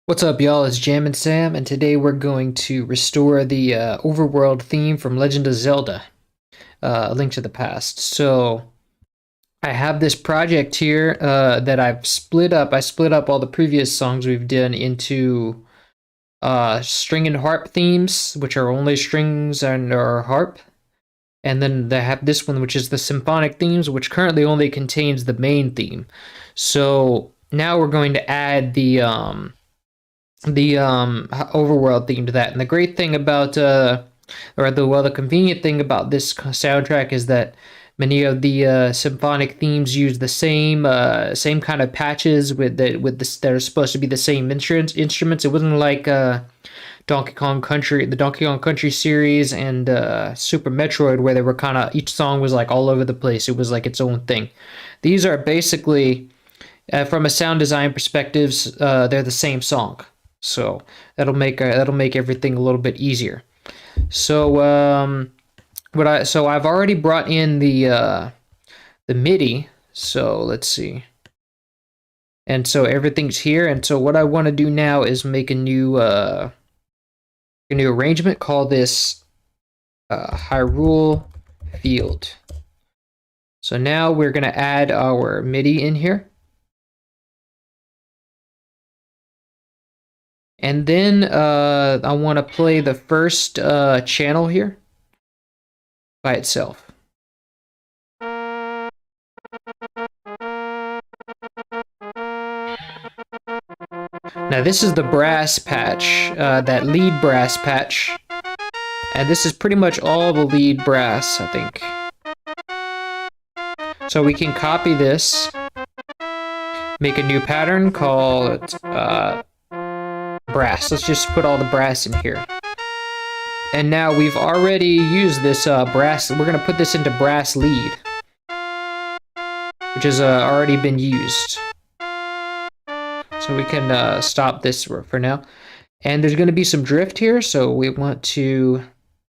What's up, y'all? It's Jam and Sam, and today we're going to restore the Overworld theme from Legend of Zelda, A Link to the Past. So I have this project here that I've split up. I split up all the previous songs we've done into string and harp themes, which are only strings and or harp, and then they have this one, which is the symphonic themes, which currently only contains the main theme. So now we're going to add the overworld theme to that. And the great thing about the convenient thing about this soundtrack is that many of the symphonic themes use the same kind of patches that are supposed to be the same instruments. It wasn't like Donkey Kong Country, the Donkey Kong Country series, and Super Metroid, where they were kind of each song was like all over the place. It was like its own thing. These are basically, from a sound design perspectives, they're the same song. So that'll make everything a little bit easier. So I've already brought in the MIDI. So let's see. And so everything's here. And so what I want to do now is make a new arrangement. Call this Hyrule field. So now we're gonna add our MIDI in here. And then I want to play the first channel here by itself. Now this is the brass patch, that lead brass patch. And this is pretty much all the lead brass, I think. So we can copy this, make a new pattern, call it brass. Let's just put all the brass in here. And now we've already used this brass. We're going to put this into brass lead, which has already been used. So we can stop this for now. And there's going to be some drift here, so we want to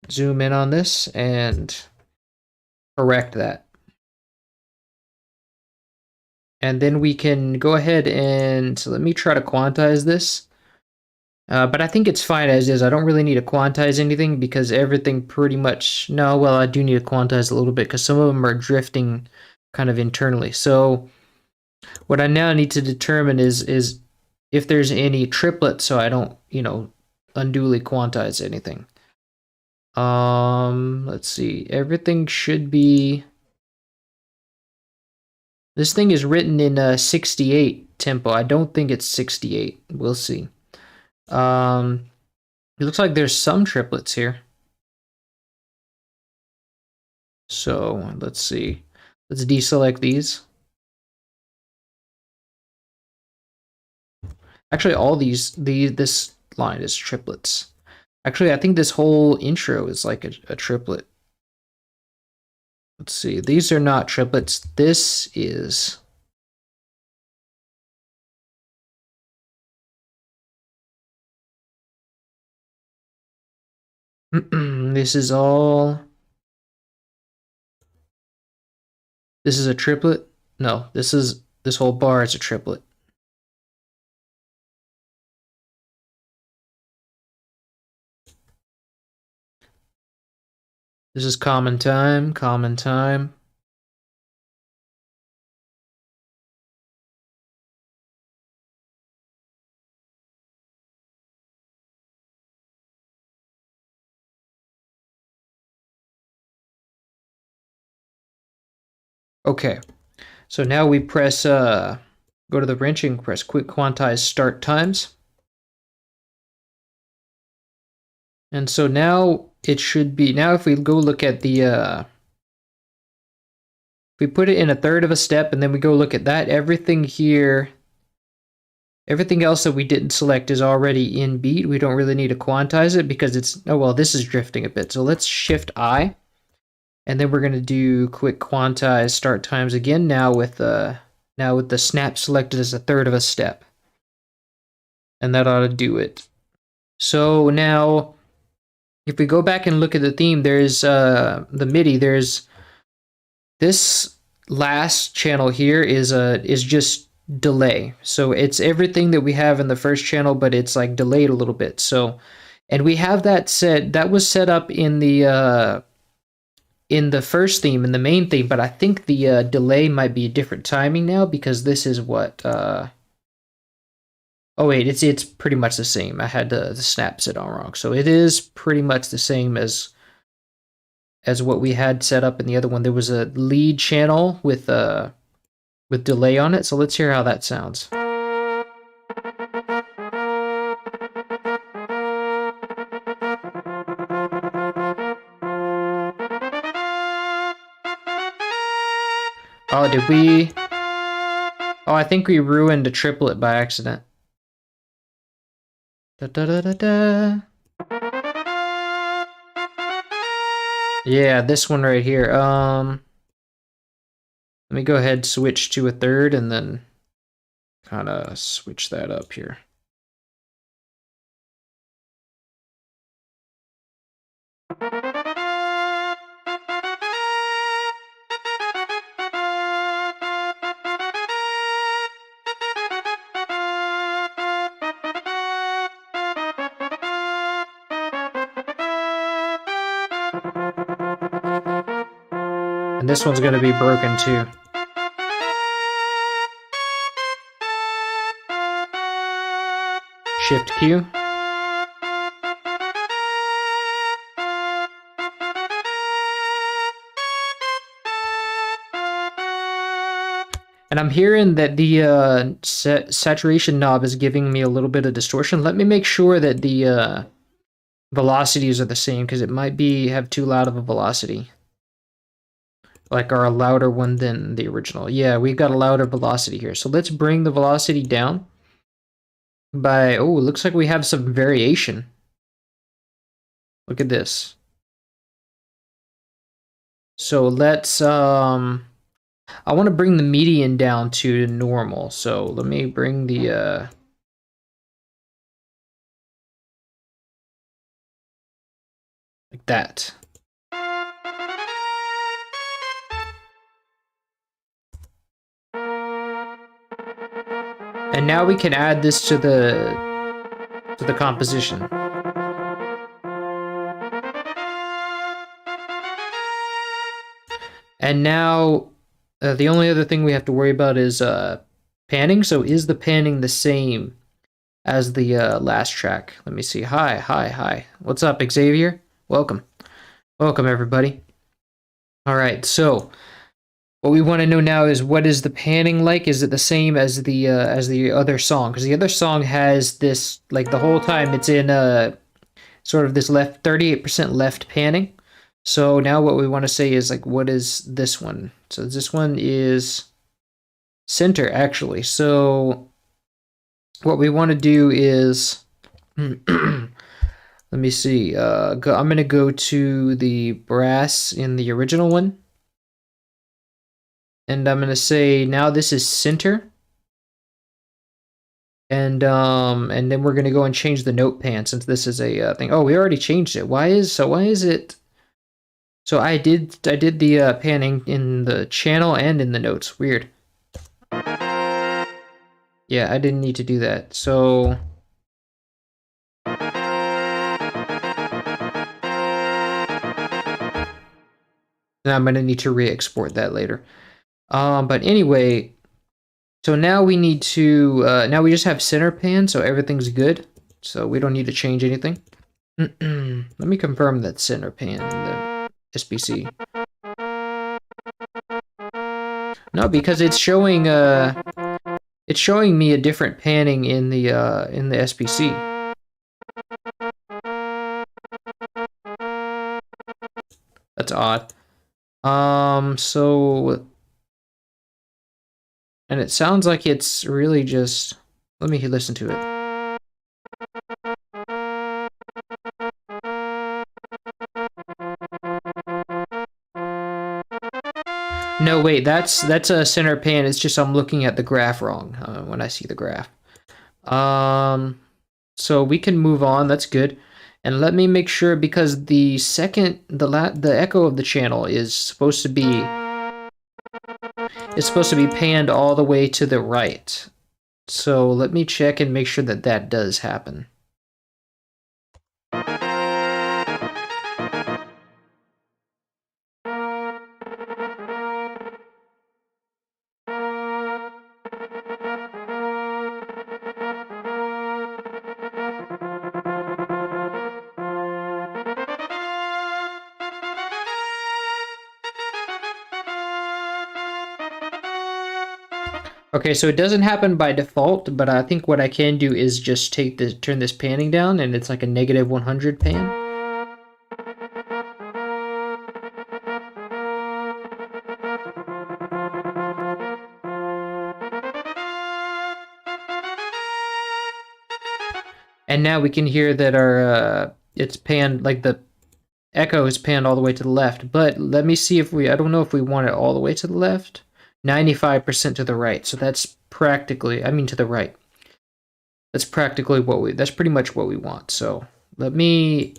zoom in on this and correct that. And then we can go ahead and let me try to quantize this. But I think it's fine as is. I don't really need to quantize anything because everything pretty much... No, well, I do need to quantize a little bit because some of them are drifting kind of internally. So what I now need to determine is if there's any triplets so I don't, unduly quantize anything. Let's see. Everything should be... This thing is written in 68 tempo. I don't think it's 68. We'll see. It looks like there's some triplets here. So let's see. Let's deselect these. Actually, all this line is triplets. Actually, I think this whole intro is like a triplet. Let's see. These are not triplets. This is... This is all... This is a triplet? No, this whole bar is a triplet. This is common time, common time. Okay, so now we press, go to the wrenching, press quick quantize start times. And so now it should be, now if we go look at the, if we put it in a third of a step and then we go look at that, everything here, everything else that we didn't select is already in beat. We don't really need to quantize it because it's, oh well, this is drifting a bit. So let's shift I. And then we're going to do quick quantize start times again, now with the snap selected as a third of a step. And that ought to do it. So now, if we go back and look at the theme, there's the MIDI, there's this last channel here is just delay. So it's everything that we have in the first channel, but it's like delayed a little bit. So, and we have that set, that was set up in the first theme, in the main theme, but I think the delay might be a different timing now because this is what, oh wait, it's pretty much the same. I had the snap set on wrong. So it is pretty much the same as what we had set up in the other one. There was a lead channel with delay on it. So let's hear how that sounds. Oh, did we? Oh, I think we ruined a triplet by accident. Da da da da da. Yeah, this one right here. Let me go ahead and switch to a third and then kind of switch that up here. And this one's going to be broken too. Shift Q. And I'm hearing that the saturation knob is giving me a little bit of distortion. Let me make sure that the velocities are the same, because it might have too loud of a velocity. Like a louder one than the original. Yeah, we've got a louder velocity here. So let's bring the velocity down by, oh, it looks like we have some variation. Look at this. So let's, I want to bring the median down to normal. So let me bring the, like that. And now we can add this to the composition. And now the only other thing we have to worry about is panning. So is the panning the same as the last track? Let me see. Hi. What's up, Xavier? Welcome. Welcome, everybody. All right, so what we want to know now is, what is the panning like? Is it the same as the other song? Because the other song has this, like, the whole time it's in sort of this 38% left panning. So now what we want to say is, like, what is this one? So this one is center, actually. So what we want to do is, let me see. I'm going to go to the brass in the original one. And I'm going to say, now this is center. And then we're going to go and change the note pan, since this is a thing. Oh, we already changed it. Why is it? So I did the panning in the channel and in the notes. Weird. Yeah, I didn't need to do that. So now I'm going to need to re-export that later. But anyway, so now we need to, now we just have center pan, so everything's good. So we don't need to change anything. Let me confirm that center pan in the SBC. No, because it's showing me a different panning in the SBC. That's odd. So, and it sounds like it's really just, let me listen to it. No, wait, that's a center pan. It's just I'm looking at the graph wrong when I see the graph. So we can move on. That's good. And let me make sure, because the second, the echo of the channel is supposed to be, it's supposed to be panned all the way to the right. So let me check and make sure that that does happen. Okay, so it doesn't happen by default, but I think what I can do is just turn this panning down, and it's like a negative 100 pan. And now we can hear that our it's panned, like the echo is panned all the way to the left. But let me see if I don't know if we want it all the way to the left. 95% to the right. So that's practically, to the right. That's practically that's pretty much what we want. So let me,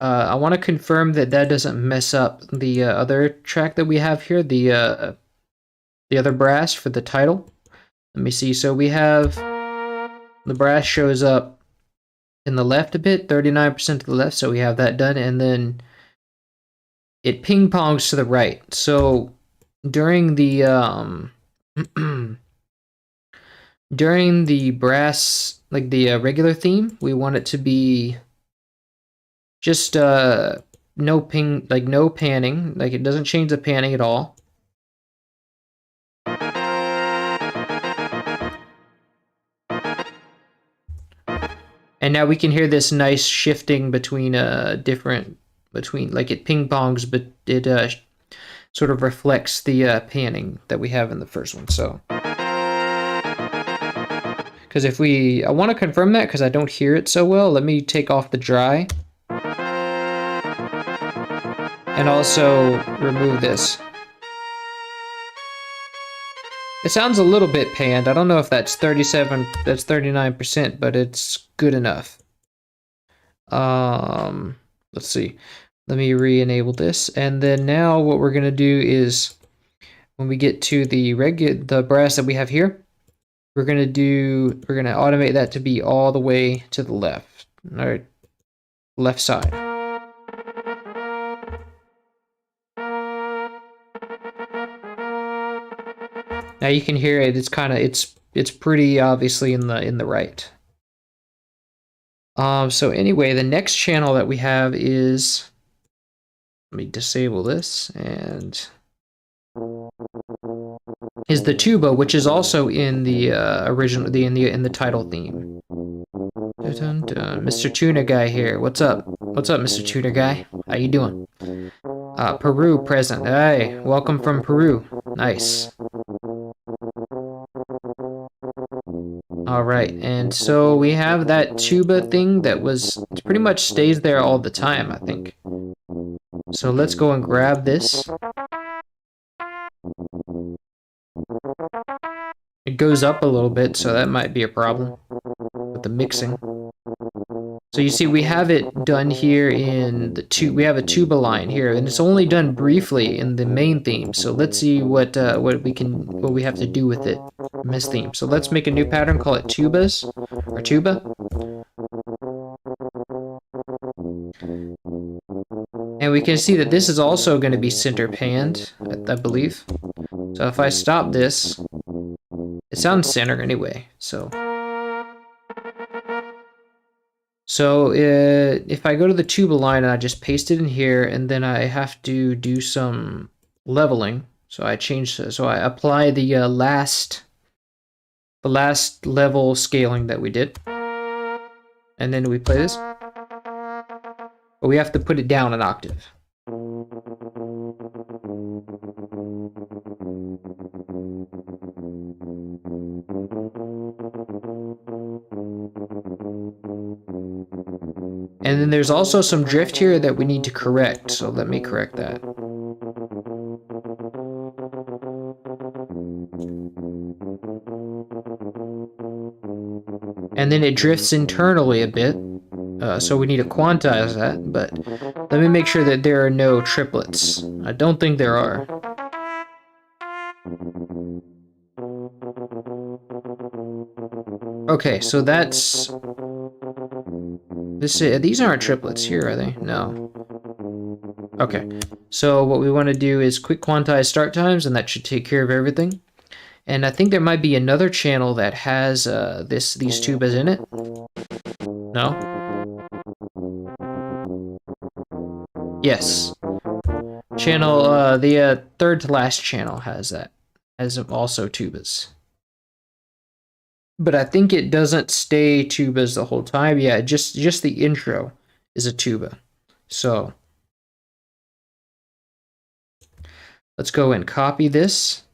I want to confirm that that doesn't mess up the other track that we have here, the other brass for the title. Let me see. So we have, the brass shows up in the left a bit, 39% to the left. So we have that done. And then it ping pongs to the right. So during the during the brass, like the regular theme, we want it to be just no panning, like it doesn't change the panning at all. And now we can hear this nice shifting between like it ping pongs, but it sort of reflects the panning that we have in the first one. So, because I want to confirm that because I don't hear it so well. Let me take off the dry. And also remove this. It sounds a little bit panned. I don't know if that's 39%, but it's good enough. Let's see. Let me re-enable this. And then now what we're gonna do is when we get to the brass that we have here, we're gonna automate that to be all the way to the left. All right, left side. Now you can hear it. It's pretty obviously in the right. So anyway, the next channel that we have is, let me disable this, and is the tuba, which is also in the original, in the title theme. Dun, dun, dun. Mr. Tuner Guy here. What's up? What's up, Mr. Tuner Guy? How you doing? Peru present. Hey, welcome from Peru. Nice. Alright, and so we have that tuba thing that it pretty much stays there all the time, I think. So let's go and grab this. It goes up a little bit, so that might be a problem with the mixing. So you see, we have it done here in we have a tuba line here, and it's only done briefly in the main theme. So let's see what we have to do with it in this theme. So let's make a new pattern, call it tubas, or tuba. And we can see that this is also going to be center panned, I believe. So if I stop this, it sounds center anyway, so if I go to the tuba line and I just paste it in here, and then I have to do some leveling, so I apply the last level scaling that we did, and then we play this, but we have to put it down an octave. And then there's also some drift here that we need to correct, so let me correct that. And then it drifts internally a bit, so we need to quantize that, but let me make sure that there are no triplets. I don't think there are. Okay, so that's this. These aren't triplets here, are they? No. Okay, so what we want to do is quick quantize start times, and that should take care of everything. And I think there might be another channel that has these tubas in it. No? Yes. Channel, the third to last channel has that. Has also tubas. But I think it doesn't stay tubas the whole time. Yeah, just the intro is a tuba. So let's go and copy this.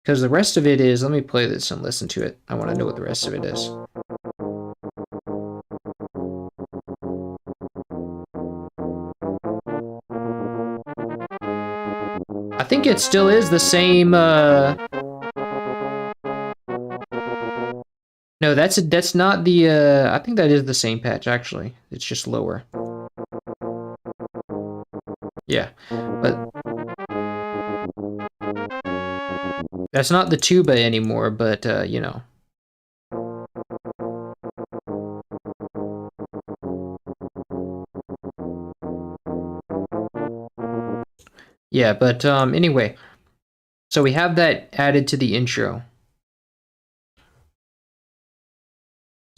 Because the rest of it is, let me play this and listen to it. I want to know what the rest of it is. I think it still is the same, no, that's not the, I think that is the same patch, actually. It's just lower. Yeah, but that's not the tuba anymore, but, you know. Yeah, but, anyway. So we have that added to the intro.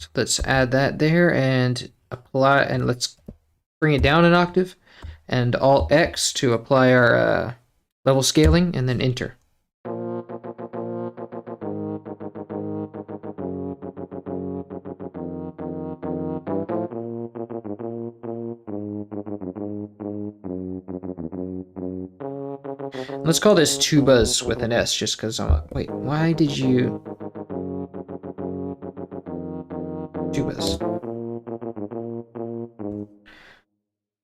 So let's add that there and apply, and let's bring it down an octave, and Alt X to apply our level scaling, and then enter. Let's call this tubas with an S, just because I'm. Wait, why did you? Tubas.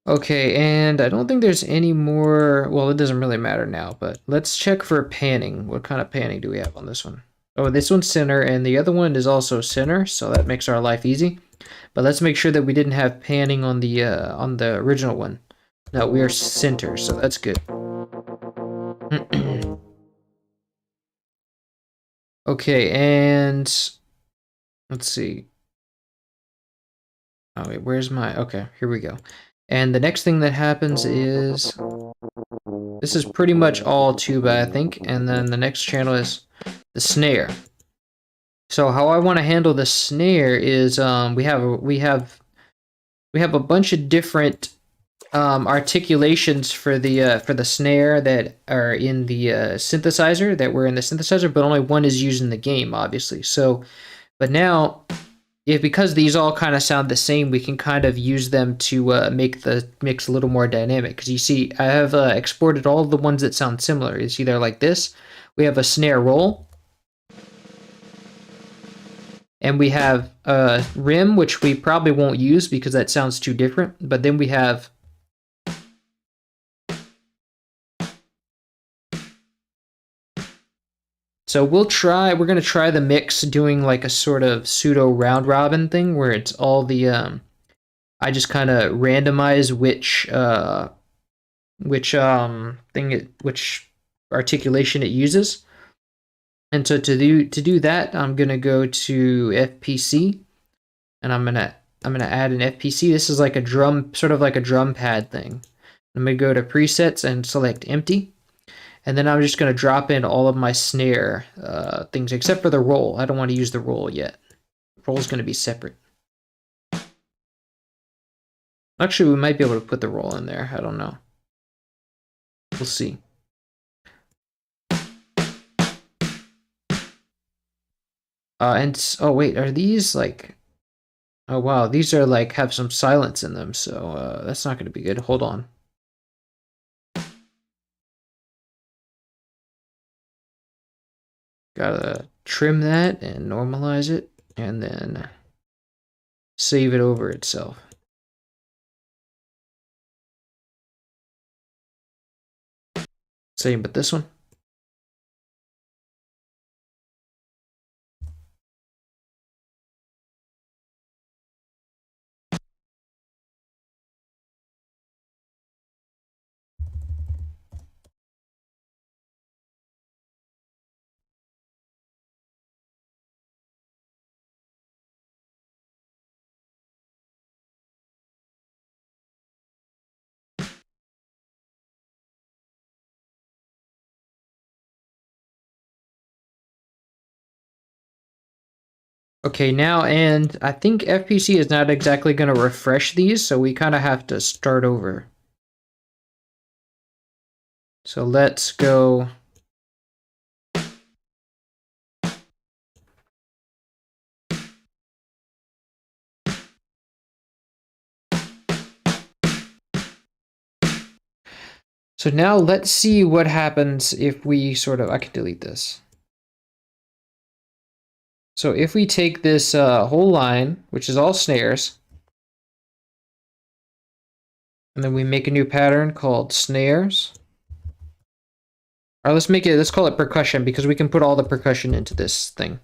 Okay, and I don't think there's any more. Well, it doesn't really matter now, but let's check for panning. What kind of panning do we have on this one? Oh, this one's center, and the other one is also center, so that makes our life easy. But let's make sure that we didn't have panning on the original one. No, we are center, so that's good. Okay, and let's see. Oh wait, where's my? Okay, here we go. And the next thing that happens is this is pretty much all tuba, I think. And then the next channel is the snare. So how I want to handle the snare is we have a bunch of different articulations for the snare that are in the synthesizer, that were in the synthesizer, but only one is used in the game, obviously. So, but now, if because these all kind of sound the same, we can kind of use them to make the mix a little more dynamic. Because you see, I have exported all the ones that sound similar. It's either like this, we have a snare roll, and we have a rim, which we probably won't use because that sounds too different. But then we have so we're going to try the mix doing like a sort of pseudo round robin thing where it's all the, I just kind of randomize which articulation it uses. And so to do that, I'm going to go to FPC and I'm going to add an FPC. This is like a drum, sort of like a drum pad thing. I'm going to go to presets and select empty. And then I'm just going to drop in all of my snare things, except for the roll. I don't want to use the roll yet. The roll is going to be separate. Actually, we might be able to put the roll in there. I don't know. We'll see. And oh wait, are these like? Oh wow, these are like have some silence in them, so that's not going to be good. Hold on. Gotta trim that and normalize it, and then save it over itself. Same with this one. Okay, now, and I think FPC is not exactly going to refresh these, so we kind of have to start over. So let's go. So now let's see what happens if we sort of, I can delete this. So if we take this whole line, which is all snares, and then we make a new pattern called snares. Or let's call it percussion, because we can put all the percussion into this thing.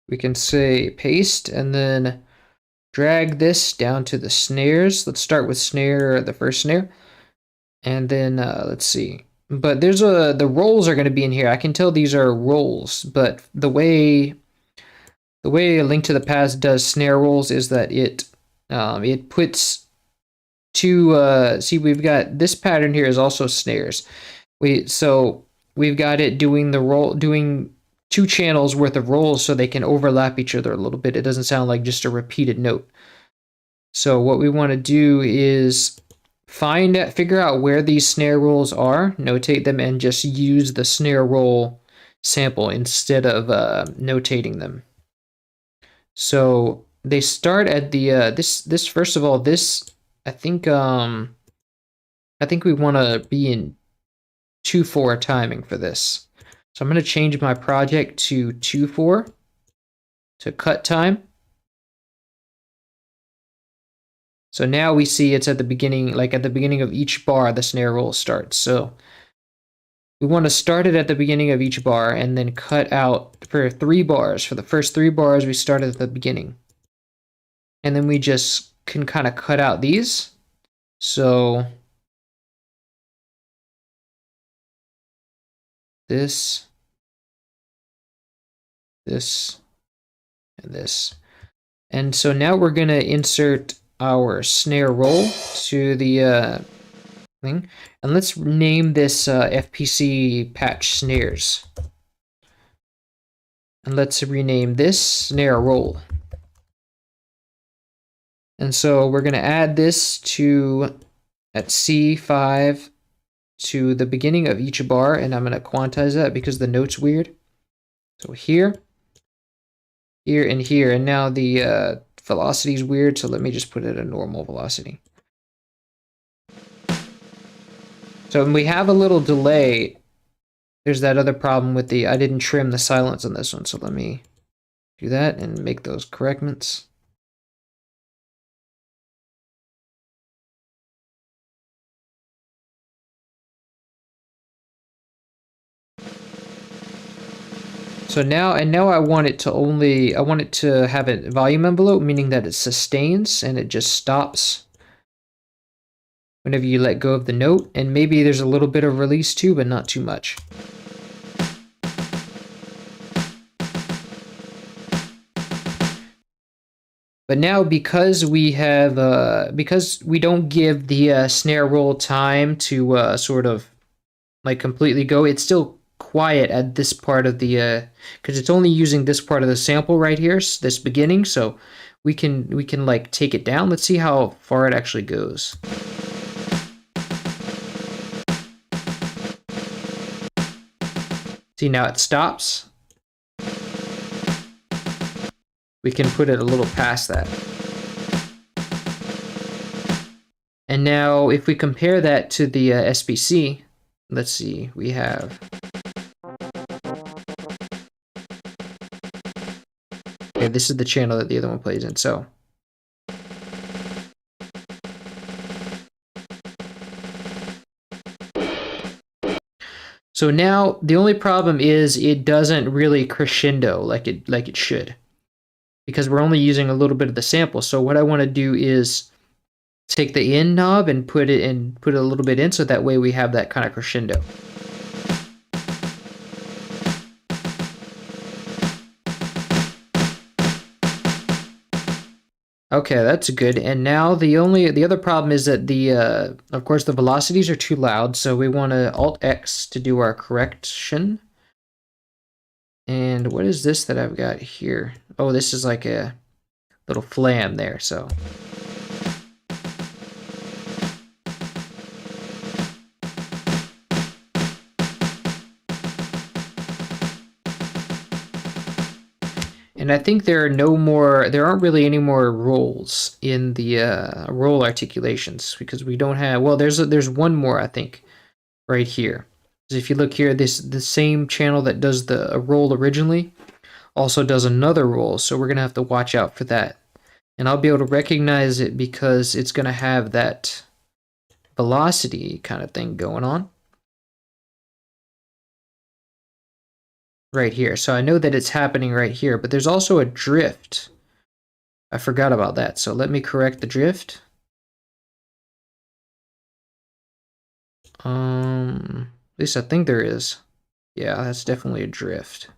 We can say paste and then drag this down to the snares. Let's start with snare, the first snare. And then let's see. But the rolls are going to be in here. I can tell these are rolls, but the way A Link to the Past does snare rolls is that it puts two see, we've got this pattern here is also snares. So we've got it doing doing 2 channels worth of rolls so they can overlap each other a little bit. It doesn't sound like just a repeated note. So what we want to do is figure out where these snare rolls are, notate them, and just use the snare roll sample instead of notating them. So they start at the this first of all, this I think we want to be in 2/4 timing for this. So I'm going to change my project to 2/4 to cut time. So now we see it's at the beginning, like at the beginning of each bar, the snare roll starts. So we want to start it at the beginning of each bar and then cut out for 3 bars. For the first 3 bars, we started at the beginning. And then we just can kind of cut out these. So this, and this. And so now we're going to insert our snare roll to the thing. And let's name this FPC patch snares. And let's rename this snare roll. And so we're going to add this at C5 to the beginning of each bar, and I'm going to quantize that because the note's weird. So here, and here, and now the velocity is weird, so let me just put it at a normal velocity. So when we have a little delay, there's that other problem with I didn't trim the silence on this one, so let me do that and make those correctments. So now I want it to have a volume envelope, meaning that it sustains and it just stops whenever you let go of the note, and maybe there's a little bit of release too, but not too much. But now because we don't give the snare roll time to sort of like completely go, it's still quiet at this part of the because it's only using this part of the sample right here, this beginning, so we can like take it down. Let's see how far it actually goes. See, now it stops. We can put it a little past that. And now if we compare that to the SBC, let's see, we have this is the channel that the other one plays in. So now the only problem is it doesn't really crescendo like it should, because we're only using a little bit of the sample. So what I want to do is take the in knob and put it a little bit in, so that way we have that kind of crescendo. Okay, that's good. And now the other problem is that of course the velocities are too loud, so we want to Alt X to do our correction. And what is this that I've got here? Oh, this is like a little flam there, so. And I think there aren't really any more rolls in the roll articulations because we don't have, well, there's one more, I think, right here. If you look here, the same channel that does the roll originally also does another roll, so we're going to have to watch out for that. And I'll be able to recognize it because it's going to have that velocity kind of thing going on. Right here. So I know that it's happening right here, but there's also a drift. I forgot about that, so let me correct the drift. At least I think there is. Yeah, that's definitely a drift.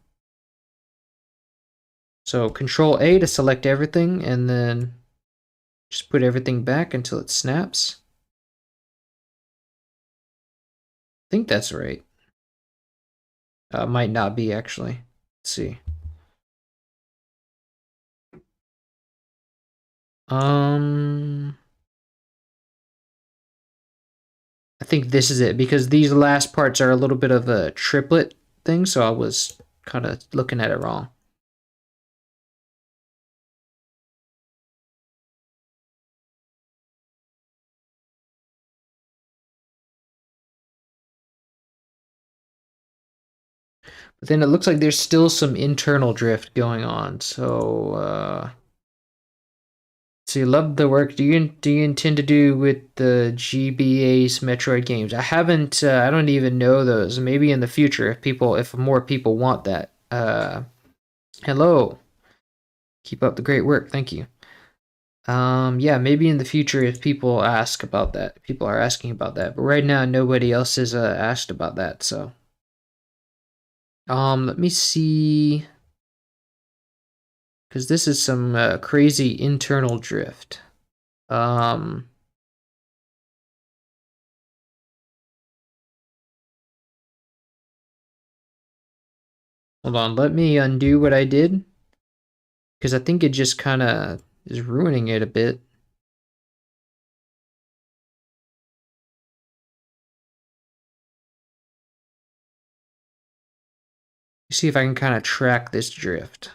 So Control A to select everything, and then just put everything back until it snaps. I think that's right. Might not be, actually. Let's see. I think this is it, because these last parts are a little bit of a triplet thing, so I was kind of looking at it wrong. But then it looks like there's still some internal drift going on, so so you love the work. Do you intend to do with the GBA's Metroid games? I haven't. I don't even know those. Maybe in the future, if more people want that. Hello. Keep up the great work. Thank you. Yeah, maybe in the future if people ask about that. People are asking about that, but right now nobody else has asked about that. So, let me see, because this is some crazy internal drift. Um. Hold on, let me undo what I did, because I think it just kind of is ruining it a bit. See if I can kind of track this drift.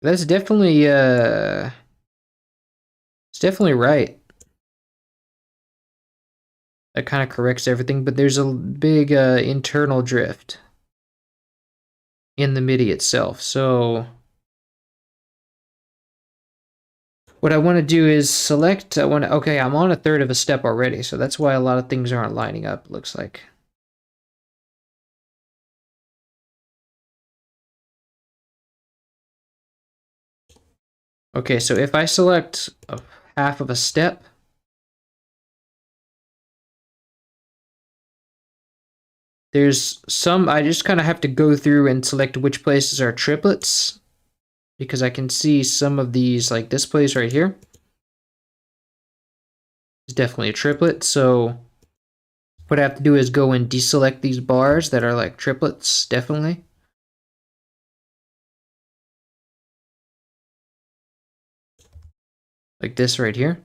That's definitely it's definitely right. That kind of corrects everything, but there's a big internal drift in the MIDI itself. So what I want to do is select, okay, I'm on a third of a step already, so that's why a lot of things aren't lining up, it looks like. Okay, so if I select half of a step, there's some, I just kind of have to go through and select which places are triplets, because I can see some of these, like this place right here is definitely a triplet. So what I have to do is go and deselect these bars that are like triplets, definitely. Like this right here.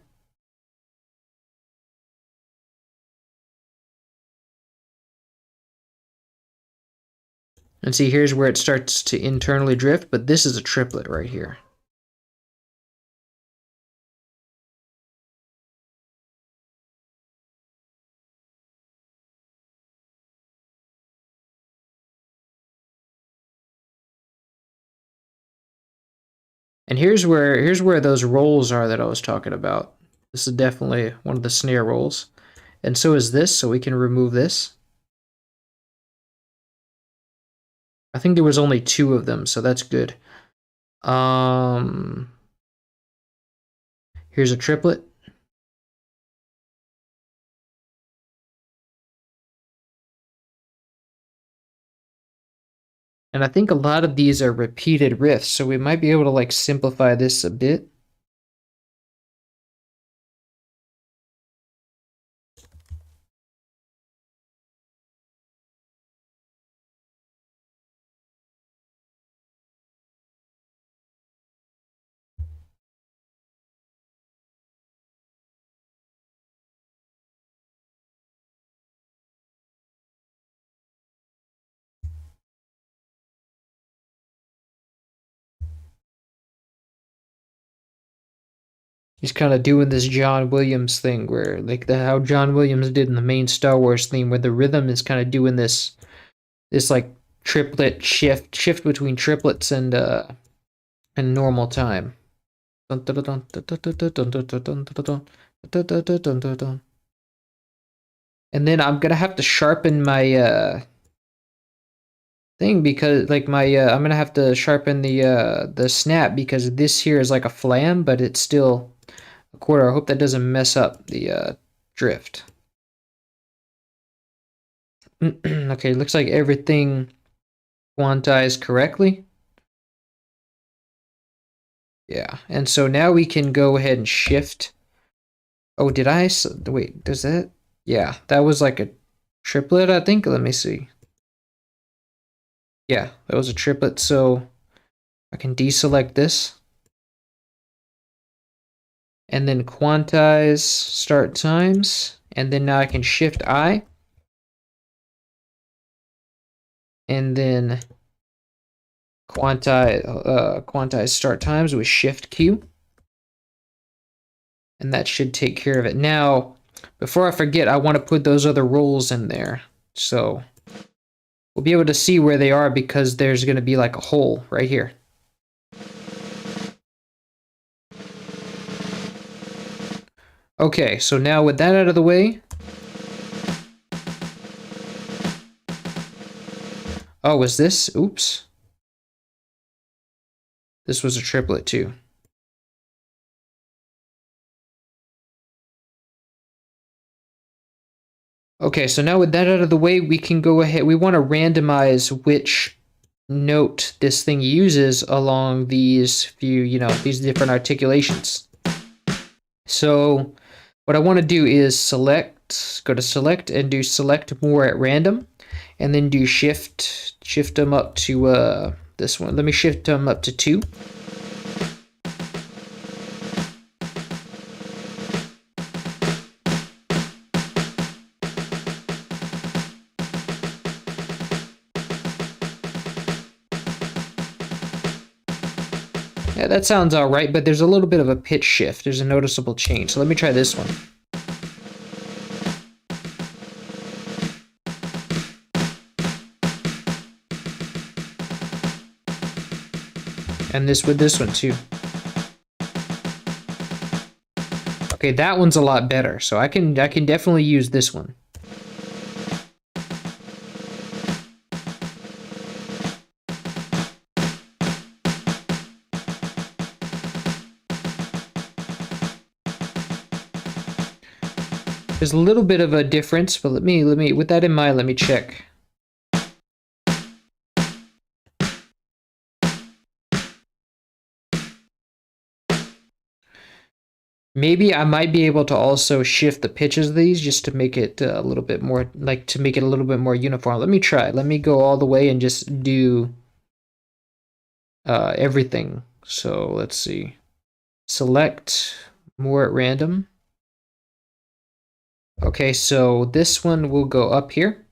And see, here's where it starts to internally drift, but this is a triplet right here. And here's where those rolls are that I was talking about. This is definitely one of the snare rolls. And so is this, so we can remove this. I think there was only 2 of them, so that's good. Here's a triplet. And I think a lot of these are repeated riffs, so we might be able to like simplify this a bit. He's kind of doing this John Williams thing where, like, how John Williams did in the main Star Wars theme, where the rhythm is kind of doing this like triplet shift between triplets and normal time. And then I'm gonna have to sharpen my thing because like my I'm gonna have to sharpen the snap because this here is like a flam, but it's still a quarter. I hope that doesn't mess up the drift. Okay, looks like everything quantized correctly. Yeah, and so now we can go ahead and shift. Oh, did I? Wait, does that? Yeah, that was like a triplet, I think. Let me see. Yeah, that was a triplet, so I can deselect this. And then quantize start times. And then now I can shift I. And then quantize start times with shift Q. And that should take care of it. Now, before I forget, I want to put those other rolls in there. So we'll be able to see where they are because there's going to be like a hole right here. Okay, so now with that out of the way. Oh, was this? Oops. This was a triplet too. Okay, so now with that out of the way, we can go ahead. We want to randomize which note this thing uses along these few, these different articulations. So what I want to do is go to select and do select more at random, and then do shift them up to this one. Let me shift them up to 2. Yeah, that sounds all right, but there's a little bit of a pitch shift. There's a noticeable change. So let me try this one. And this with this one too. Okay, that one's a lot better. So I can definitely use this one. There's a little bit of a difference, but let me with that in mind, let me check. Maybe I might be able to also shift the pitches of these just to make it a little bit more, like to make it a little bit more uniform. Let me try. Let me go all the way and just do everything. So let's see. Select more at random. Okay, so this one will go up here.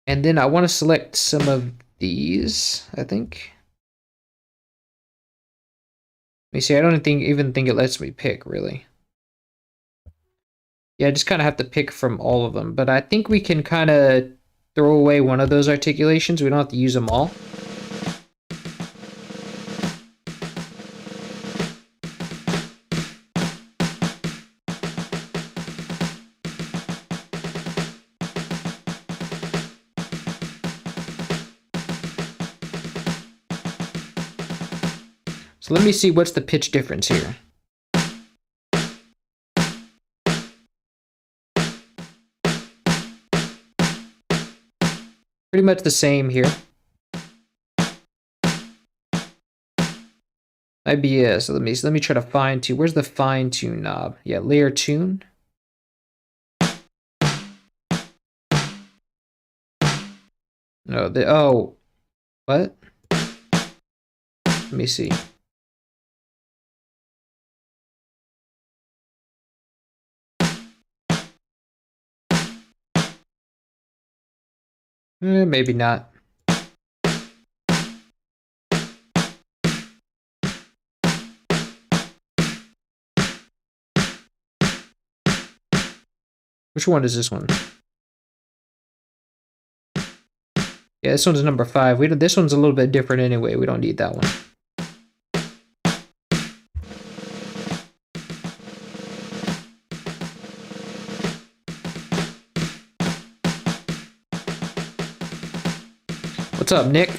And then I want to select some of these, I think. Let me see, I don't even think it lets me pick, really. Yeah, I just kind of have to pick from all of them. But I think we can kind of throw away one of those articulations. We don't have to use them all. So let me see what's the pitch difference here. Pretty much the same here. Might be, yeah, so let me try to fine tune. Where's the fine tune knob? Yeah, layer tune. No, oh, what? Let me see. Maybe not. Which one is this one? Yeah, this one's number 5. This one's a little bit different anyway. We don't need that one. What's up, Nick?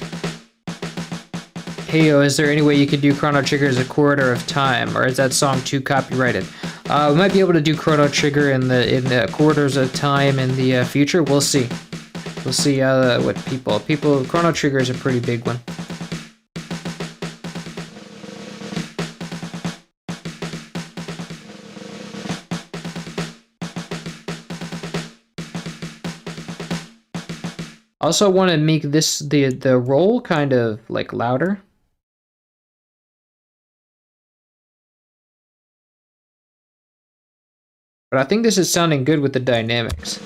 Hey, is there any way you could do Chrono Trigger as a quarter of time, or is that song too copyrighted? We might be able to do Chrono Trigger in the quarters of time in the future. We'll see. We'll see what people. Chrono Trigger is a pretty big one. I also want to make this the roll kind of like louder. But I think this is sounding good with the dynamics.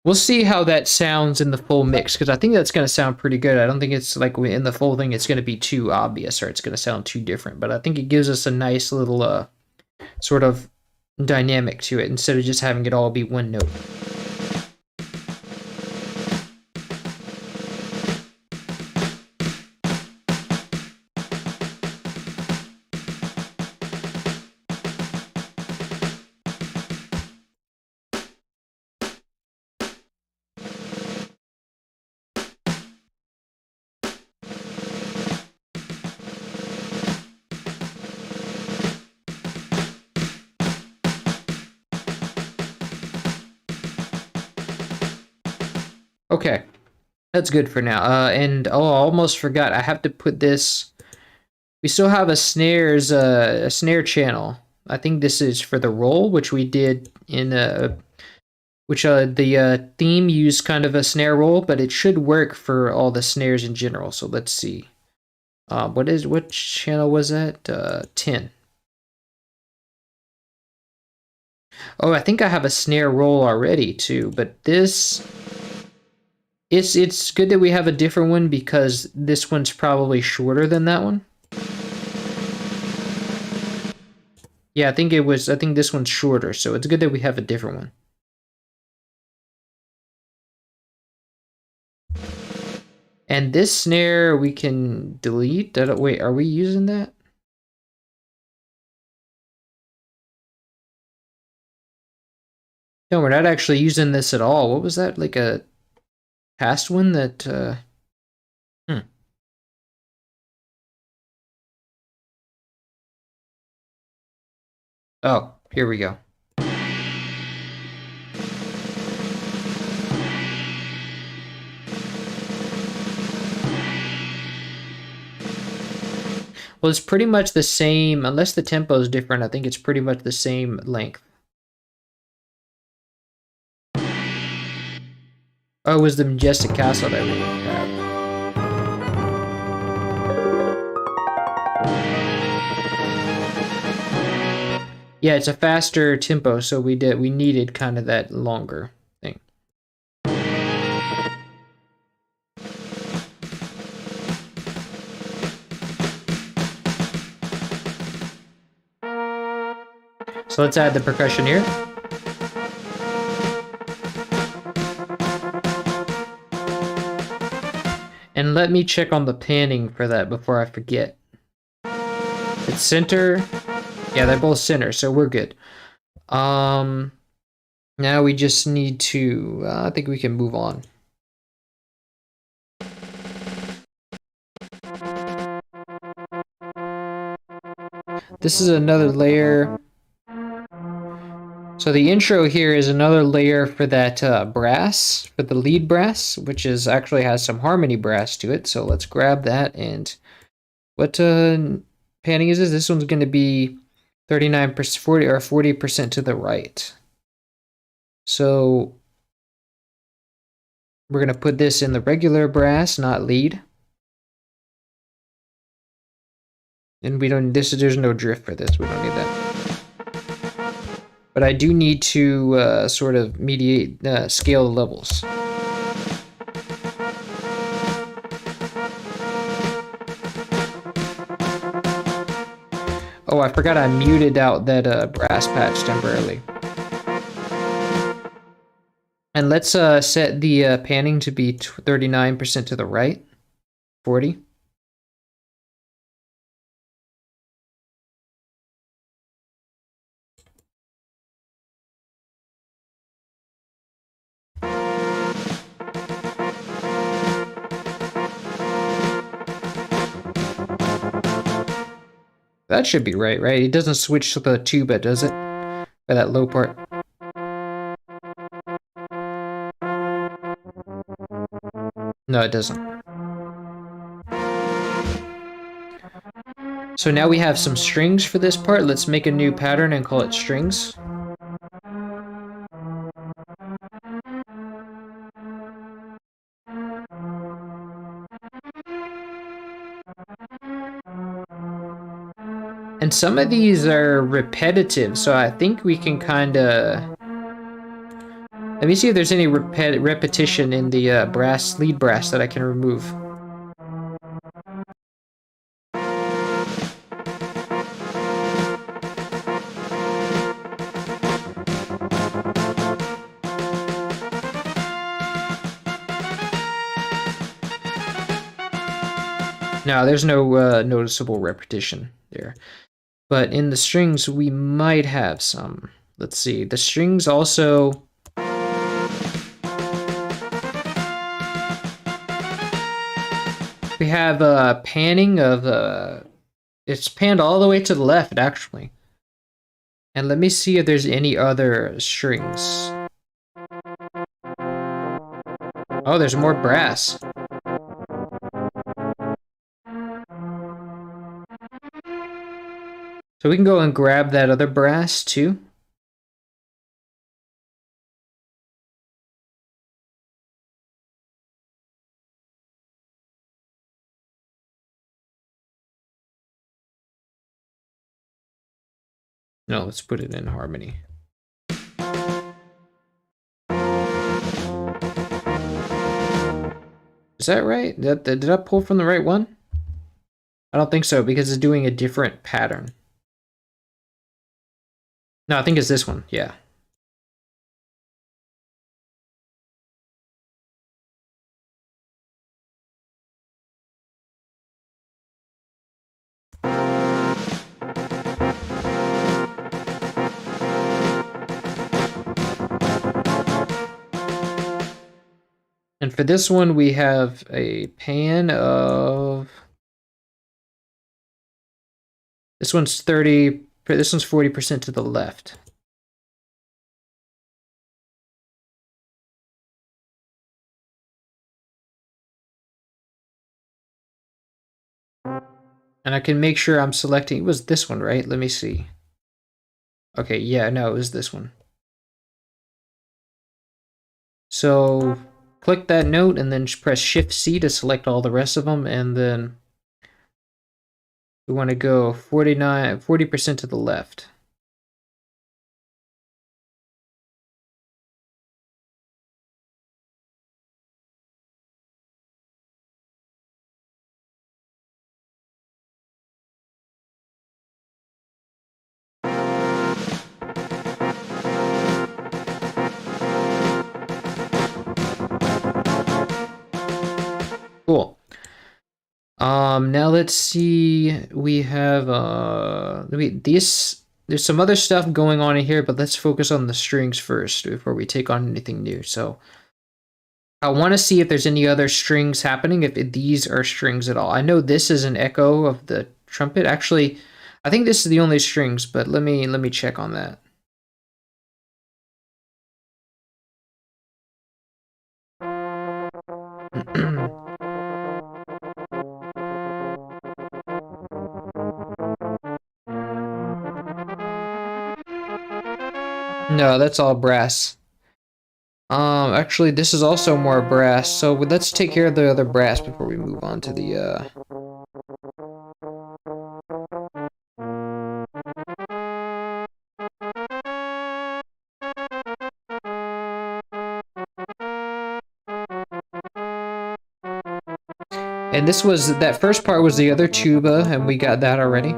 We'll see how that sounds in the full mix, because I think that's going to sound pretty good. I don't think it's like in the full thing it's going to be too obvious or it's going to sound too different, but I think it gives us a nice little sort of dynamic to it instead of just having it all be one note. Okay, that's good for now. And oh, I almost forgot. I have to put this. We still have a snare channel. I think this is for the roll, which we did in the theme used kind of a snare roll, but it should work for all the snares in general. So let's see. What channel was that? 10. Oh, I think I have a snare roll already too, but this. It's good that we have a different one because this one's probably shorter than that one. Yeah, I think this one's shorter, so it's good that we have a different one. And this snare we can delete. Wait, are we using that? No, we're not actually using this at all. What was that? Like a past one that Oh, here we go. Well, it's pretty much the same, unless the tempo is different. I think it's pretty much the same length. Oh, it was the Majestic Castle that we have. Yeah, it's a faster tempo, so we needed kind of that longer thing. So let's add the percussion here. And let me check on the panning for that before I forget. It's center. Yeah, they're both center, so we're good. Now we just need to, I think we can move on. This is another layer. So the intro here is another layer for that brass, for the lead brass, which is actually has some harmony brass to it. So let's grab that. And what panning is this? This one's going to be 39%, 40% to the right. So we're going to put this in the regular brass, not lead. And we don't, there's no drift for this. We don't need that. but I do need to sort of mediate, scale the levels. Oh, I forgot I muted out that brass patch temporarily. And let's set the panning to be 39% to the right, 40. That should be right, right? It doesn't switch to the 2-bit, does it? By that low part. No, it doesn't. So now we have some strings for this part. Let's make a new pattern and call it strings. And some of these are repetitive, so I think we can kind of... Let me see if there's any repetition in the lead brass that I can remove. No, there's no noticeable repetition there. But in the strings, we might have some. Let's see. The strings also... We have panning of... It's panned all the way to the left, actually. And let me see if there's any other strings. Oh, there's more brass. So we can go and grab that other brass too. No, let's put it in harmony. Is that right? Did I pull from the right one? I don't think so, because it's doing a different pattern. No, I think it's this one, yeah. And for this one, we have a pan of... This one's 30, this one's 40% to the left. And I can make sure I'm selecting, it was this one, right? Let me see. Okay, yeah, no, it was this one. So click that note and then press Shift-C to select all the rest of them, and then we want to go 40% to the left. Cool. Now let's see. We have there's some other stuff going on in here, but let's focus on the strings first before we take on anything new. So I want to see if there's any other strings happening, if these are strings at all. I know this is an echo of the trumpet. Actually, I think this is the only strings, but let me check on that. No, that's all brass. Actually, this is also more brass, so let's take care of the other brass before we move on to the, And this was, that first part was the other tuba, and we got that already.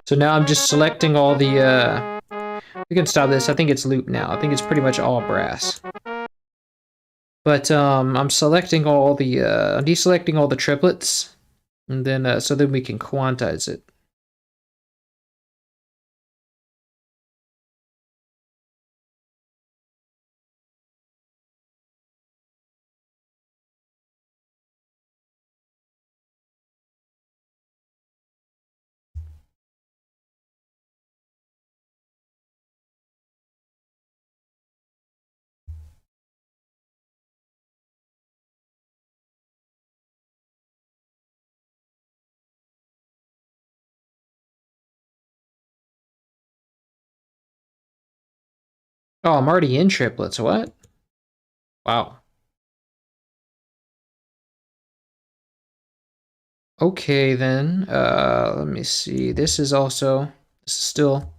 So now I'm just selecting all the, we can stop this. I think it's loop now. I think it's pretty much all brass. But I'm selecting all the, I'm deselecting all the triplets, and then, so then we can quantize it. Oh, I'm already in triplets, what? Wow. Okay, then, let me see. This is also, this is still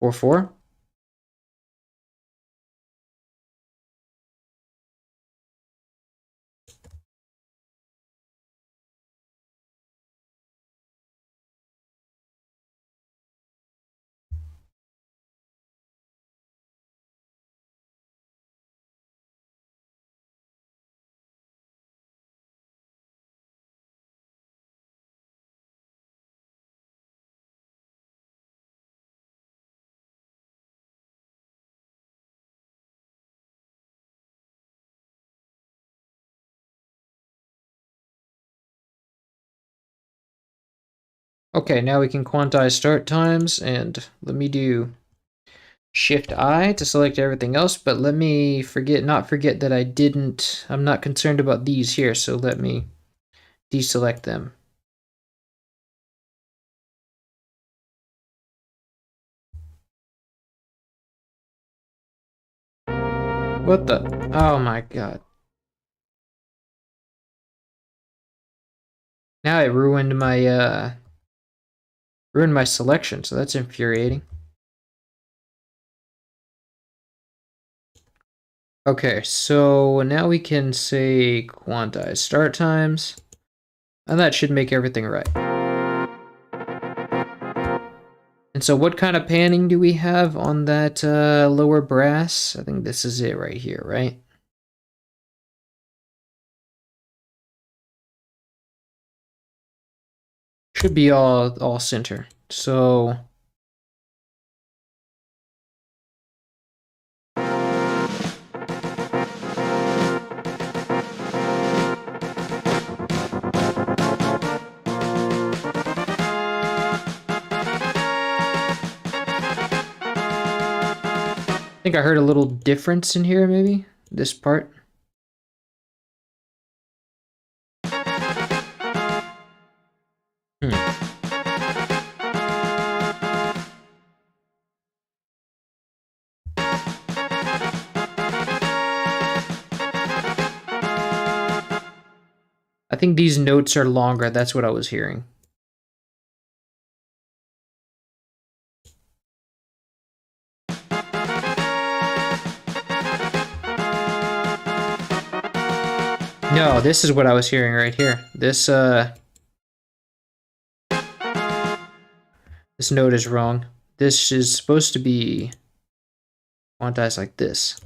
4/4. Okay, now we can quantize start times, and let me do Shift I to select everything else, but let me not forget that I'm not concerned about these here, so let me deselect them. What the? Oh my god. Now it ruined my selection, so that's infuriating. Okay, so now we can say quantize start times, and that should make everything right. And so what kind of panning do we have on that lower brass? I think this is it right here, right? Should be all center. So I think I heard a little difference in here, maybe this part. I think these notes are longer. That's what I was hearing. No, this is what I was hearing right here. This note is wrong. This is supposed to be quantized like this.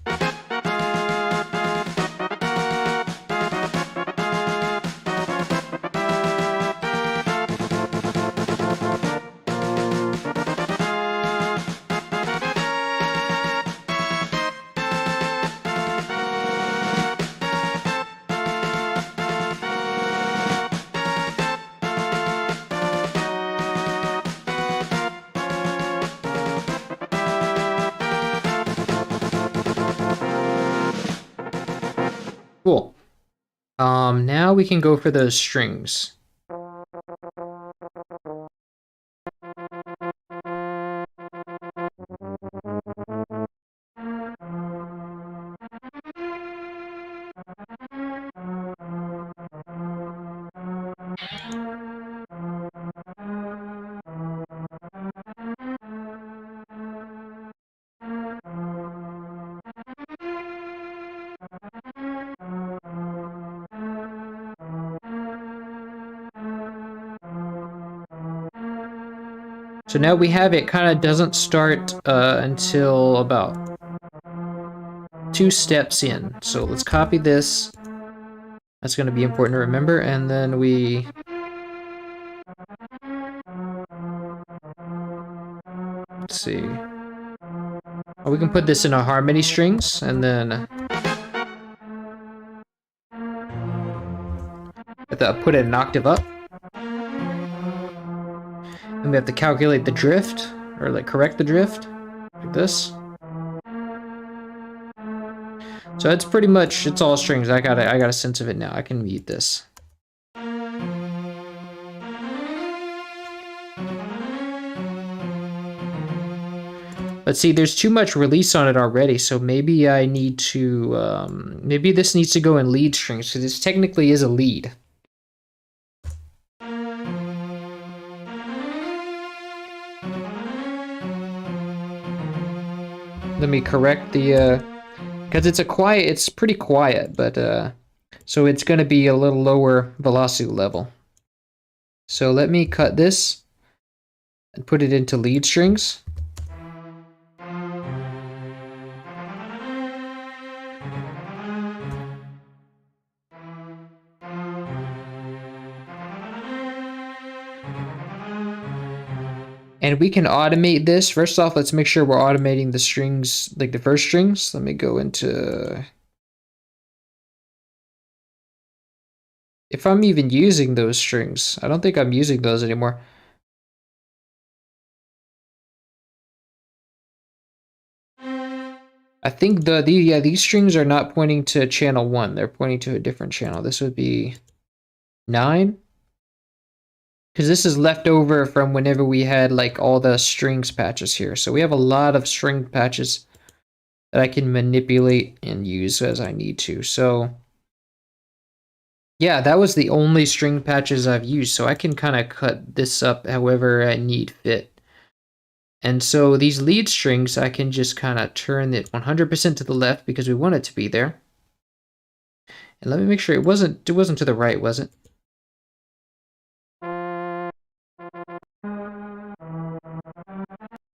Cool. Now we can go for those strings. So now we have it kind of doesn't start until about 2 steps in. So let's copy this. That's going to be important to remember. And then let's see. Oh, we can put this in a harmony strings and then put it an octave up. And we have to calculate the drift, or like correct the drift, like this. So it's pretty much, it's all strings. I got a sense of it now. I can mute this. Let's see, there's too much release on it already, so maybe I need to, maybe this needs to go in lead strings, because this technically is a lead. Let me correct the, because it's pretty quiet, but, so it's going to be a little lower velocity level. So let me cut this and put it into lead strings. And we can automate this. First off, let's make sure we're automating the strings, like the first strings. Let me go into... If I'm even using those strings. I don't think I'm using those anymore. I think these strings are not pointing to channel 1. They're pointing to a different channel. This would be 9. Because this is left over from whenever we had like all the strings patches here. So we have a lot of string patches that I can manipulate and use as I need to. So yeah, that was the only string patches I've used. So I can kind of cut this up however I need fit. And so these lead strings, I can just kind of turn it 100% to the left because we want it to be there. And let me make sure it wasn't to the right, was it?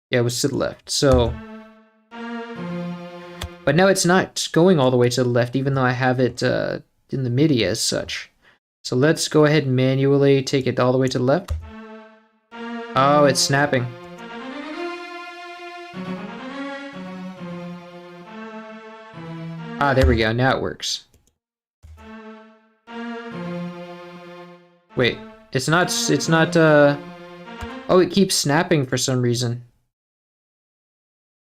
Yeah, it was to the left. So, but now it's not going all the way to the left, even though I have it in the MIDI as such. So let's go ahead and manually take it all the way to the left. Oh, it's snapping. Ah, there we go. Now it works. Wait, it's not, oh, it keeps snapping for some reason.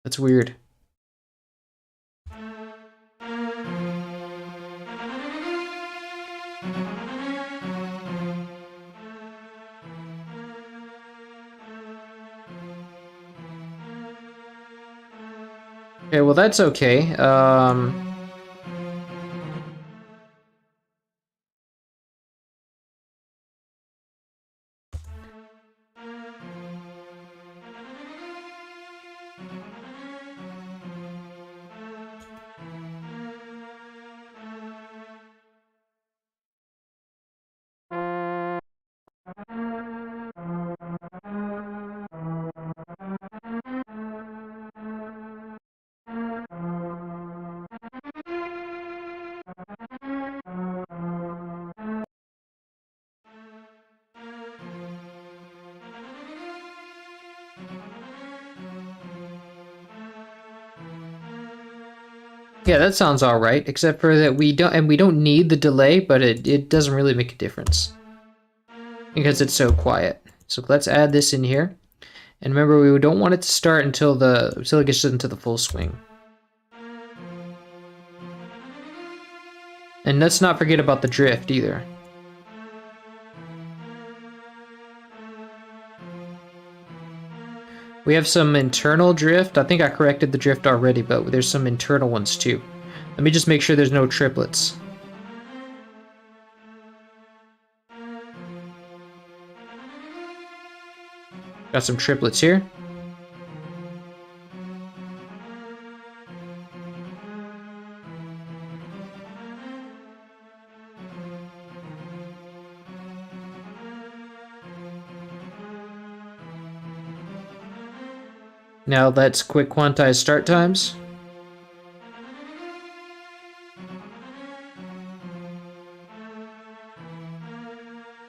That's weird. Okay, well that's okay. Yeah, that sounds all right, except for that we don't need the delay, but it doesn't really make a difference because it's so quiet. So let's add this in here. And remember, we don't want it to start until it gets into the full swing. And let's not forget about the drift either. We have some internal drift. I think I corrected the drift already, but there's some internal ones too. Let me just make sure there's no triplets. Got some triplets here. Now let's quick quantize start times.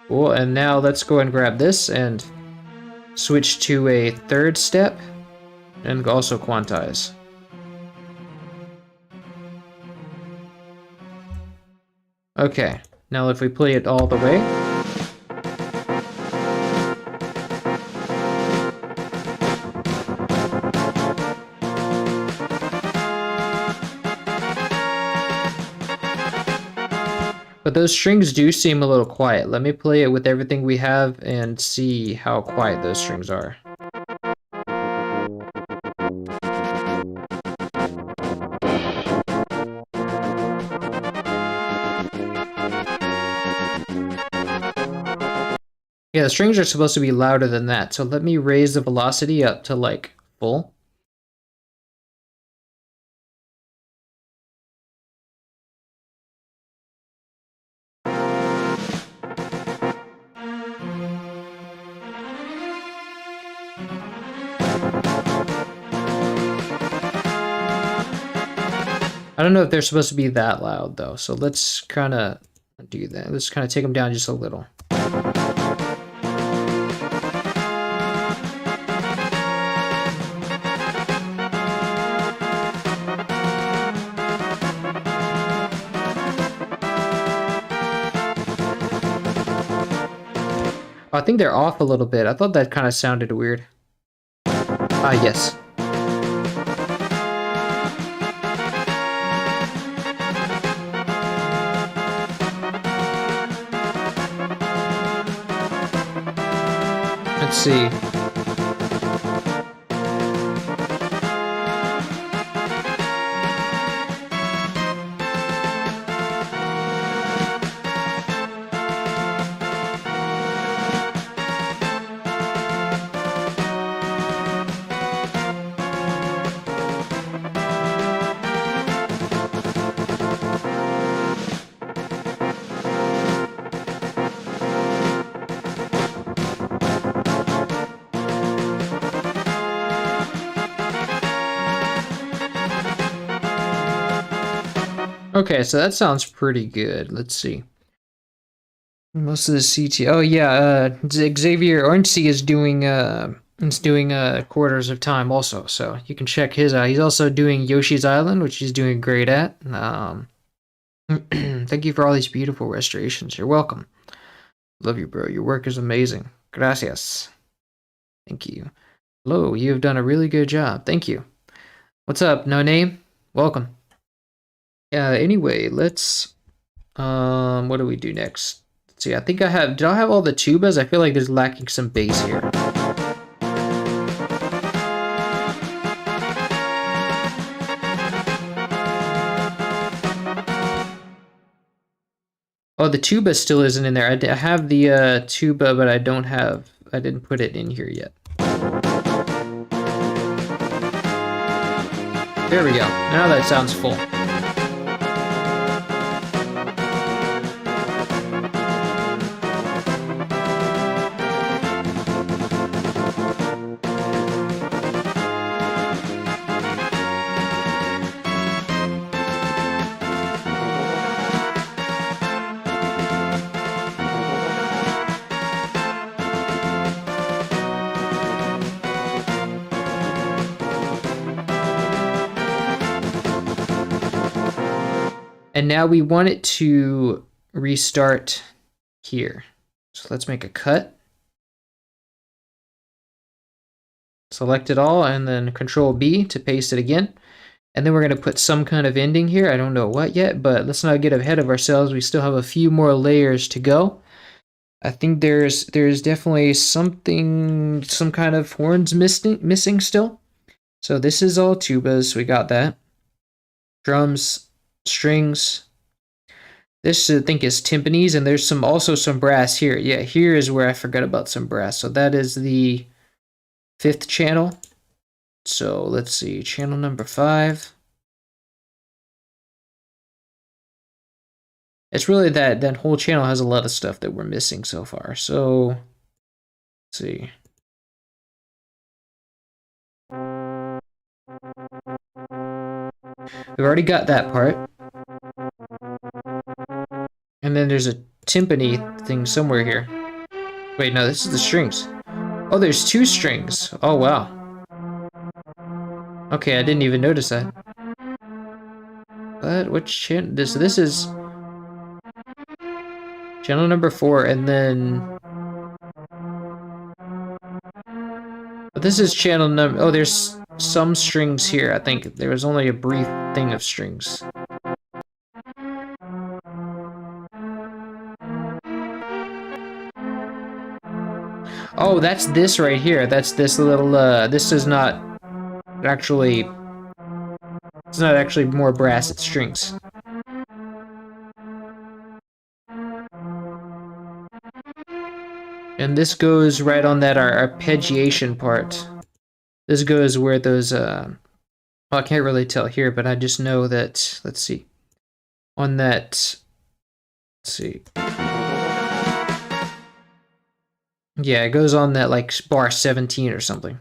Cool, and now let's go and grab this and switch to a third step and also quantize. Okay, now if we play it all the way. But those strings do seem a little quiet. Let me play it with everything we have and see how quiet those strings are. Yeah, the strings are supposed to be louder than that, so let me raise the velocity up to like full. I don't know if they're supposed to be that loud though, so let's kind of do that. Let's kind of take them down just a little. I think they're off a little bit. I thought that kind of sounded weird. Ah, yes. Let's see. Okay, so that sounds pretty good. Let's see. Most of the CT. Oh yeah, Xavier Ornstein is doing Quarters of Time also, so you can check his out. He's also doing Yoshi's Island, which he's doing great at. Thank you for all these beautiful restorations. You're welcome. Love you, bro. Your work is amazing. Gracias. Thank you. Hello, you have done a really good job. Thank you. What's up? No name? Welcome. Anyway, let's what do we do next? Let's see, I think did I have all the tubas? I feel like there's lacking some bass here. Oh, the tuba still isn't in there. I have the tuba, but I didn't put it in here yet. There we go. Now that sounds full. And now we want it to restart here. So let's make a cut. Select it all and then Control B to paste it again. And then we're going to put some kind of ending here. I don't know what yet, but let's not get ahead of ourselves. We still have a few more layers to go. I think there's definitely something, some kind of horns missing still. So this is all tubas. We got that. Drums, strings. This I think is timpanis, and there's also some brass here. Yeah, here is where I forgot about some brass. So that is the 5th channel. So let's see, channel number 5. It's really that whole channel has a lot of stuff that we're missing so far. So let's see. We've already got that part. And then there's a timpani thing somewhere here. Wait, no, this is the strings. Oh, there's 2 strings. Oh, wow. Okay, I didn't even notice that. Which channel? This is channel number 4, and then... But this is channel number... Oh, there's some strings here. I think there was only a brief thing of strings. Oh, that's this right here. That's this little, this is not actually... It's not actually more brass, it's strings. And this goes right on that arpeggiation part. This goes where those, well, I can't really tell here, but I just know that, let's see. On that, let's see. Yeah, it goes on that, like, bar 17 or something.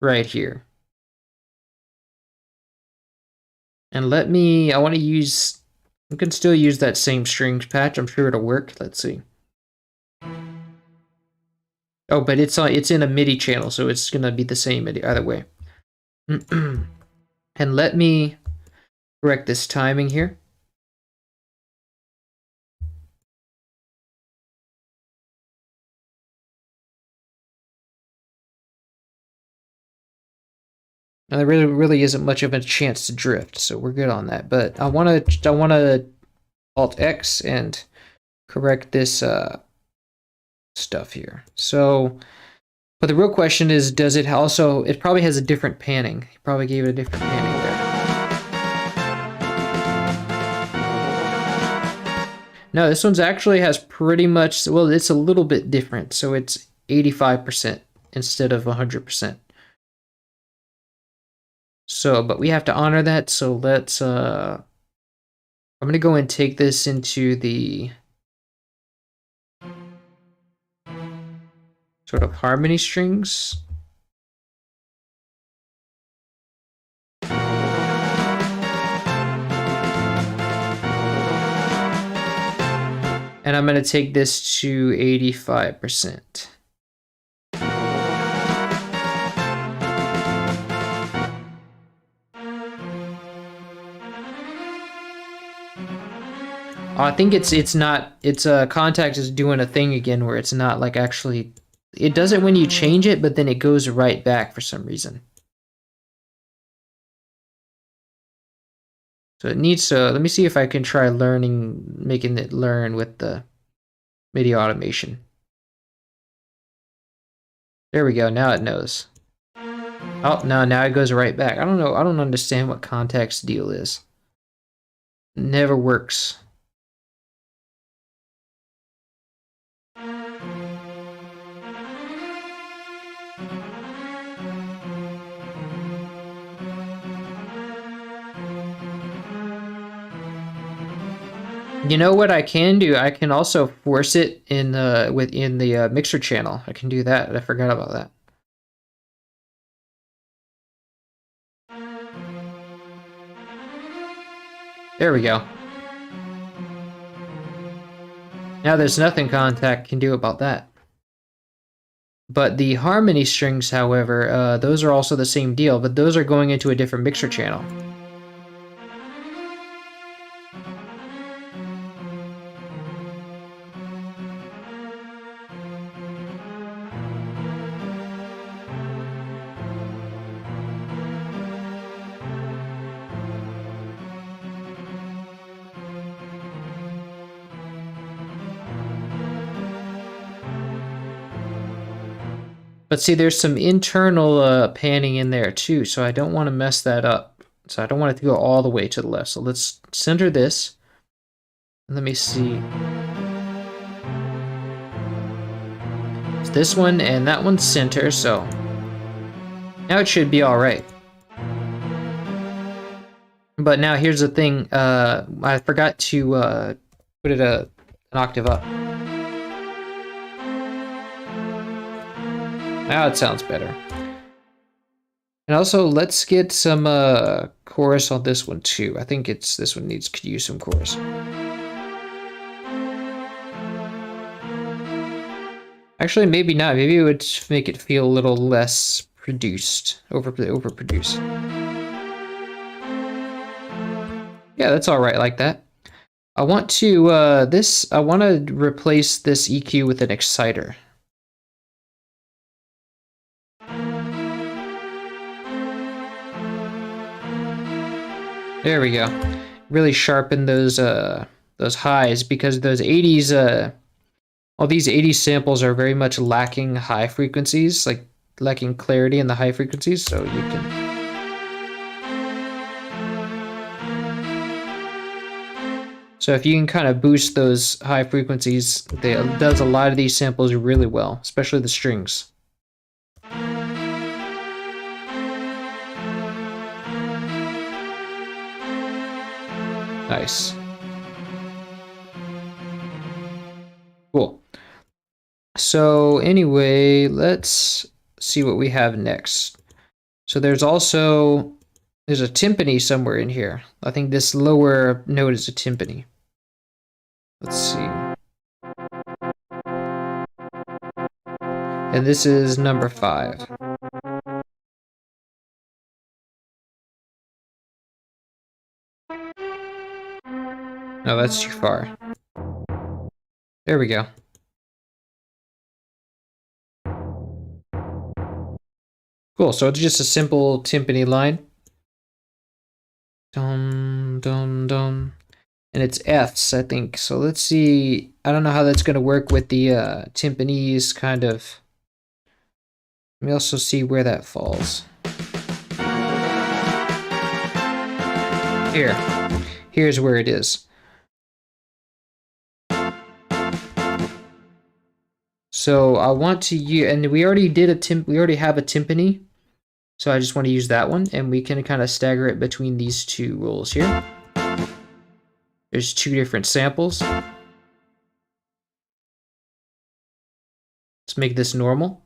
Right here. And I want to use, I can still use that same strings patch. I'm sure it'll work. Let's see. Oh, but it's in a MIDI channel, so it's gonna be the same either way. And let me correct this timing here. Now, there really isn't much of a chance to drift, so we're good on that. But I wanna Alt X and correct this stuff here. So, but the real question is, does it also? It probably has a different panning. He probably gave it a different panning there. No, this one's actually has pretty much. Well, it's a little bit different. So it's 85% instead of 100%. So, but we have to honor that. So let's. I'm gonna go and take this into the sort of harmony strings. And I'm going to take this to 85%. I think it's not, it's Contact is doing a thing again where it's not like actually, it does it when you change it, but then it goes right back for some reason. So it needs to, let me see if I can try making it learn with the MIDI automation. There we go, now it knows. Oh, no, now it goes right back. I don't know, I don't understand what Contact's deal is. Never works. You know what I can do? I can also force it in the mixer channel. I can do that. I forgot about that. There we go. Now there's nothing Contact can do about that. But the harmony strings, however, those are also the same deal, but those are going into a different mixer channel. But see, there's some internal panning in there too, so I don't want to mess that up. So I don't want it to go all the way to the left. So let's center this. Let me see. It's this one and that one's center, so now it should be all right. But now here's the thing. I forgot to put it an octave up. Now it sounds better. And also, let's get some chorus on this one too. I think this one could use some chorus. Actually, maybe not. Maybe it would make it feel a little less overproduced. Yeah, that's all right like that. I want to replace this EQ with an exciter. There we go. Really sharpen those highs, because those 80s all these 80s samples are very much lacking high frequencies, like lacking clarity in the high frequencies, so you can if you can kind of boost those high frequencies, it does a lot of these samples really well, especially the strings. Nice. Cool. So anyway, let's see what we have next. So there's a timpani somewhere in here. I think this lower note is a timpani. Let's see. And this is number 5. No, that's too far. There we go. Cool, so it's just a simple timpani line. Dum, dum, dum. And it's Fs, I think. So let's see. I don't know how that's going to work with the timpanis, kind of. Let me also see where that falls. Here's where it is. So I want to use, and we already have a timpani. So I just want to use that one, and we can kind of stagger it between these two rolls here. There's 2 different samples. Let's make this normal.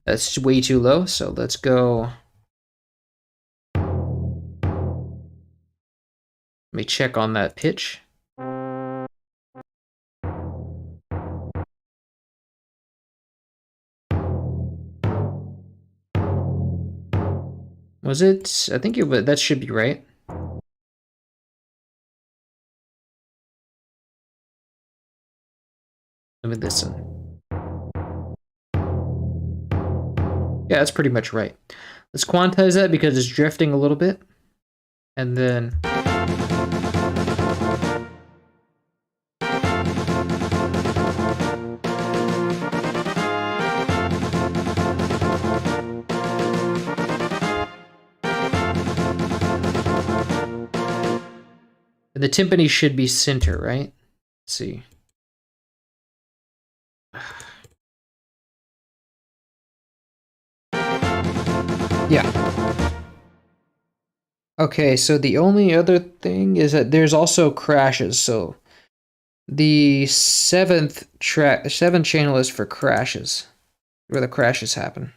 That's way too low, so let's go. Let me check on that pitch. Was it? I think that should be right. Let me listen. Yeah, that's pretty much right. Let's quantize that because it's drifting a little bit. And then... the timpani should be center, right? Let's see. Yeah. Okay, so the only other thing is that there's also crashes. So the 7th channel is for crashes, where the crashes happen.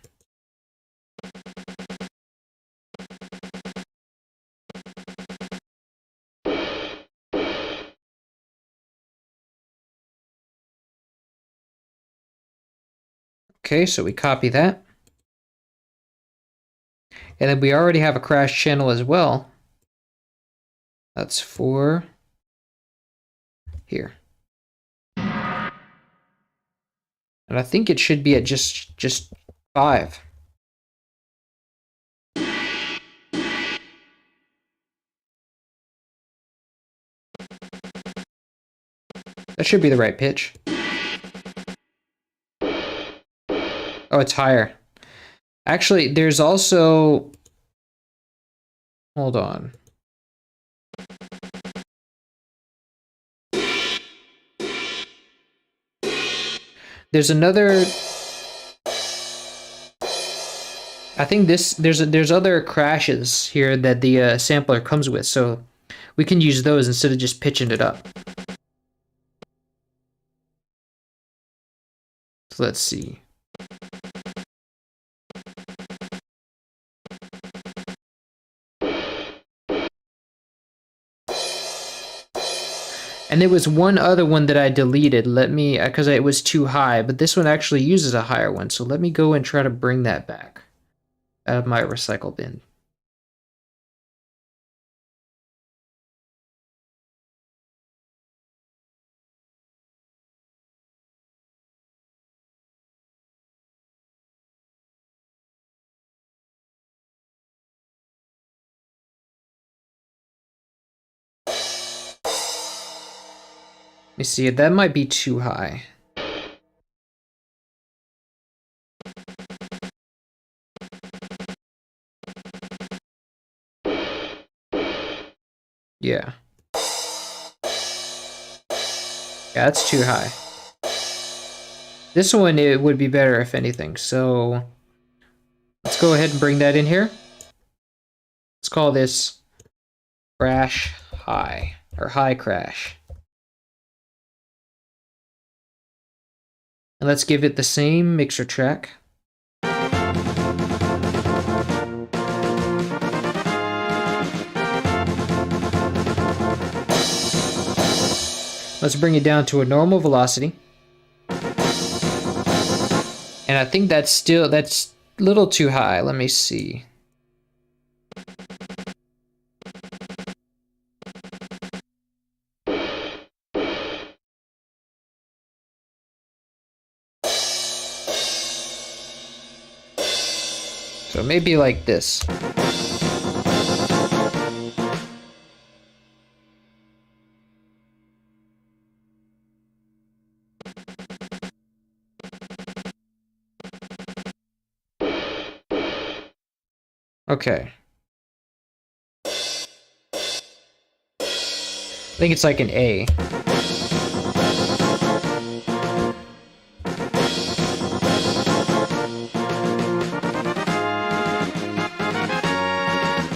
Okay, so we copy that. And then we already have a crash channel as well. That's for here. And I think it should be at just 5. That should be the right pitch. Oh, it's higher. Actually, there's also... Hold on. There's another... I think there's other crashes here that the sampler comes with, so we can use those instead of just pitching it up. So let's see. And there was one other one that I deleted. Let me, because it was too high, but this one actually uses a higher one. So let me go and try to bring that back out of my recycle bin. Let me see, that might be too high. Yeah. Yeah, that's too high. This one, it would be better if anything, so let's go ahead and bring that in here. Let's call this crash high, or high crash. And let's give it the same mixer track. Let's bring it down to a normal velocity. And I think that's a little too high. Let me see. So maybe like this. Okay. I think it's like an A.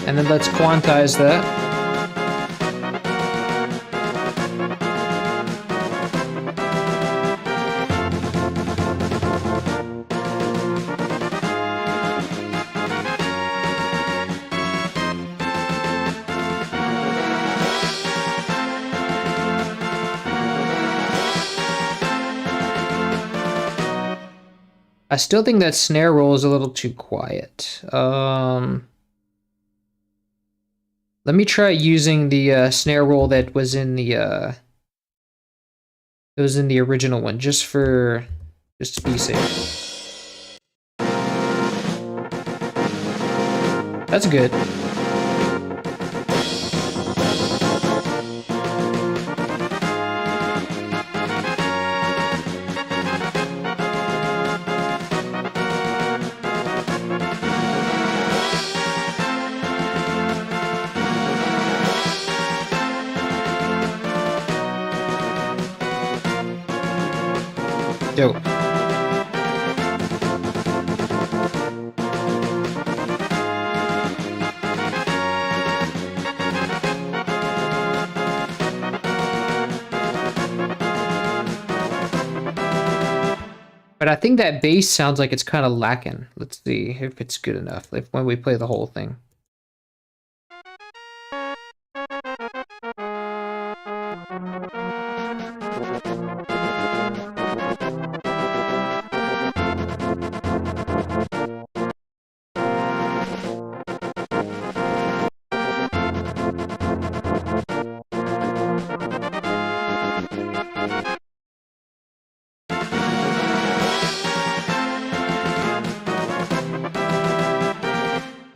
And then let's quantize that. I still think that snare roll is a little too quiet. Let me try using the snare roll that was in the original one, just to be safe. That's good. Dope. But I think that bass sounds like it's kind of lacking. Let's see if it's good enough when we play the whole thing.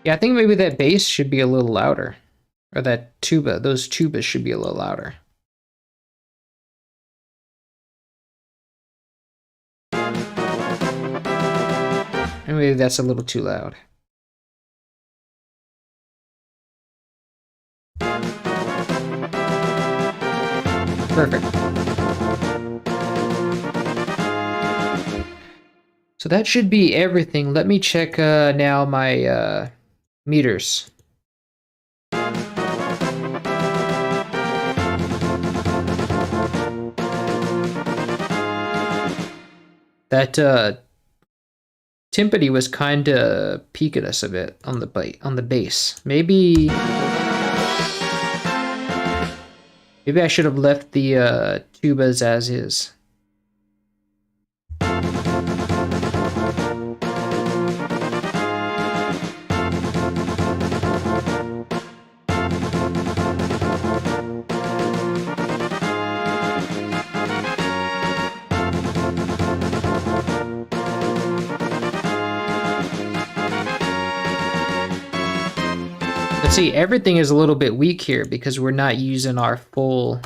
Yeah, I think maybe that bass should be a little louder. Or that tuba, those tubas should be a little louder. Maybe that's a little too loud. Perfect. So that should be everything. Let me check now my meters. That timpani was kind of peeking us a bit on the bass. Maybe I should have left the tubas as is. Let's see, everything is a little bit weak here because we're not using our full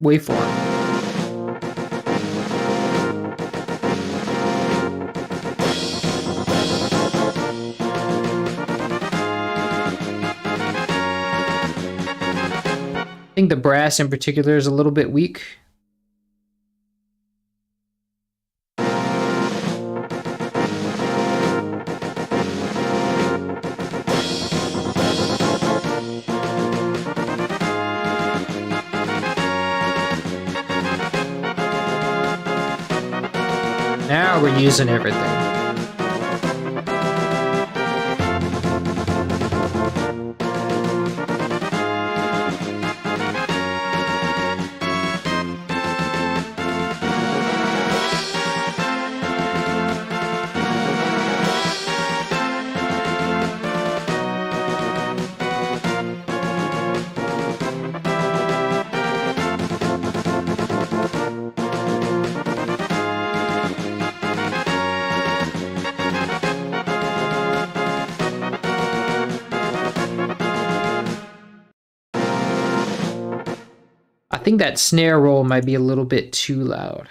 waveform. I think the brass in particular is a little bit weak. Now we're using everything. I think that snare roll might be a little bit too loud.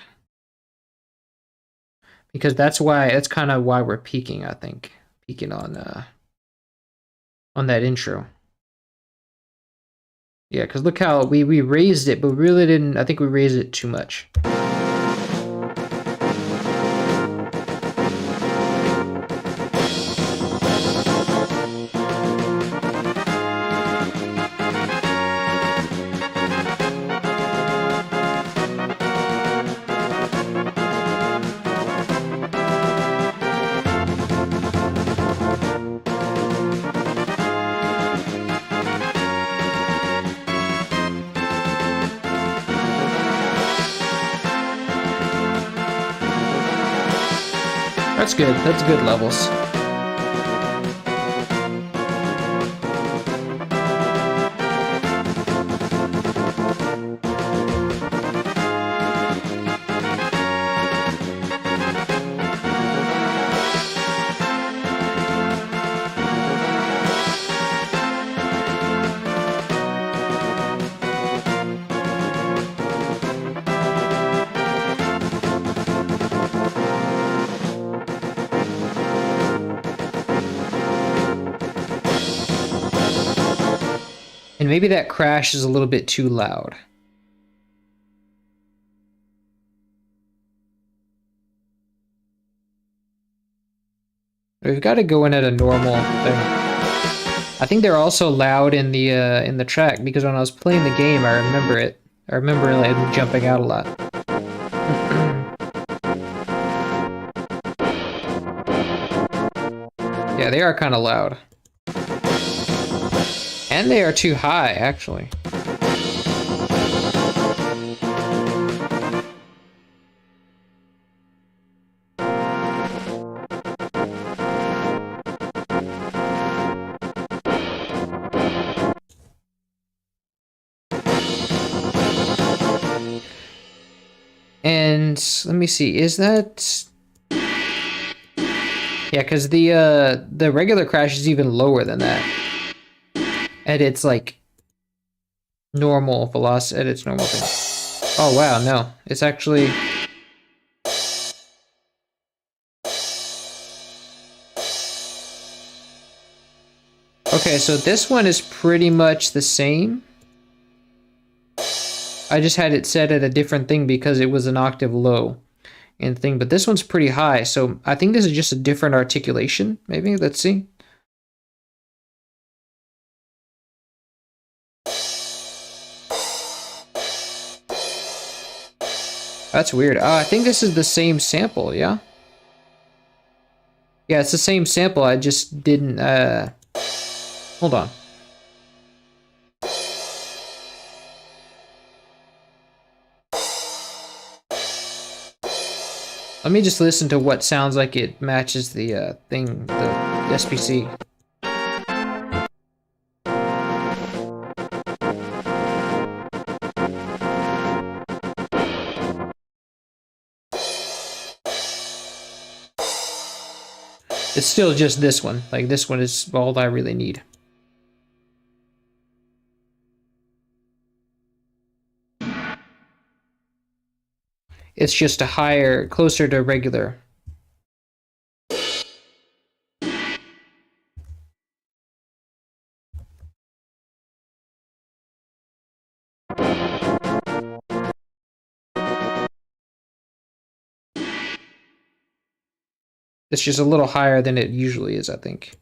Because that's kind of why we're peaking, I think. Peaking on that intro. Yeah, because look how we raised it, but we really didn't, I think we raised it too much. That's good. That's good levels. And maybe that crash is a little bit too loud. We've got to go in at a normal thing. I think they're also loud in the track because when I was playing the game, I remember it. I remember like jumping out a lot. Yeah, they are kind of loud. And they are too high, actually. And let me see, is that... Yeah, because the regular crash is even lower than that. At its like normal velocity, at its normal thing. Oh wow, no, it's actually Okay, so this one is pretty much the same. I just had it set at a different thing because it was an octave low and thing, but this one's pretty high, so I think this is just a different articulation, maybe? Let's see. That's weird. I think this is the same sample, yeah? Yeah, it's the same sample, I just didn't, hold on. Let me just listen to what sounds like it matches the thing, the SPC. It's still just this one. Like, this one is all I really need. It's just a higher, closer to regular. It's just a little higher than it usually is, I think.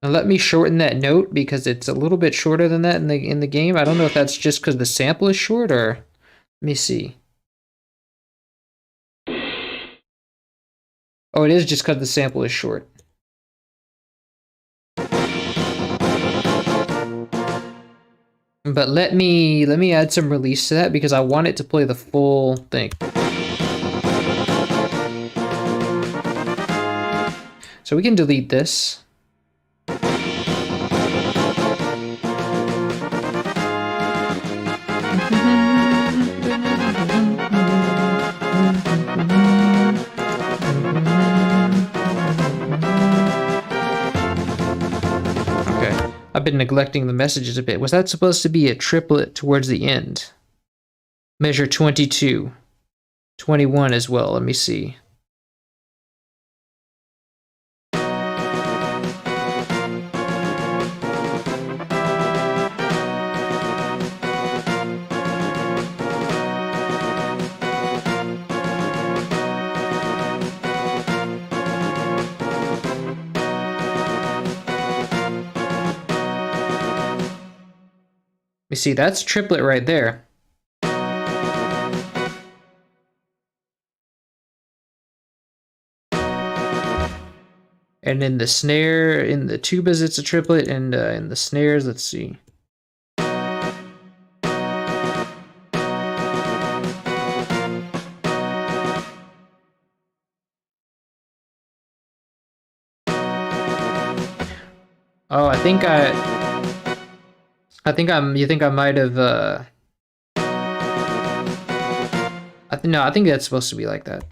Now let me shorten that note because it's a little bit shorter than that in the game. I don't know if that's just because the sample is short or let me see. Oh, it is just because the sample is short. But let me add some release to that because I want it to play the full thing. So we can delete this. I've been neglecting the messages a bit. Was that supposed to be a triplet towards the end? Measure 22. 21 as well. Let me see. You see, that's triplet right there. And in the snare, in the tubas, it's a triplet, and in the snares, let's see. Oh, you think I might have, no, I think that's supposed to be like that.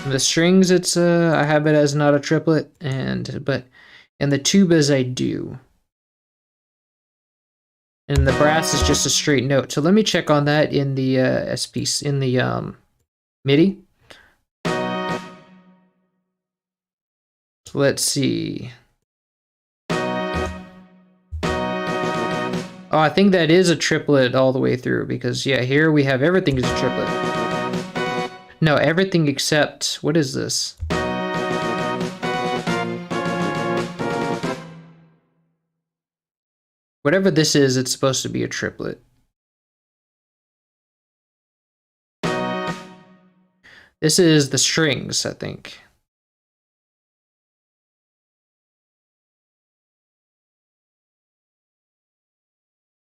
The strings, it's I have it as not a triplet, but in the tubas I do. And the brass is just a straight note. So let me check on that in the SPC, in the MIDI. So let's see. Oh, I think that is a triplet all the way through because yeah, here we have everything is a triplet. No, everything except, what is this? Whatever this is, it's supposed to be a triplet. This is the strings, I think.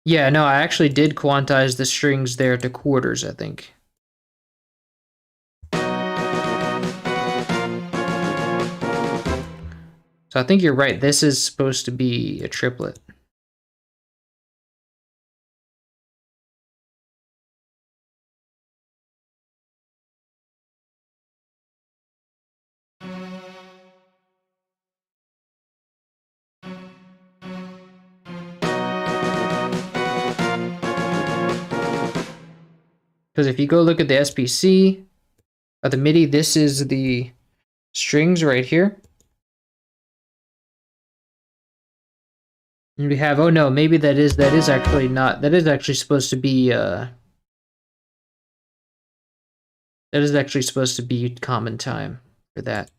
Yeah, no, I actually did quantize the strings there to quarters, I think. So I think you're right. This is supposed to be a triplet. Because if you go look at the SPC or the MIDI, this is the strings right here. And we have, oh no, maybe that is actually not, that is actually supposed to be, that is actually supposed to be common time for that.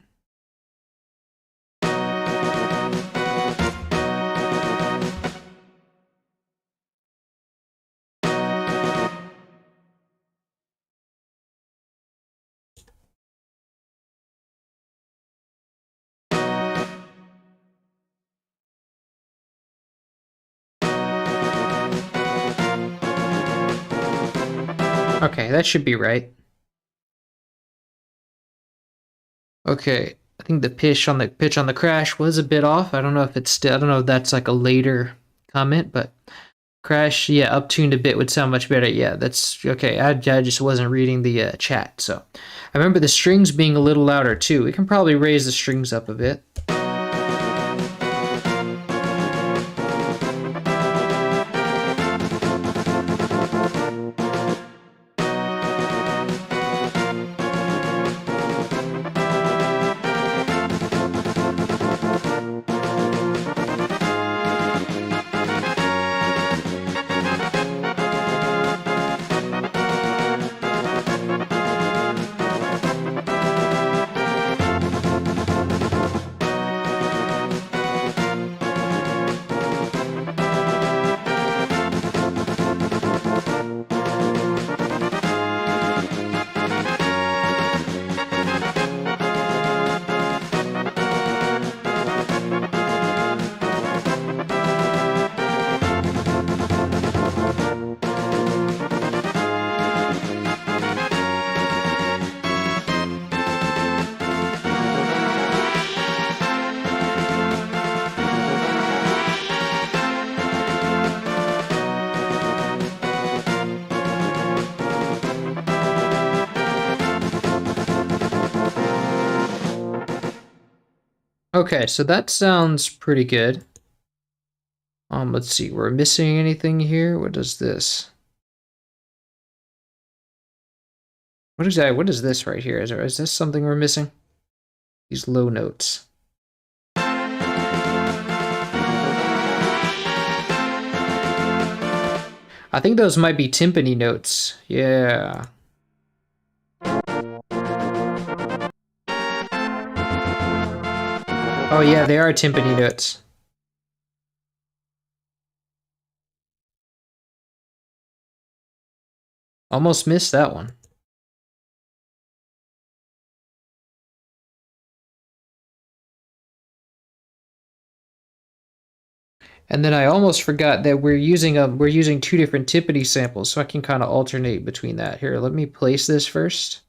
Okay, that should be right. Okay, I think the pitch on the crash was a bit off. I don't know if it's still, I don't know if that's like a later comment, but crash, yeah, uptuned a bit would sound much better. Yeah, that's okay. I just wasn't reading the chat, so I remember the strings being a little louder too. We can probably raise the strings up a bit. Okay, so that sounds pretty good. Let's see, we're missing anything here? What is this? What is that? What is this right here? Is this something we're missing? These low notes. I think those might be timpani notes. Yeah. Oh yeah, they are timpani notes. Almost missed that one. And then I almost forgot that we're using two different timpani samples, so I can kind of alternate between that. Here, let me place this first.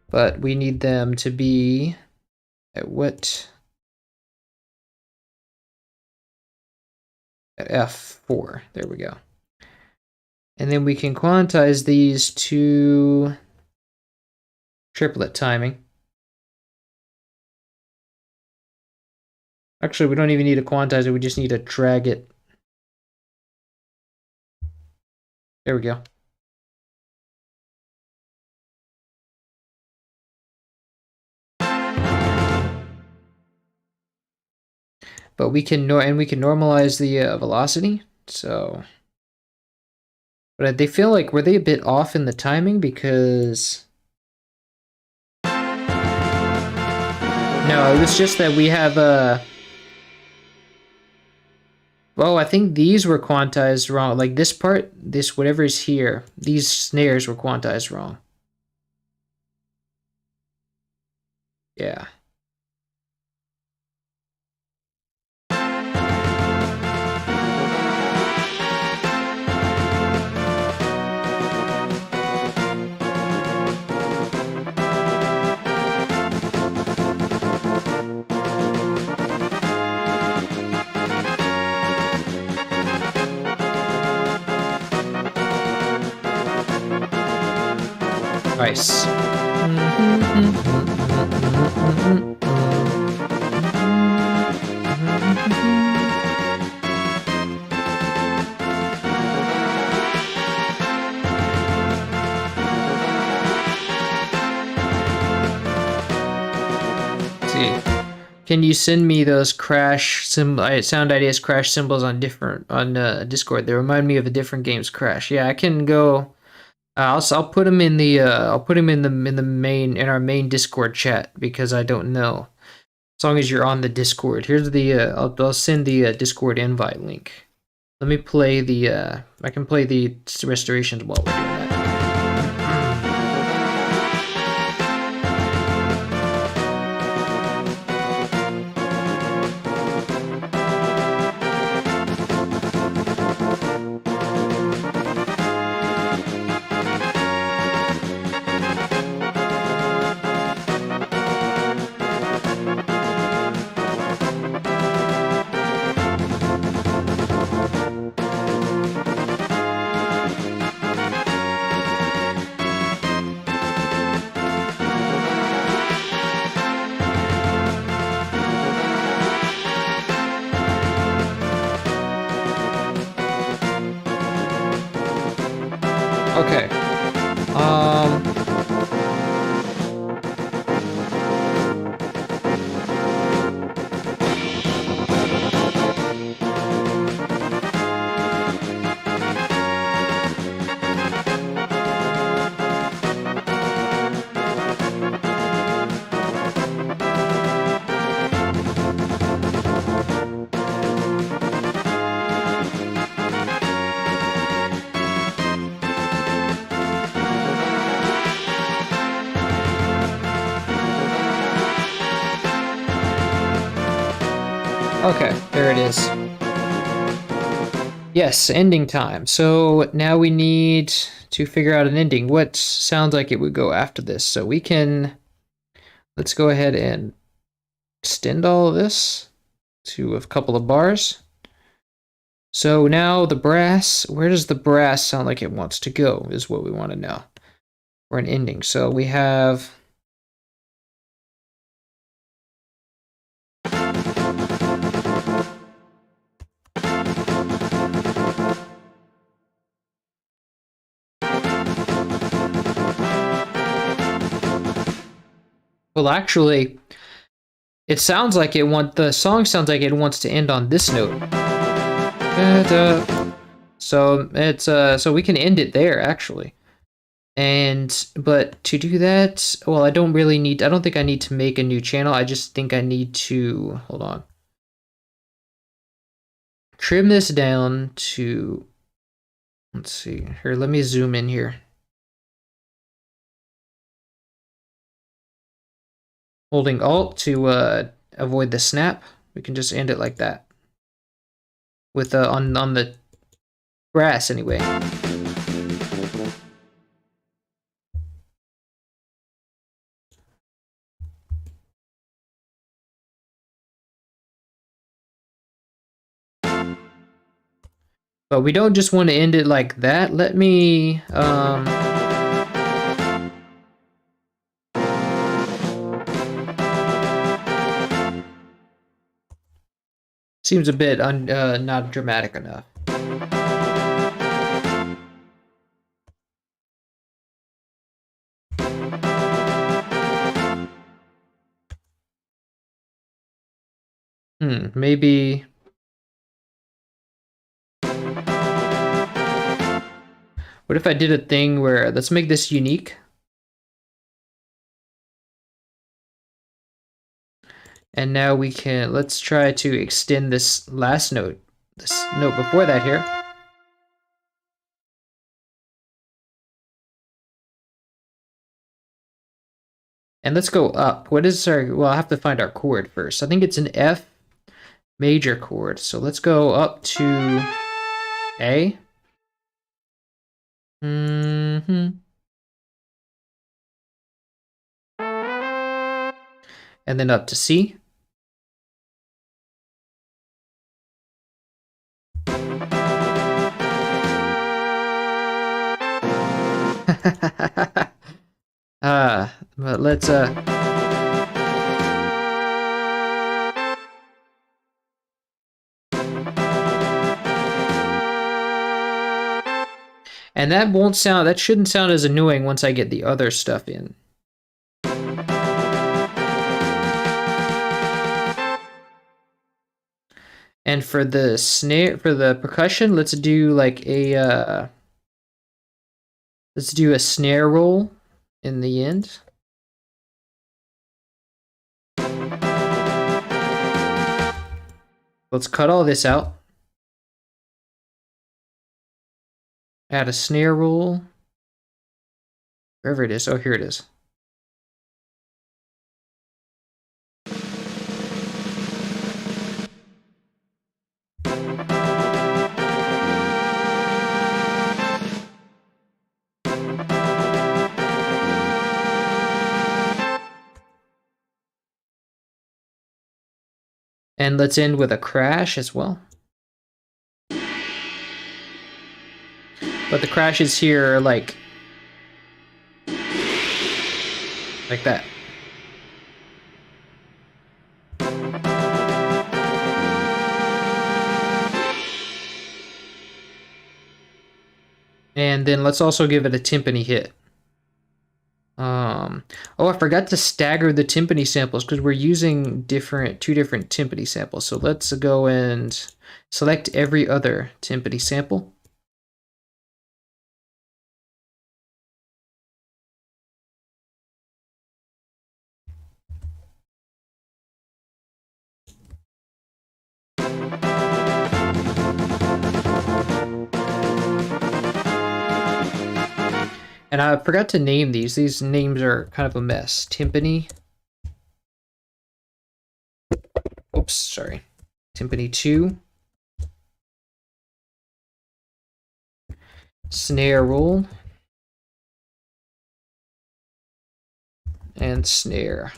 But we need them to be at what? At F4. There we go. And then we can quantize these to triplet timing. Actually, we don't even need to quantize it. We just need to drag it. There we go. But we can normalize the velocity. So, but they feel like, were they a bit off in the timing? Because No, it was just that we have well, I think these were quantized wrong. Like this part, this whatever is here, these snares were quantized wrong. Yeah. Nice. See. Can you send me those sound ideas crash symbols on Discord? They remind me of a different game's crash. Yeah, I can go. I'll put them in the I'll put them in our main Discord chat because I don't know. As long as you're on the Discord, here's the I'll send the Discord invite link. Let me play the I can play the restorations while we're doing that. Okay. Okay, there it is. Yes, ending time. So now we need to figure out an ending. What sounds like it would go after this? So let's go ahead and extend all of this to a couple of bars. So now the brass, where does the brass sound like it wants to go is what we want to know. Or an ending. So we have... Well, actually, the song sounds like it wants to end on this note. So it's so we can end it there actually. But to do that, well, I don't think I need to make a new channel. I just think I need to, hold on. Trim this down to, let's see, here, let me zoom in here. Holding Alt to avoid the snap. We can just end it like that. With on the grass anyway. But we don't just want to end it like that. Let me seems a bit not dramatic enough. Maybe. What if I did a thing where, let's make this unique. And now we can, let's try to extend this last note, this note before that here. And let's go up. What is our, well, I'll have to find our chord first. I think it's an F major chord. So let's go up to A. And then up to C. But let's and that won't sound, that shouldn't sound as annoying once I get the other stuff in. And for the snare, for the percussion, let's do like a let's do a snare roll in the end. Let's cut all this out. Add a snare roll. Wherever it is. Oh, here it is. And let's end with a crash as well. But the crashes here are like that. And then let's also give it a timpani hit. Oh, I forgot to stagger the timpani samples because we're using two different timpani samples. So let's go and select every other timpani sample. And I forgot to name these. These names are kind of a mess. Timpani. Oops, sorry. Timpani 2. Snare roll. And snare.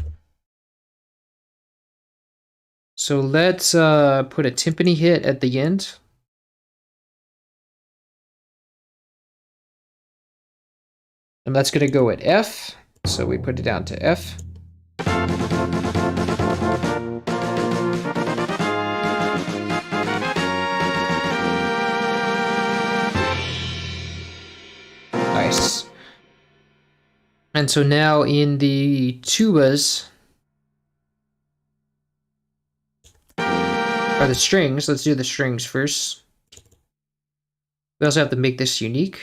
So let's put a timpani hit at the end. And that's going to go at F. So we put it down to F. Nice. And so now in the tubas, or the strings, let's do the strings first. We also have to make this unique.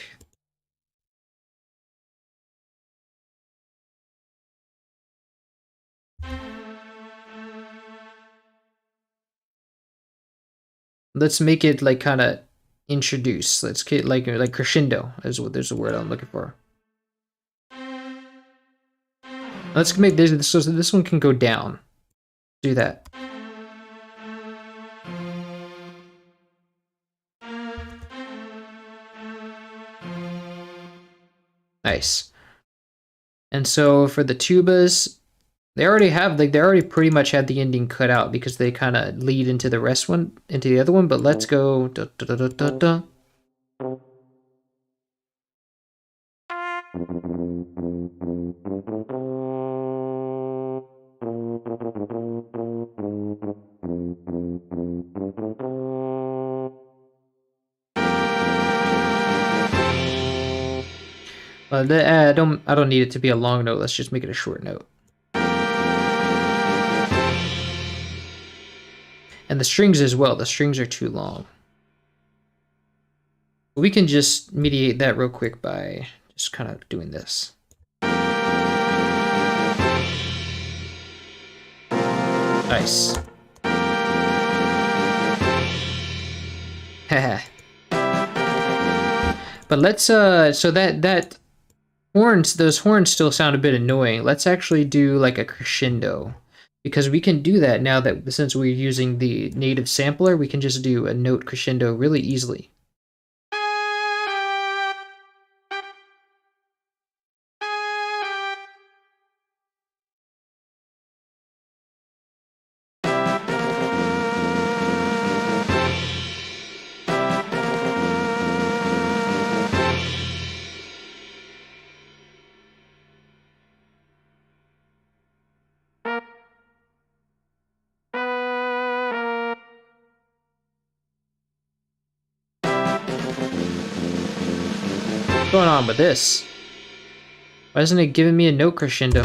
Let's make it like kind of introduce. Let's get like crescendo is what there's a word I'm looking for. Let's make this so this one can go down. Do that. Nice. And so for the tubas, they already pretty much had the ending cut out because they kind of lead into the into the other one, but let's go da, da, da, da, da. I don't need it to be a long note. Let's just make it a short note. And the strings as well. The strings are too long. We can just mediate that real quick by just kind of doing this. Nice. But let's so that horns, those horns still sound a bit annoying. Let's actually do like a crescendo, because we can do that now that since we're using the native sampler, we can just do a note crescendo really easily. What's going on with this? Why isn't it giving me a note crescendo?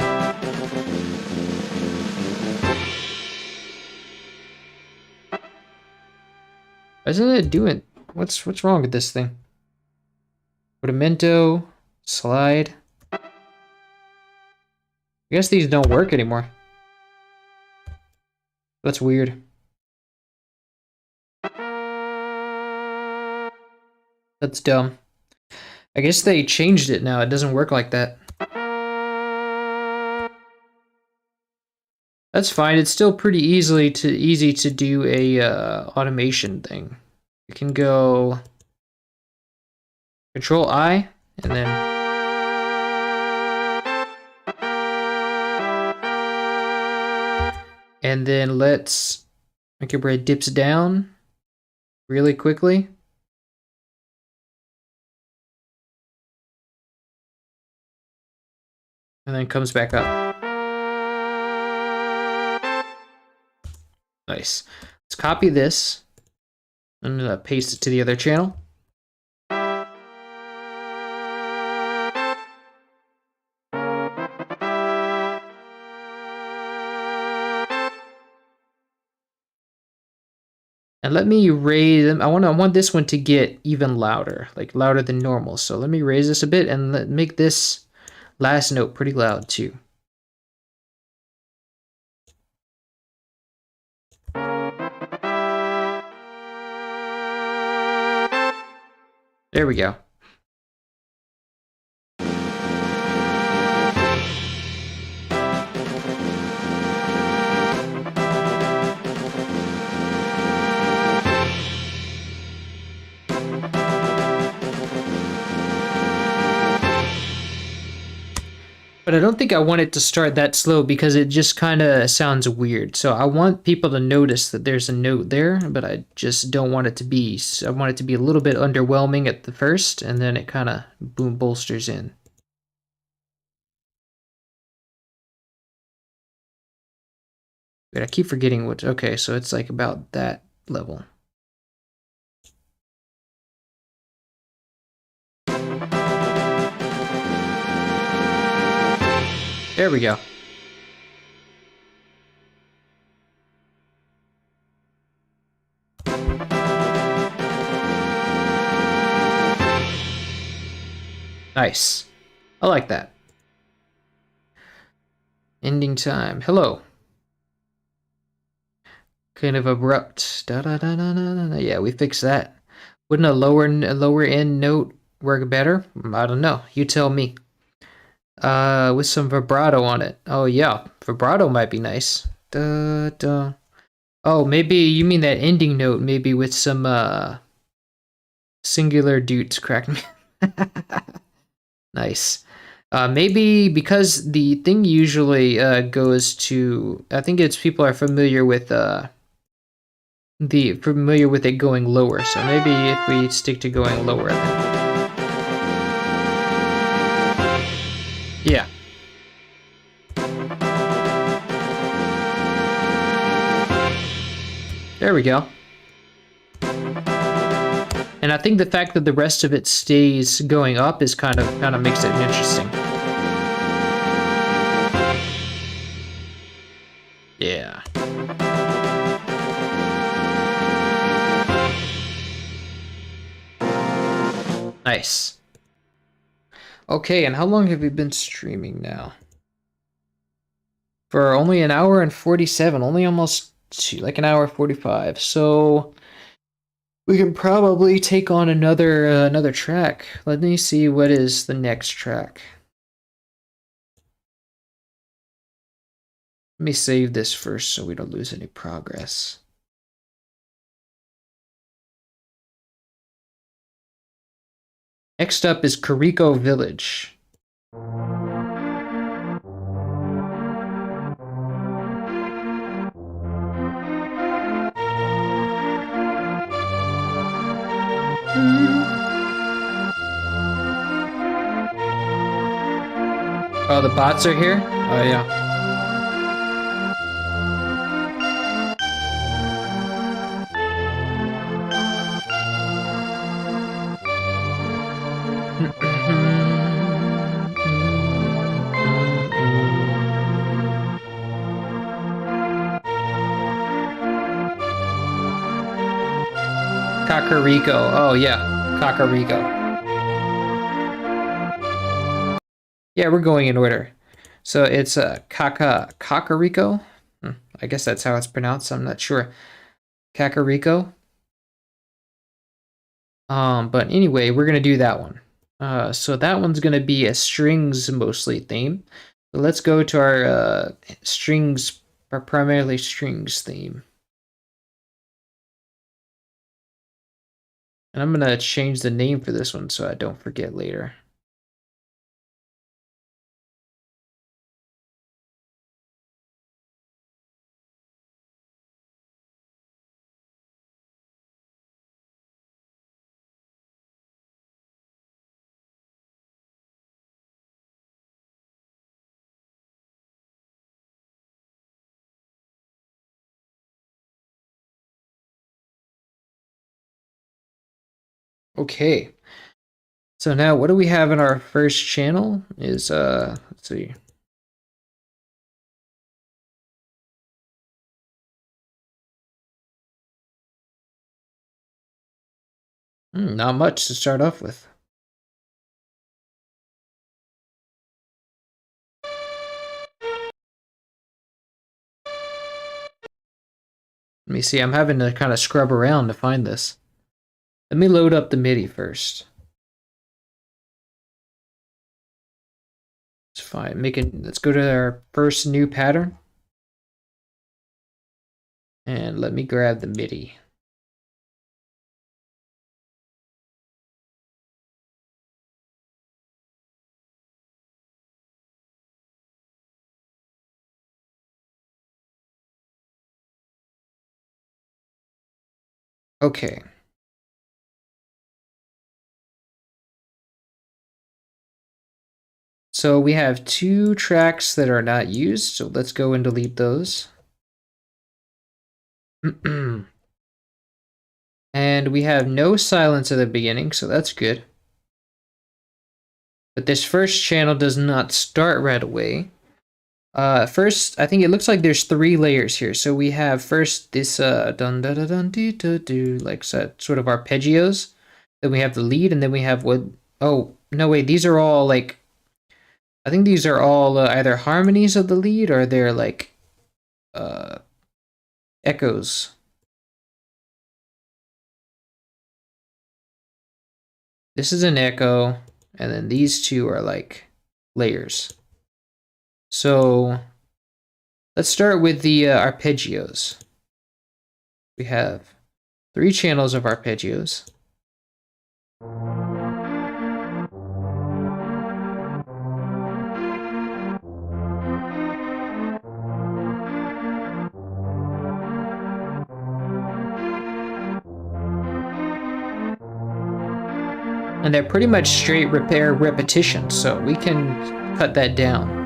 Why isn't it doing? What's wrong with this thing? Rudimento, slide. I guess these don't work anymore. That's weird. That's dumb. I guess they changed it now. It doesn't work like that. That's fine. It's still pretty easy to do a automation thing. You can go Control I and then let's make it where it dips down really quickly. And then comes back up. Nice. Let's copy this and paste it to the other channel. And let me raise them. I want this one to get even louder, like louder than normal. So let me raise this a bit and make this last note pretty loud too. There we go. But I don't think I want it to start that slow because it just kind of sounds weird. So I want people to notice that there's a note there, but I just don't want it to be. I want it to be a little bit underwhelming at the first, and then it kind of boom bolsters in. But I keep forgetting what. Okay, so it's like about that level. There we go. Nice. I like that. Ending time. Hello. Kind of abrupt. Da da da da da da. Yeah, we fixed that. Wouldn't a lower end note work better? I don't know. You tell me. With some vibrato on it. Oh yeah, vibrato might be nice. Da da. Oh, maybe you mean that ending note, maybe with some singular doots cracking. Nice. Maybe because the thing usually goes to. I think it's people are familiar with it going lower. So maybe if we stick to going lower, then. Yeah. There we go. And I think the fact that the rest of it stays going up is kind of makes it interesting. Yeah. Nice. Okay, and how long have we been streaming now? for only an hour and 47, only almost like an hour 45. So we can probably take on another track. Let me see what is the next track. Let me save this first so we don't lose any progress. Next up is Kakariko Village. Oh, the bots are here? Oh, yeah. Kakariko. Oh, yeah. Kakariko. Yeah, we're going in order. So it's Kakariko. I guess that's how it's pronounced. I'm not sure. Kakariko. But anyway, we're gonna do that one. So that one's gonna be a strings mostly theme. So let's go to our strings, our primarily strings theme. And I'm gonna change the name for this one so I don't forget later. Okay. So now what do we have in our first channel is let's see. Not much to start off with. Let me see, I'm having to kind of scrub around to find this. Let me load up the MIDI first. It's fine. Let's go to our first new pattern. And let me grab the MIDI. Okay. So we have 2 tracks that are not used, so let's go and delete those. And we have no silence at the beginning, so that's good. But this first channel does not start right away. First, I think it looks like there's 3 layers here. So we have first this dun dun dun dun dee, doo, doo, like sort of arpeggios. Then we have the lead, and then we have what? Oh no, wait, these are all like. I think these are all either harmonies of the lead or they're like echoes. This is an echo, and then these 2 are like layers. So let's start with the arpeggios. We have 3 channels of arpeggios. And they're pretty much straight repair repetition, so we can cut that down.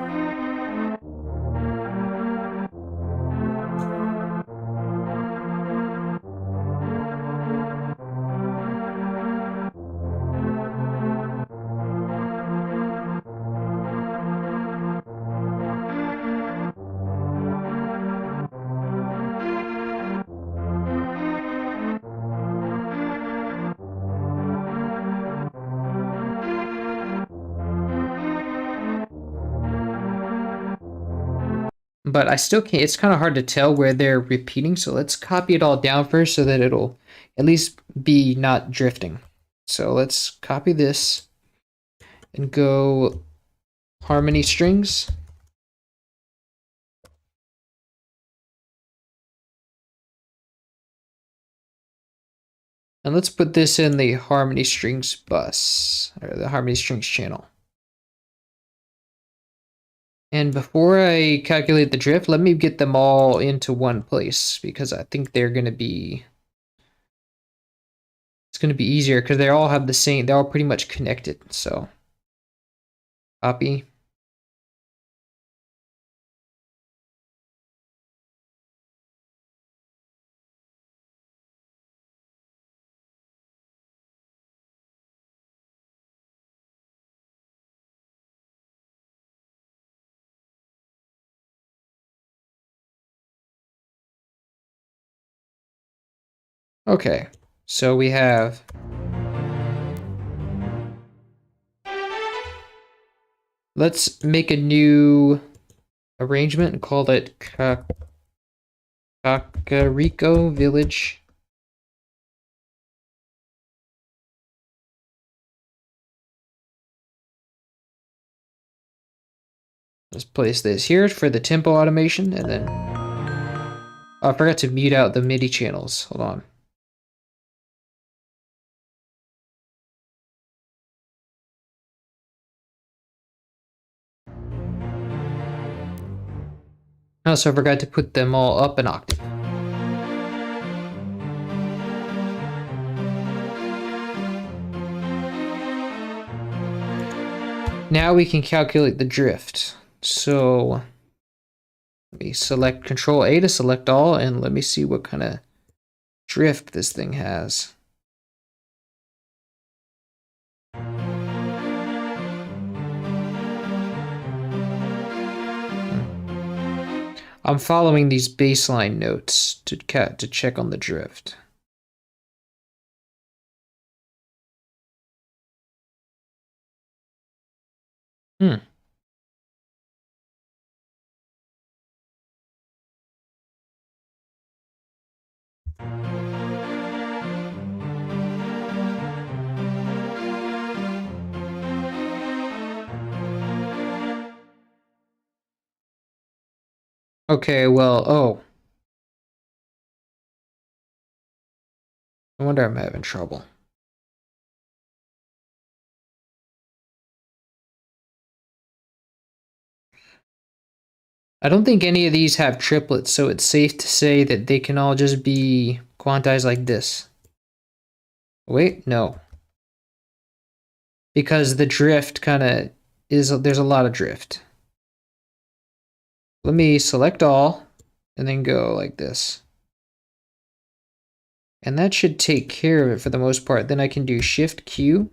but I still can't, it's kind of hard to tell where they're repeating, so let's copy it all down first so that it'll at least be not drifting. So let's copy this and go harmony strings. And let's put this in the harmony strings bus, or the harmony strings channel. And before I calculate the drift, let me get them all into one place, because I think they're going to be, it's going to be easier because they all have the same, they're all pretty much connected. So copy. Okay, so we have let's make a new arrangement and call it Kakariko Village. Let's place this here for the tempo automation, and then oh, I forgot to mute out the MIDI channels. Hold on. I also forgot to put them all up an octave. Now we can calculate the drift. So let me select Control A to select all, and let me see what kind of drift this thing has. I'm following these baseline notes to check on the drift. Okay, well, oh. No wonder I'm having trouble. I don't think any of these have triplets, so it's safe to say that they can all just be quantized like this. Wait, no. Because the drift kind of there's a lot of drift. Let me select all and then go like this. And that should take care of it for the most part. Then I can do Shift Q.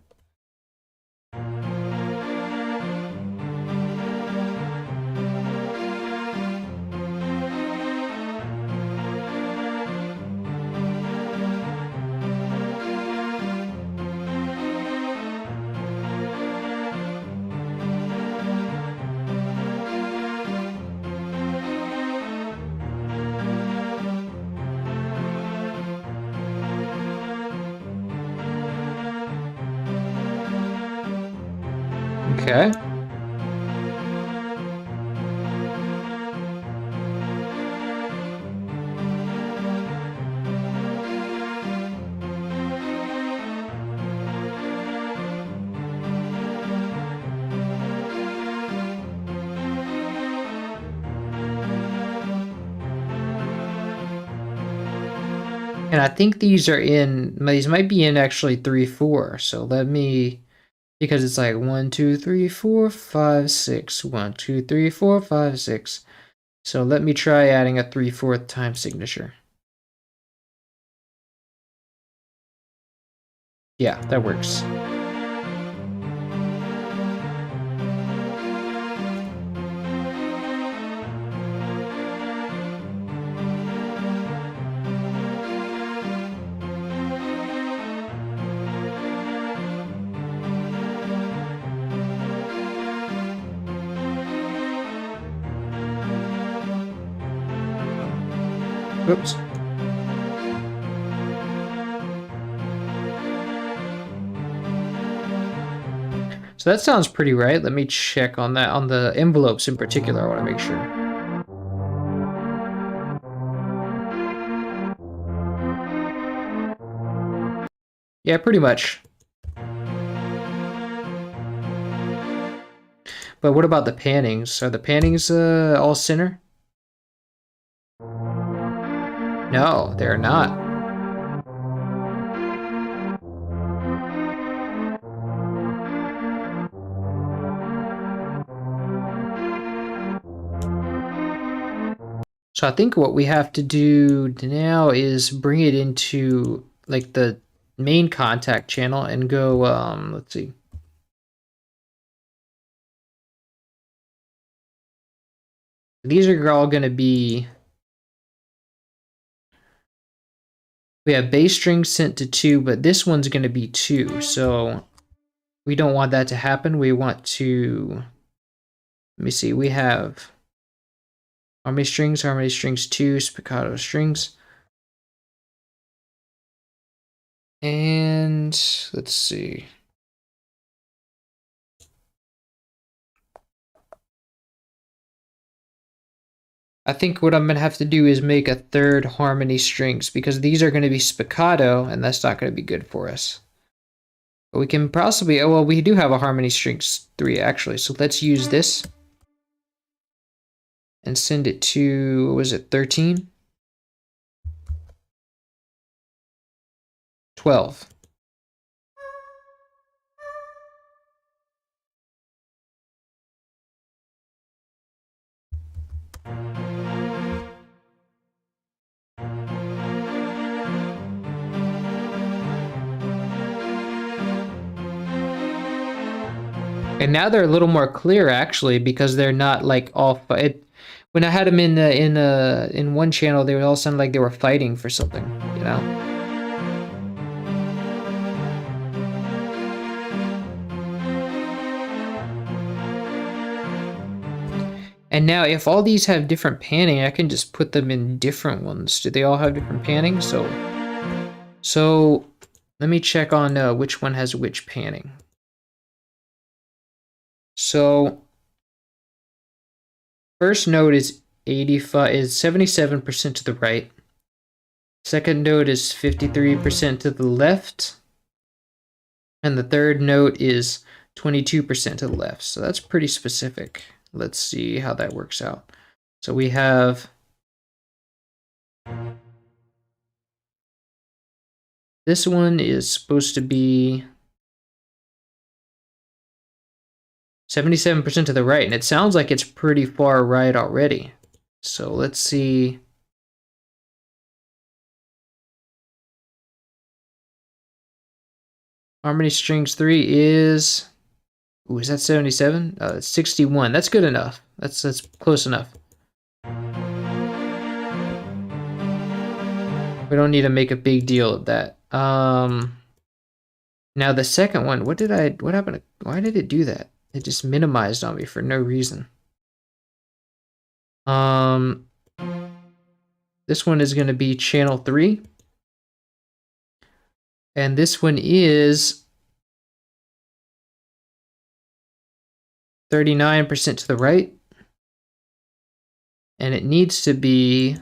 Okay. And I think these might be in actually 3/4. So let me, because it's like 1, 2, 3, 4, 5, 6. 1, 2, 3, 4, 5, 6. So let me try adding a 3/4 time signature. Yeah, that works. Oops. So that sounds pretty right. Let me check on that. On the envelopes in particular, I want to make sure. Yeah, pretty much. But what about the pannings? Are the pannings all center? No, they're not. So I think what we have to do now is bring it into like the main contact channel and go, let's see. These are all going to be, we have bass strings sent to 2, but this one's going to be 2. So we don't want that to happen. We want to, let me see, we have harmony strings 2, spiccato strings. And let's see. I think what I'm going to have to do is make a third harmony strings because these are going to be spiccato and that's not going to be good for us. But we can possibly, oh, well, we do have a harmony strings 3 actually. So let's use this and send it to, what was it, 13? 12. And now they're a little more clear actually because they're not like all when I had them in one channel, they would all sound like they were fighting for something, you know. And now if all these have different panning, I can just put them in different ones. Do they all have different panning? So let me check on which one has which panning. So first note is 77% to the right. Second note is 53% to the left. And the third note is 22% to the left. So that's pretty specific. Let's see how that works out. So we have this one is supposed to be 77% to the right, and it sounds like it's pretty far right already. So let's see. Harmony strings 3 is, ooh, is that 77? It's 61. That's good enough. That's close enough. We don't need to make a big deal of that. Now the second one, what happened? Why did it do that? It just minimized on me for no reason. This one is going to be channel 3. And this one is 39% to the right. And it needs to be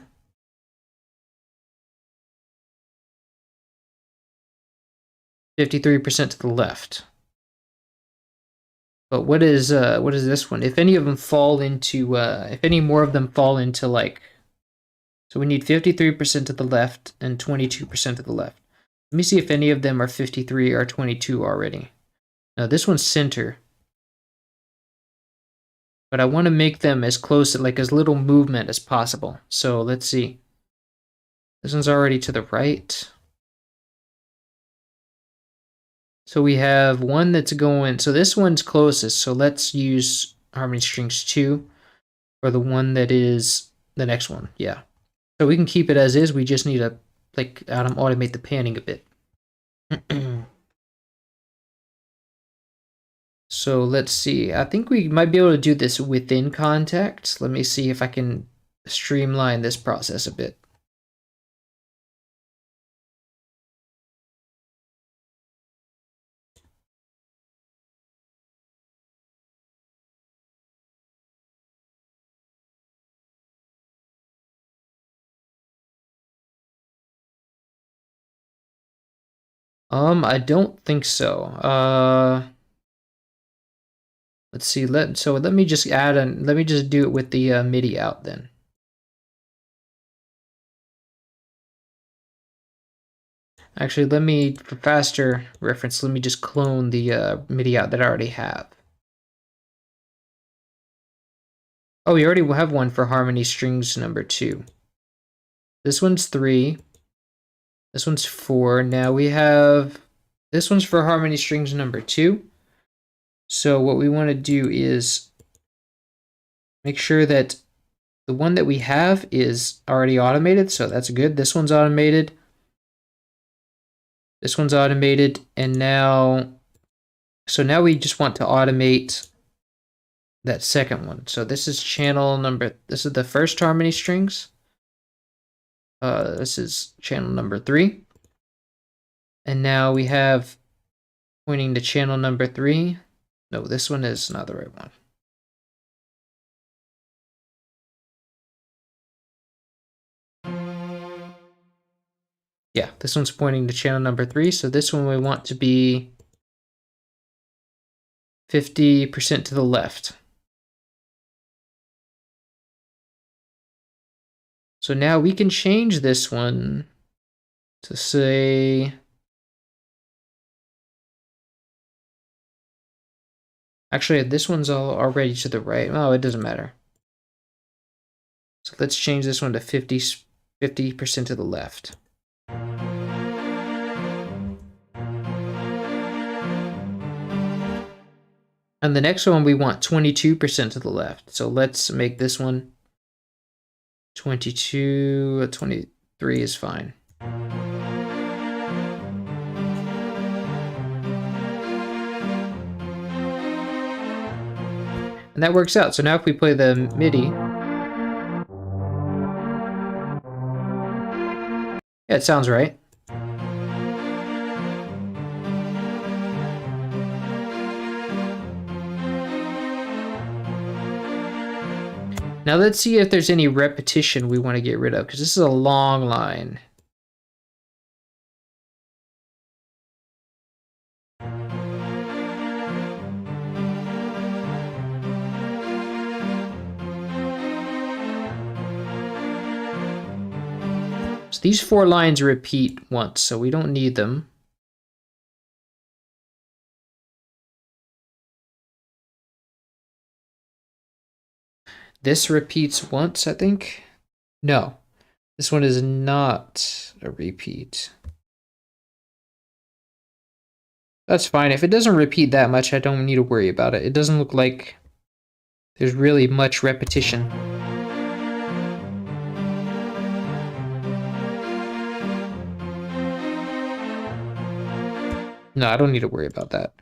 53% to the left. But what is this one? If any of them fall into if any more of them fall into like, so we need 53% to the left and 22% to the left. Let me see if any of them are 53 or 22 already. Now this one's center. But I want to make them as close to like as little movement as possible. So let's see. This one's already to the right. So we have one that's going, so this one's closest. So let's use harmony strings 2 for the one that is the next one. Yeah. So we can keep it as is. We just need to like automate the panning a bit. So let's see. I think we might be able to do this within context. Let me see if I can streamline this process a bit. I don't think so. Let's see. Let me just let me just do it with the MIDI out then. Actually, let me, for faster reference, let me just clone the MIDI out that I already have. Oh, we already have one for harmony strings number 2. This one's 3. This one's 4. Now we have, this one's for harmony strings number 2. So what we want to do is make sure that the one that we have is already automated, so that's good. This one's automated. This one's automated, and now, so now we just want to automate that second one. So this is channel number, this is the first harmony strings. This is channel number 3. And now we have pointing to channel number 3. No, this one is not the right one. Yeah, this one's pointing to channel number 3. So this one we want to be 50% to the left. So now we can change this one to say, actually this one's already to the right. Oh, it doesn't matter. So let's change this one to 50% to the left. And the next one we want 22% to the left. So let's make this one 22, 23 is fine. And that works out. So now if we play the MIDI, yeah, it sounds right. Now let's see if there's any repetition we want to get rid of, because this is a long line. So these 4 lines repeat once, so we don't need them. This repeats once, I think. No, this one is not a repeat. That's fine. If it doesn't repeat that much, I don't need to worry about it. It doesn't look like there's really much repetition. No, I don't need to worry about that.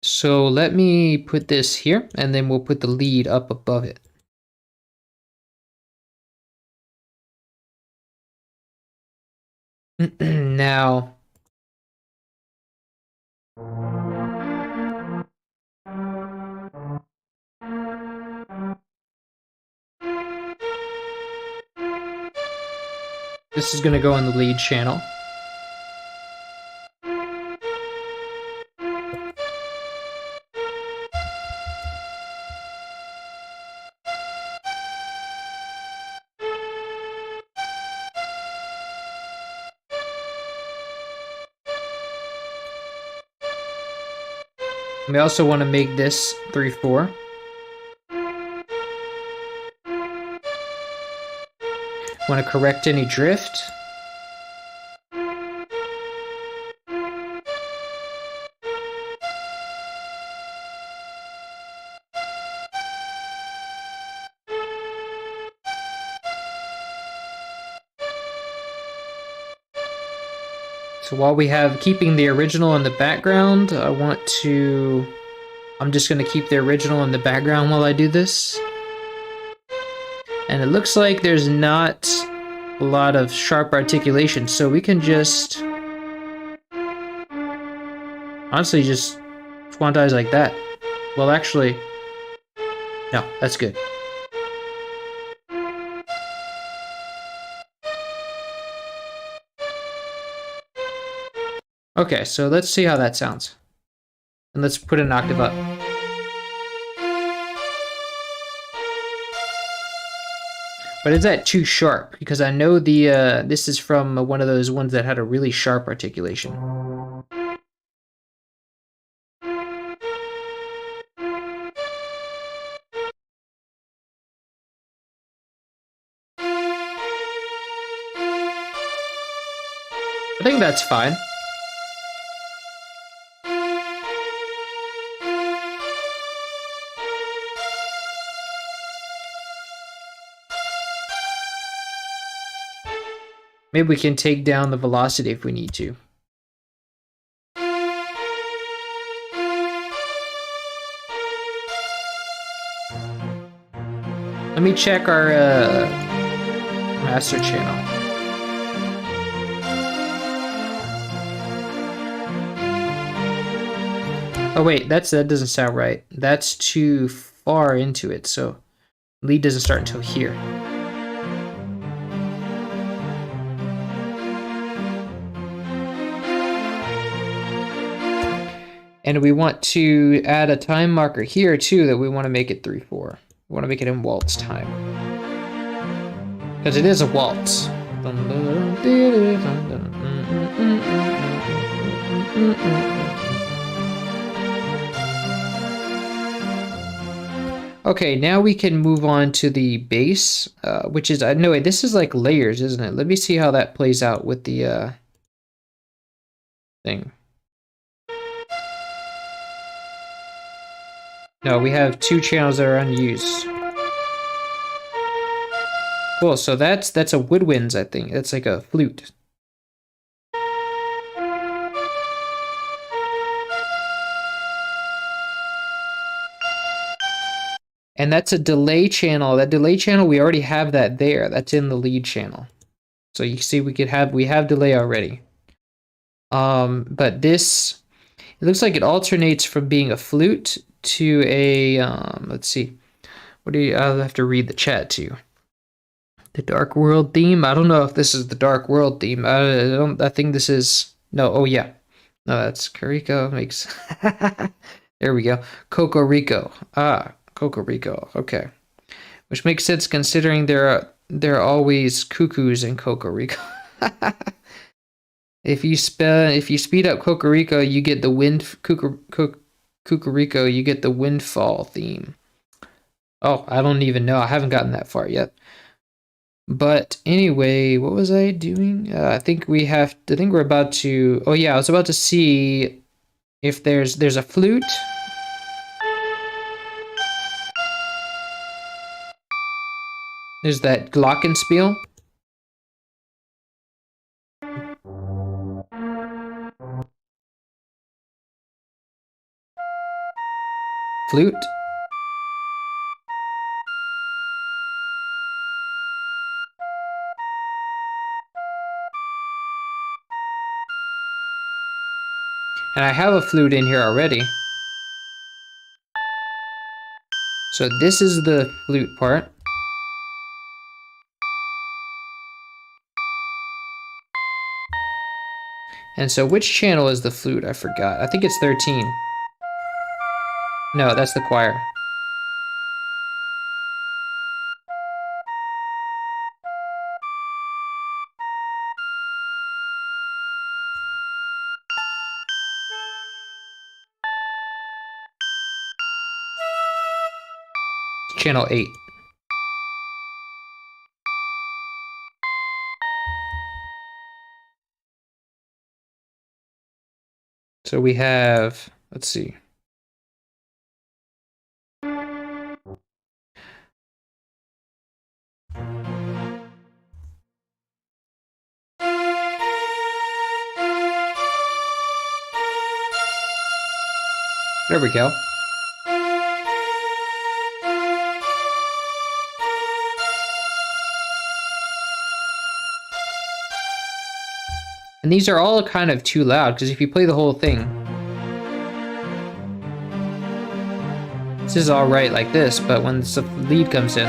So let me put this here, and then we'll put the lead up above it. Now, this is going to go in the lead channel. We also want to make this 3/4. Want to correct any drift. So while we have keeping the original in the background, I'm just going to keep the original in the background while I do this. And it looks like there's not a lot of sharp articulation, so we can just honestly just quantize like that. Well, actually, no, that's good. Okay, so let's see how that sounds. And let's put an octave up. But is that too sharp? Because I know the this is from one of those ones that had a really sharp articulation. I think that's fine. Maybe we can take down the velocity if we need to. Let me check our master channel. Oh wait, that doesn't sound right. That's too far into it, so lead doesn't start until here. And we want to add a time marker here too that we want to make it 3/4. We want to make it in waltz time. Because it is a waltz. Okay, now we can move on to the bass, which is, no wait, this is like layers, isn't it? Let me see how that plays out with the thing. No, we have 2 channels that are unused. Cool, so that's a woodwinds, I think. That's like a flute. And that's a delay channel. That delay channel, we already have that there. That's in the lead channel. So you see we have delay already. But this, it looks like it alternates from being a flute to a, let's see. I'll have to read the chat to you. The Dark World theme? I don't know if this is the Dark World theme. I think this is, no, oh yeah. No, that's Kakariko makes, there we go. Kakariko. Ah, Kakariko, okay. Which makes sense considering there are always cuckoos in Kakariko. If you speed up Kakariko, you get the Kakariko, you get the windfall theme. Oh, I don't even know. I haven't gotten that far yet. But anyway, what was I doing? I think we're about to. Oh yeah, I was about to see if there's a flute. There's that glockenspiel. Flute. And I have a flute in here already. So this is the flute part. And so which channel is the flute? I forgot. I think it's 13. No, that's the choir. Channel 8. So we have, let's see. There we go. And these are all kind of too loud, because if you play the whole thing, this is all right like this, but when the lead comes in.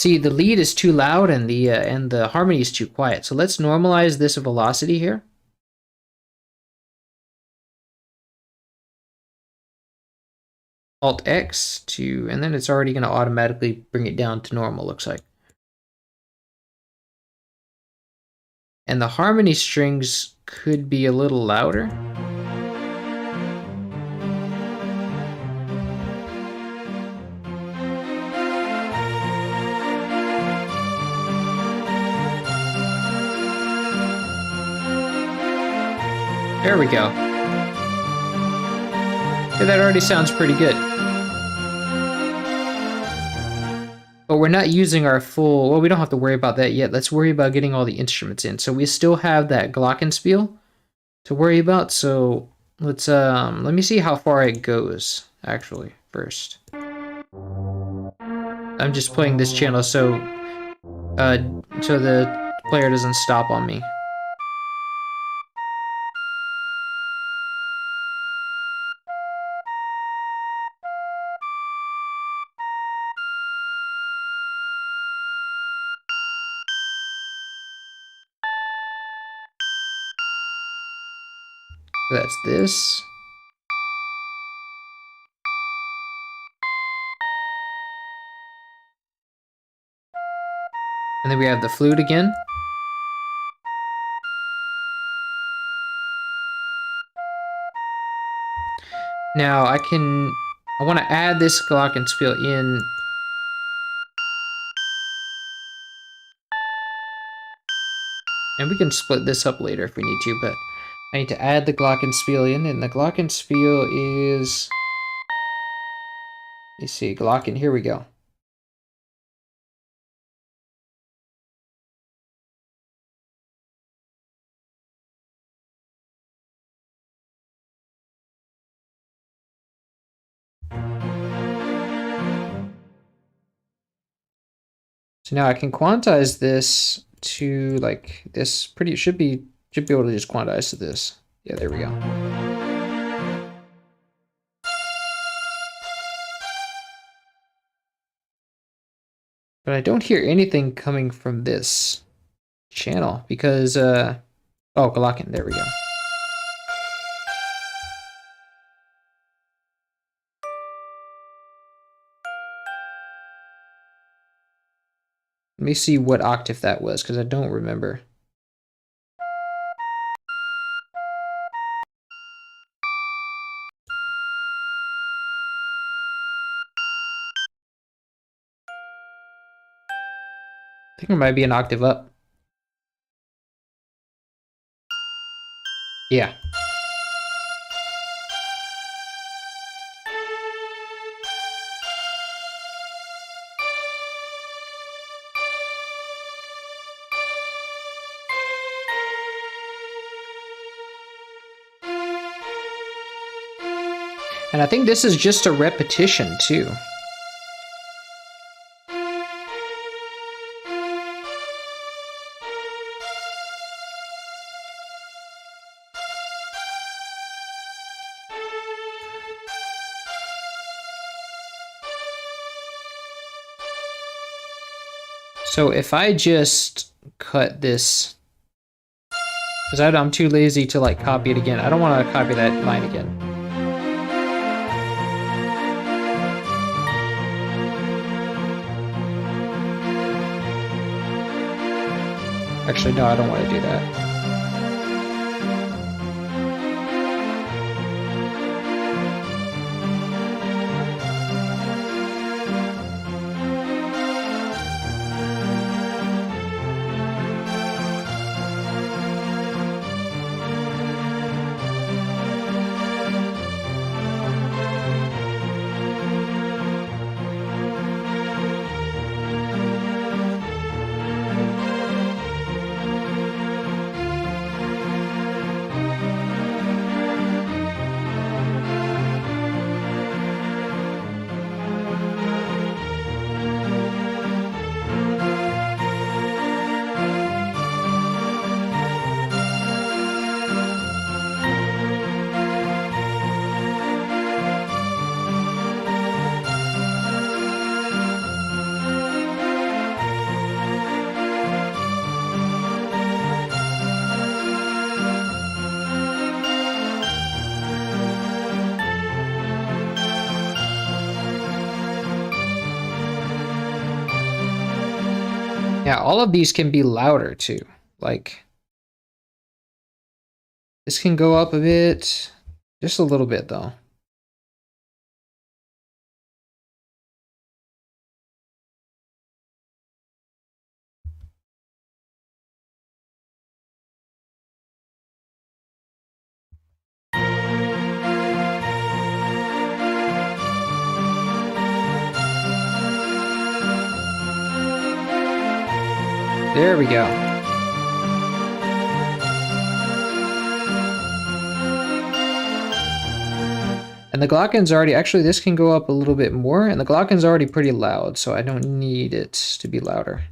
See, the lead is too loud and the harmony is too quiet. So let's normalize this velocity here. Alt X to, and then it's already going to automatically bring it down to normal, looks like. And the harmony strings could be a little louder. There we go. Yeah, that already sounds pretty good. But we're not using our full, well, we don't have to worry about that yet. Let's worry about getting all the instruments in. So we still have that glockenspiel to worry about. So let's, let me see how far it goes, actually, first. I'm just playing this channel so the player doesn't stop on me. That's this. And then we have the flute again. Now I want to add this glockenspiel in. And we can split this up later if we need to, but I need to add the glockenspiel in, and the glockenspiel is, you see, glocken, here we go. So now I can quantize this to like this pretty, should be able to just quantize to this. Yeah, there we go. But I don't hear anything coming from this channel because, oh, glocken, there we go. Let me see what octave that was, because I don't remember. I think it might be an octave up. Yeah. And I think this is just a repetition too. So if I just cut this, because I'm too lazy to like copy it again. I don't want to copy that line again. Actually, no, I don't want to do that. Now, all of these can be louder too. Like, this can go up a bit, just a little bit though. There we go. And the glocken's already, actually this can go up a little bit more, and the glocken's already pretty loud, so I don't need it to be louder.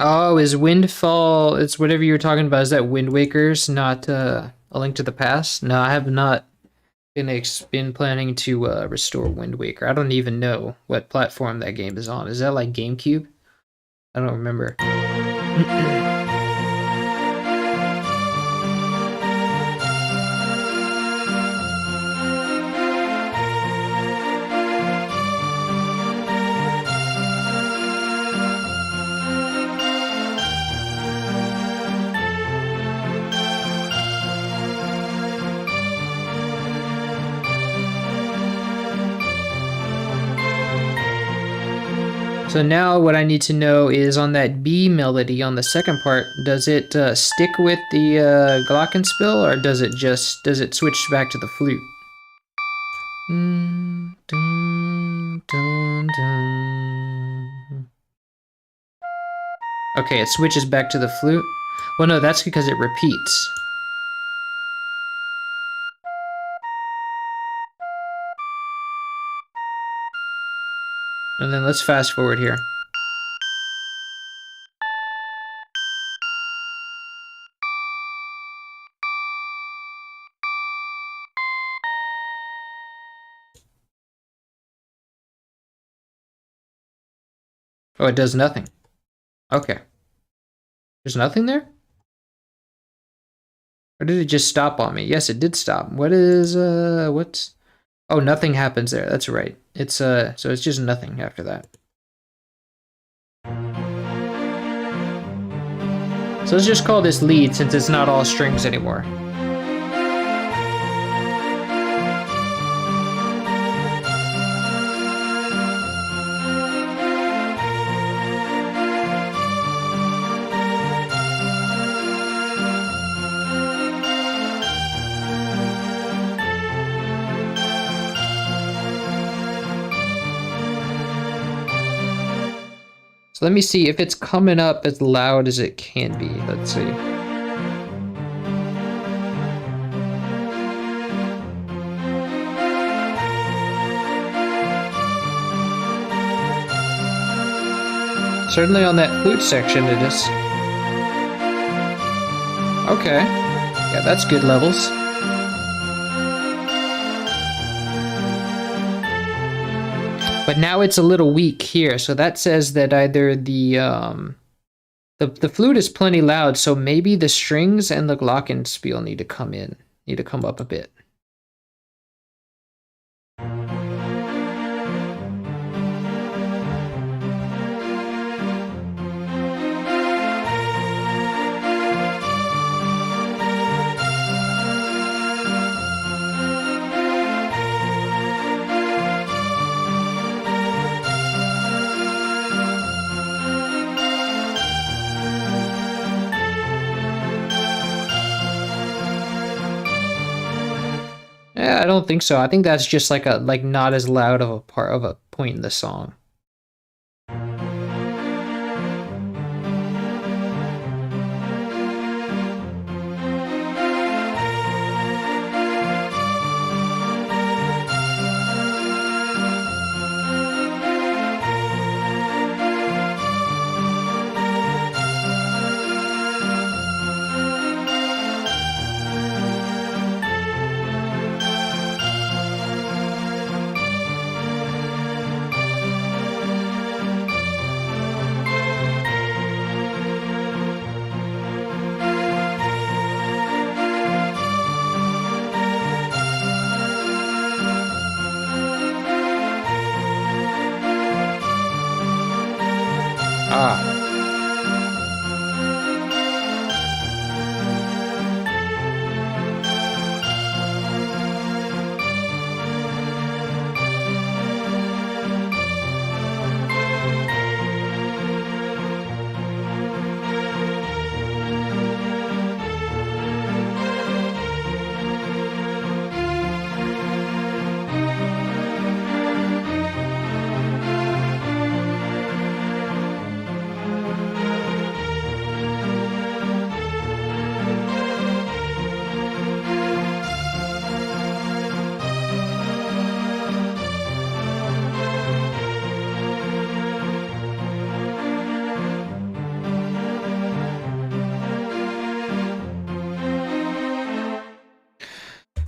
Oh, is Windfall, it's whatever you were talking about, is that Wind Waker's, not A Link to the Past? No, I have not been planning to restore Wind Waker. I don't even know what platform that game is on. Is that like GameCube? I don't remember. So now what I need to know is on that B melody on the second part, does it stick with the glockenspiel, or does it switch back to the flute? Dun, dun, dun. Okay, it switches back to the flute. Well, no, that's because it repeats. And then let's fast forward here. Oh, it does nothing. Okay. There's nothing there? Or did it just stop on me? Yes, it did stop. What is, what's... Oh, nothing happens there. That's right. It's, so it's just nothing after that. So let's just call this lead since it's not all strings anymore. Let me see if it's coming up as loud as it can be. Let's see. Certainly on that flute section it is. Okay. Yeah, that's good levels. But now it's a little weak here, so that says that either the flute is plenty loud, so maybe the strings and the glockenspiel need to come up a bit. Yeah, I don't think so. I think that's just like not as loud of a point in the song. Ah.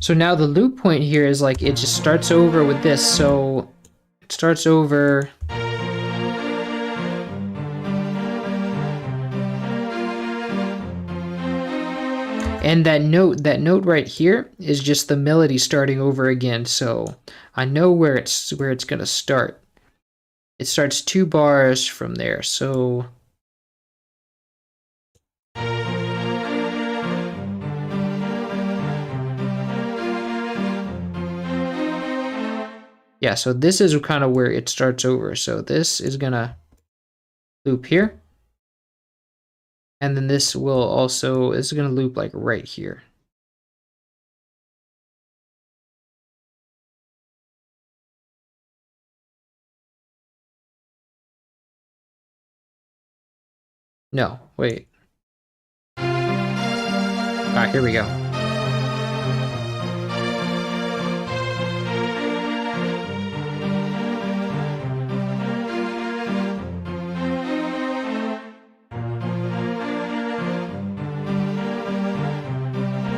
So now the loop point here is like, it just starts over with this. So it starts over. And that note right here is just the melody starting over again. So I know where it's gonna start. It starts 2 bars from there. So yeah, so this is kind of where it starts over. So this is gonna loop here. And then this will also, is gonna loop like right here. No, wait. Alright, here we go.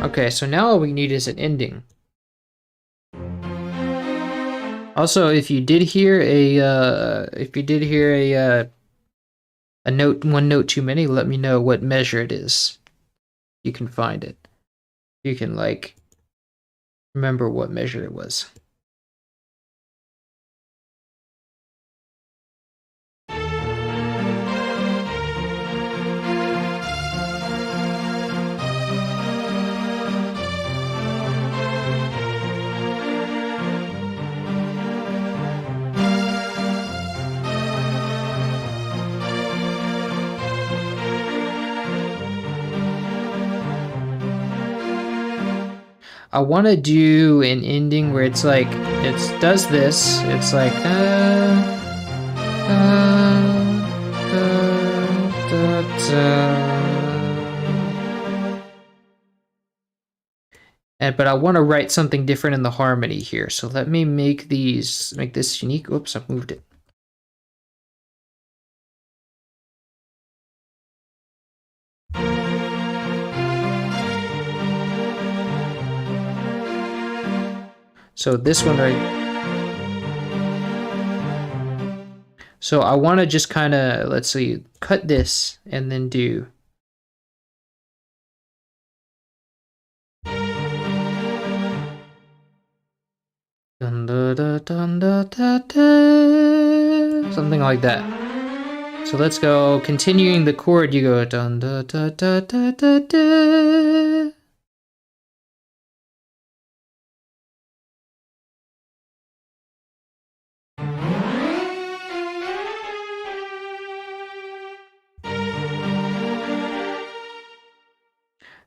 Okay, so now all we need is an ending. Also, if you did hear a note, one note too many, let me know what measure it is. You can find it. You can like remember what measure it was. I want to do an ending where it's like, it does this, it's like, but I want to write something different in the harmony here. So let me make this unique. Oops, I moved it. So this one right. So I want to just kind of, let's see, cut this and then do. Dun, da, da, dun, da, da, da, something like that. So let's go, continuing the chord, you go dun, da, da, da, da, da, da.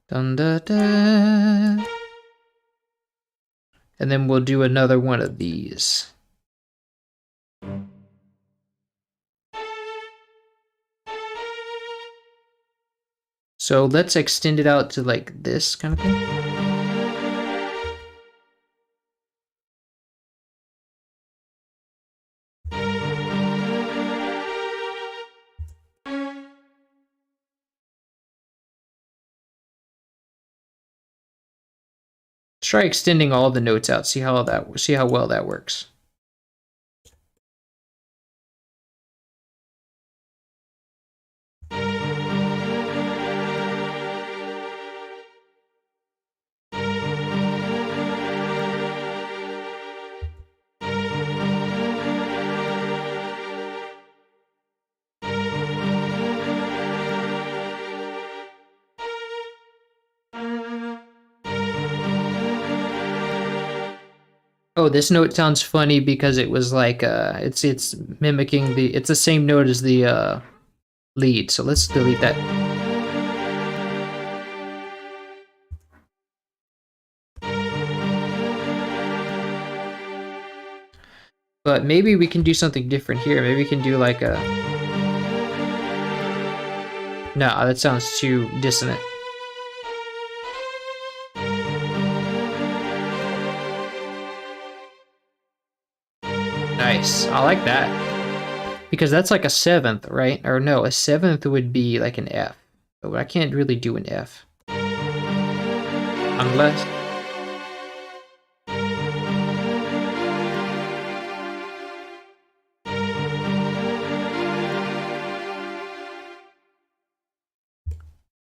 Dun, da, da. And then we'll do another one of these. So let's extend it out to like this kind of thing. Let's try extending all the notes out, see how well that works. Oh, this note sounds funny because it was like it's mimicking it's the same note as the lead. So let's delete that. But maybe we can do something different here. Maybe we can do like a... No, that sounds too dissonant. Nice. I like that. Because that's like a seventh, right? Or no, a seventh would be like an F. But I can't really do an F. Unless...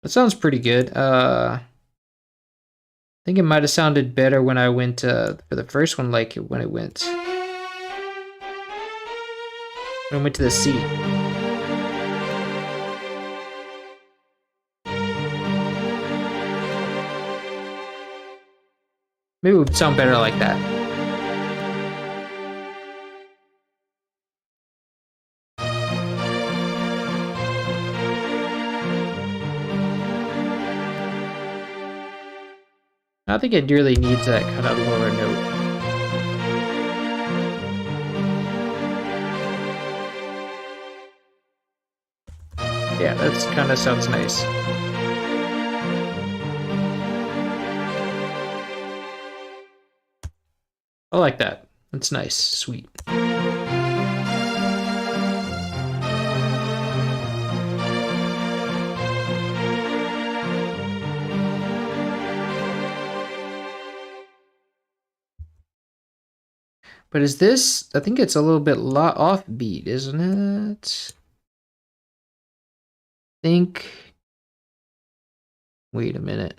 That sounds pretty good. I think it might have sounded better when I went for the first one, like when it went... When I went to the C. Maybe it would sound better like that. I think it really needs that kind of lower note. Yeah, that's kind of sounds nice. I like that. That's nice, sweet. But is this, I think it's a little bit offbeat, isn't it? Wait a minute.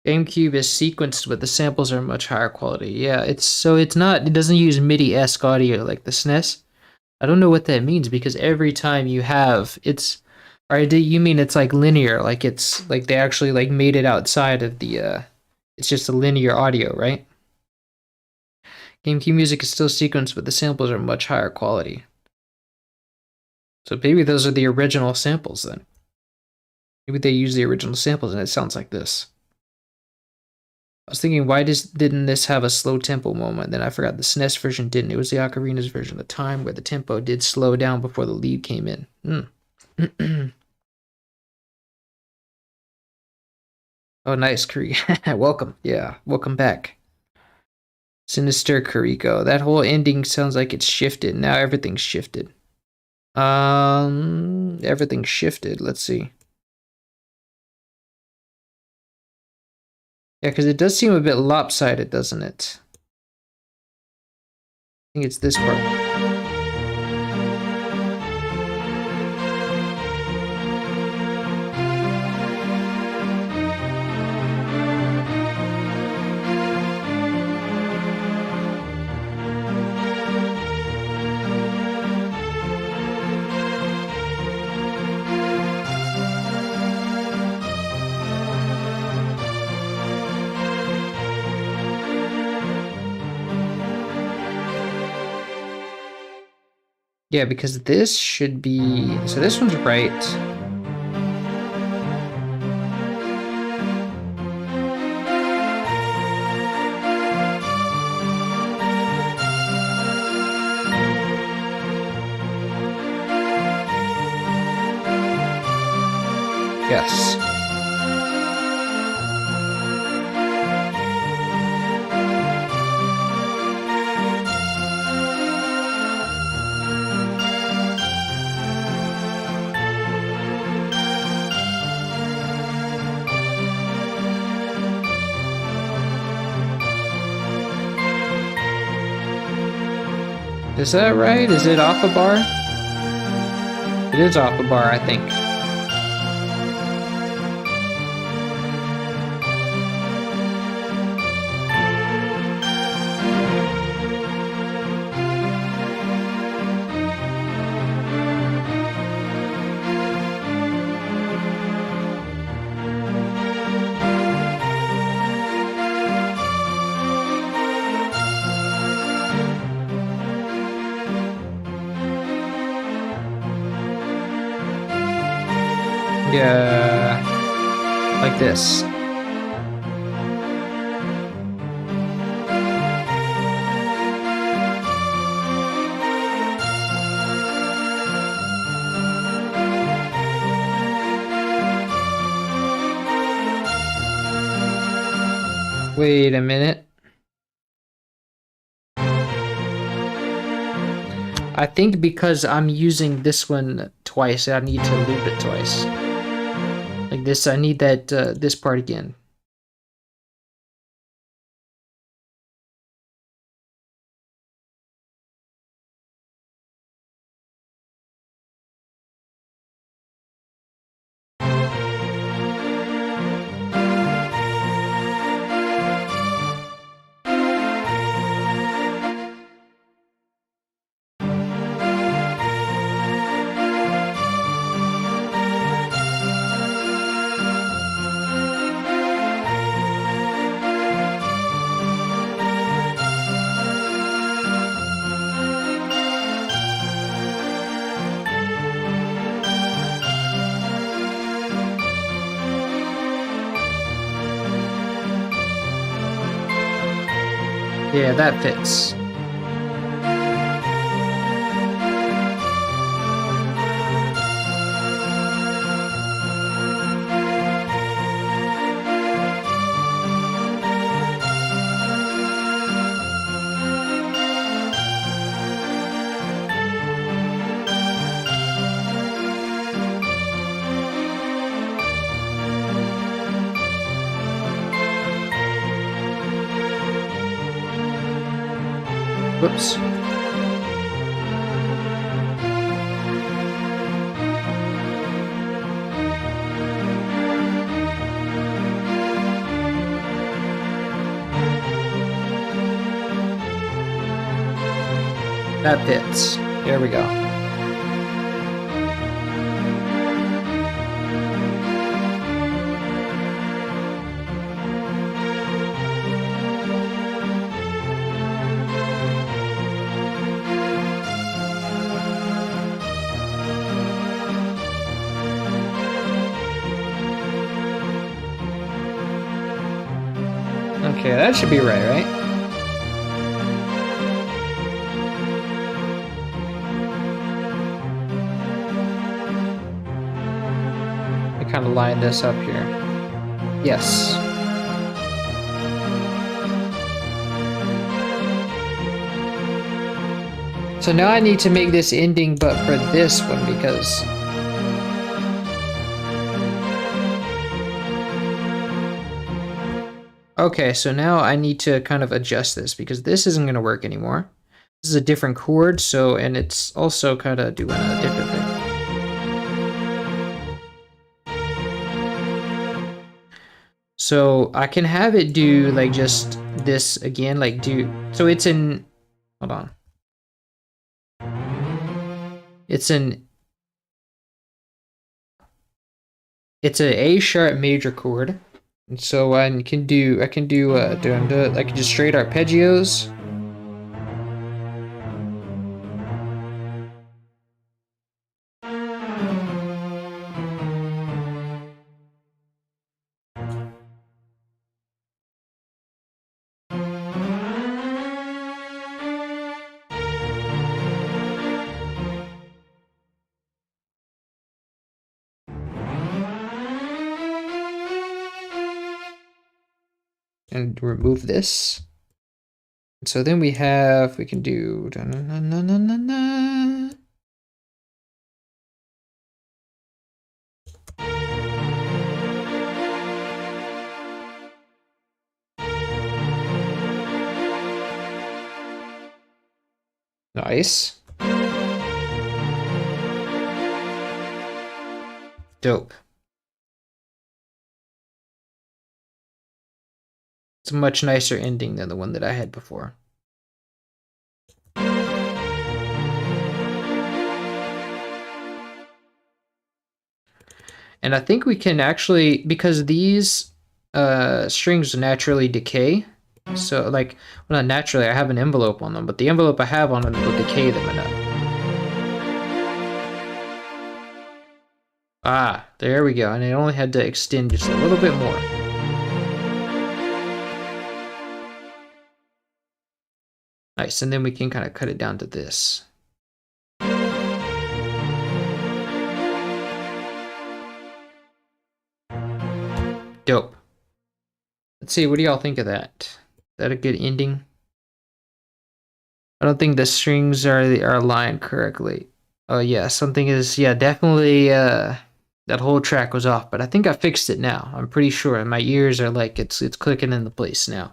GameCube is sequenced, but the samples are much higher quality. Yeah, it doesn't use MIDI-esque audio like the SNES. I don't know what that means because every time you have you mean it's like linear, like it's like they actually like made it outside of the it's just a linear audio, right? GameCube music is still sequenced, but the samples are much higher quality. So maybe those are the original samples then. Maybe they use the original samples and it sounds like this. I was thinking, why didn't this have a slow tempo moment? Then I forgot the SNES version didn't. It was the Ocarina's version of the time where the tempo did slow down before the lead came in. Oh, nice, Kakariko. Welcome. Yeah, welcome back. Sinister Kakariko. That whole ending sounds like it's shifted. Now everything's shifted. Everything's shifted. Let's see. Yeah, because it does seem a bit lopsided, doesn't it? I think it's this part. Yeah, because this should be... So this one's right. Yes. Is that right? Is it off a bar? It is off a bar, I think. Yeah, like this. Wait a minute. I think because I'm using this one twice, I need to loop it twice. Like this, I need that this part again. Yeah, that fits. Whoops. That fits. There we go. Okay, that should be right? I kind of line this up here. Yes. So now I need to make this ending, but for this one, because... Okay, so now I need to kind of adjust this, because this isn't going to work anymore. This is a different chord, so, and it's also kind of doing a different thing. So I can have it do, like, just this again, like, do... So it's in... Hold on. It's an A sharp major chord, and so I can do I can just straight arpeggios. And remove this. So then we can do No, Nice. Dope. It's a much nicer ending than the one that I had before. And I think we can actually, because these strings naturally decay. So, like, well, not naturally, I have an envelope on them, but the envelope I have on them will decay them enough. Ah, there we go. And I only had to extend just a little bit more. Nice, and then we can kind of cut it down to this. Dope. Let's see, what do y'all think of that? Is that a good ending? I don't think the strings are aligned correctly. Oh yeah, something is, yeah, definitely that whole track was off, but I think I fixed it now. I'm pretty sure, and my ears are like it's clicking into place now.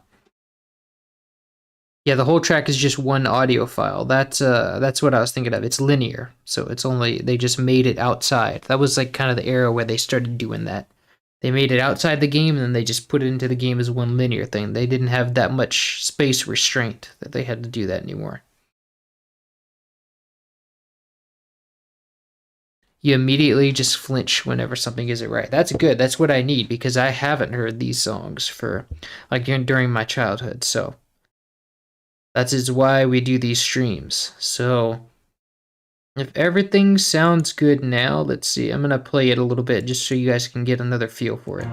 Yeah, the whole track is just one audio file. That's what I was thinking of. It's linear, so it's only they just made it outside. That was like kind of the era where they started doing that. They made it outside the game and then they just put it into the game as one linear thing. They didn't have that much space restraint that they had to do that anymore. You immediately just flinch whenever something isn't right. That's good. That's what I need because I haven't heard these songs for like during my childhood. So that is why we do these streams. So if everything sounds good now, let's see. I'm going to play it a little bit just so you guys can get another feel for it.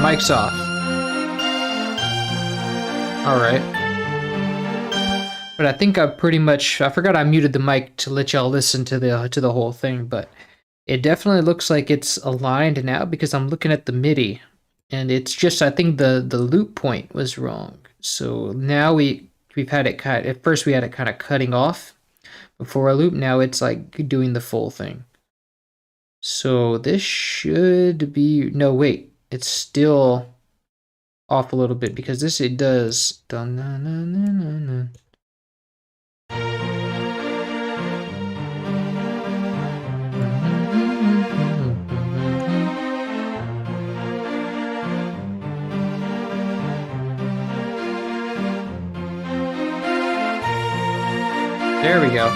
Mic's off. Alright. But I think I pretty much... I forgot I muted the mic to let y'all listen to the whole thing, but it definitely looks like it's aligned now because I'm looking at the MIDI. And it's just, I think the loop point was wrong. So now we've had it cut. At first we had it kind of cutting off before a loop. Now it's like doing the full thing. So this should be... No, wait. It's still off a little bit because this, it does... There we go.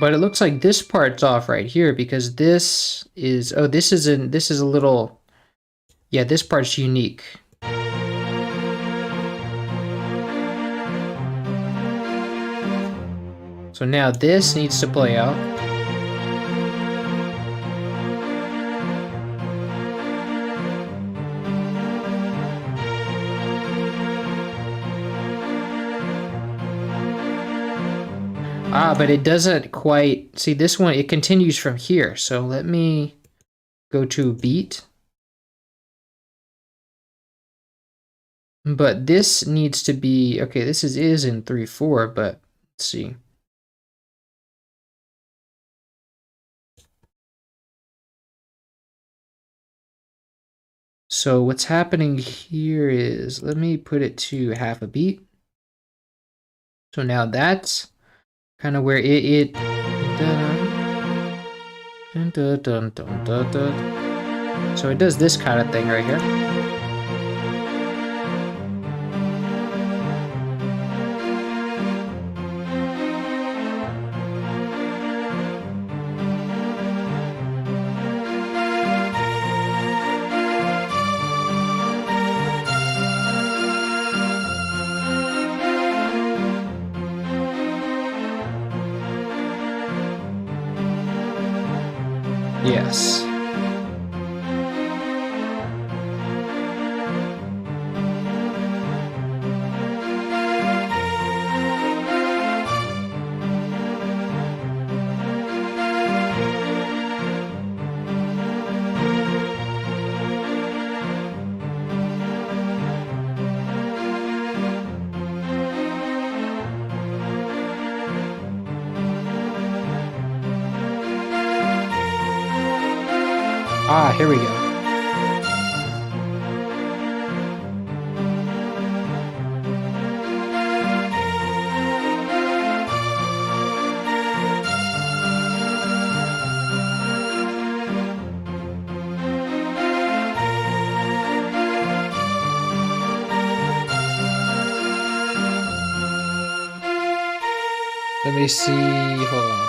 But it looks like this part's off right here because this is... Oh, this is a little... Yeah, this part's unique. So now this needs to play out. Ah, but it doesn't quite... See, this one, it continues from here. So let me go to beat. But this needs to be... Okay, this is in 3/4, but let's see. So what's happening here is... Let me put it to half a beat. So now that's kind of where it so it does this kind of thing right here. Yes. Ah, here we go. Let me see, hold on.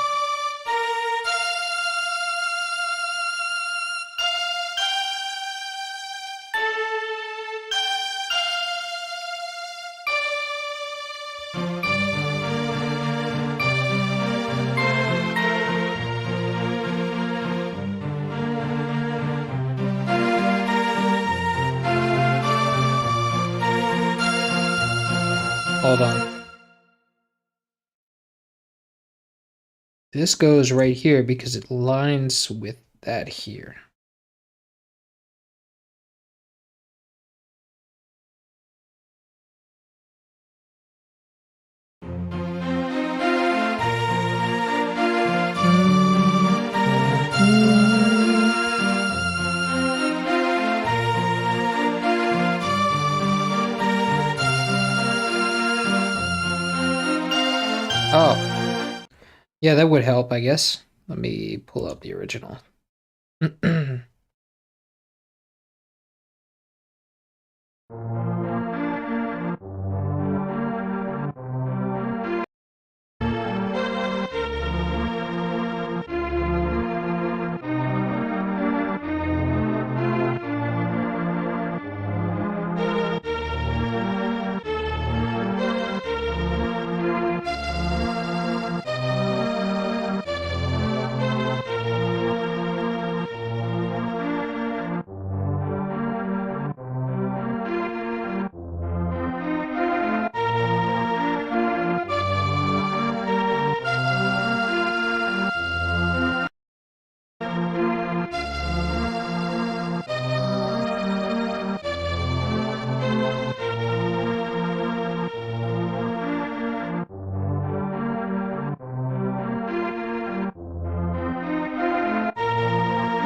Hold on. This goes right here because it lines with that here. Oh. Yeah, that would help, I guess. Let me pull up the original.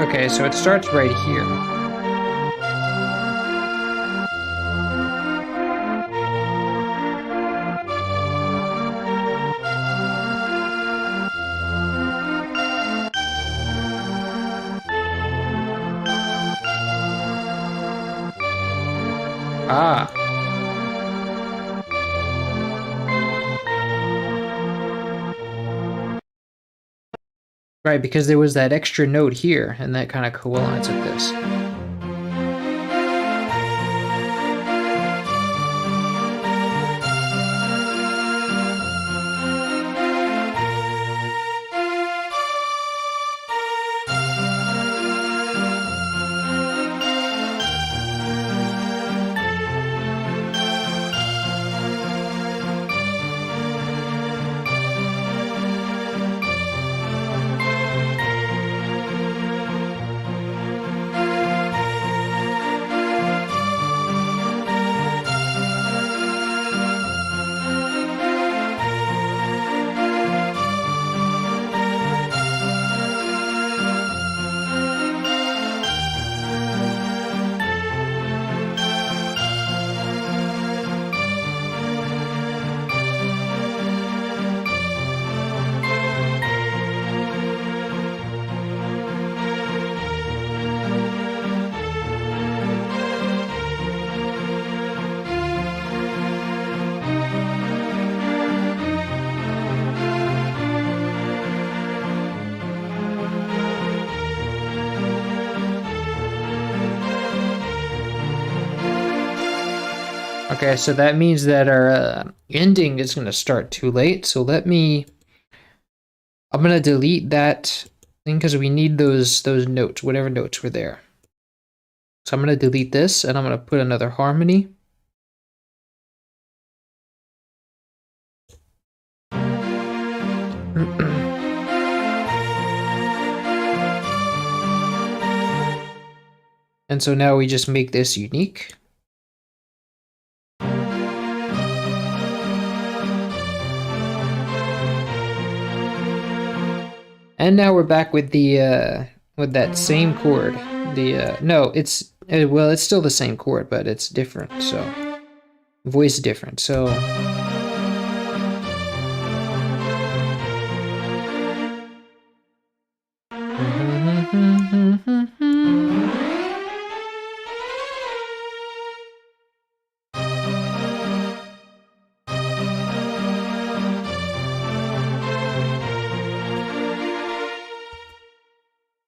Okay, so it starts right here. Ah. Right, because there was that extra note here, and that kind of coincides with this. Okay, so that means that our ending is going to start too late. So I'm going to delete that thing because we need those notes, whatever notes were there. So I'm going to delete this and I'm going to put another harmony. And so now we just make this unique. And now we're back with the with that same chord. No, it's well, it's still the same chord, but it's different. So voice different. So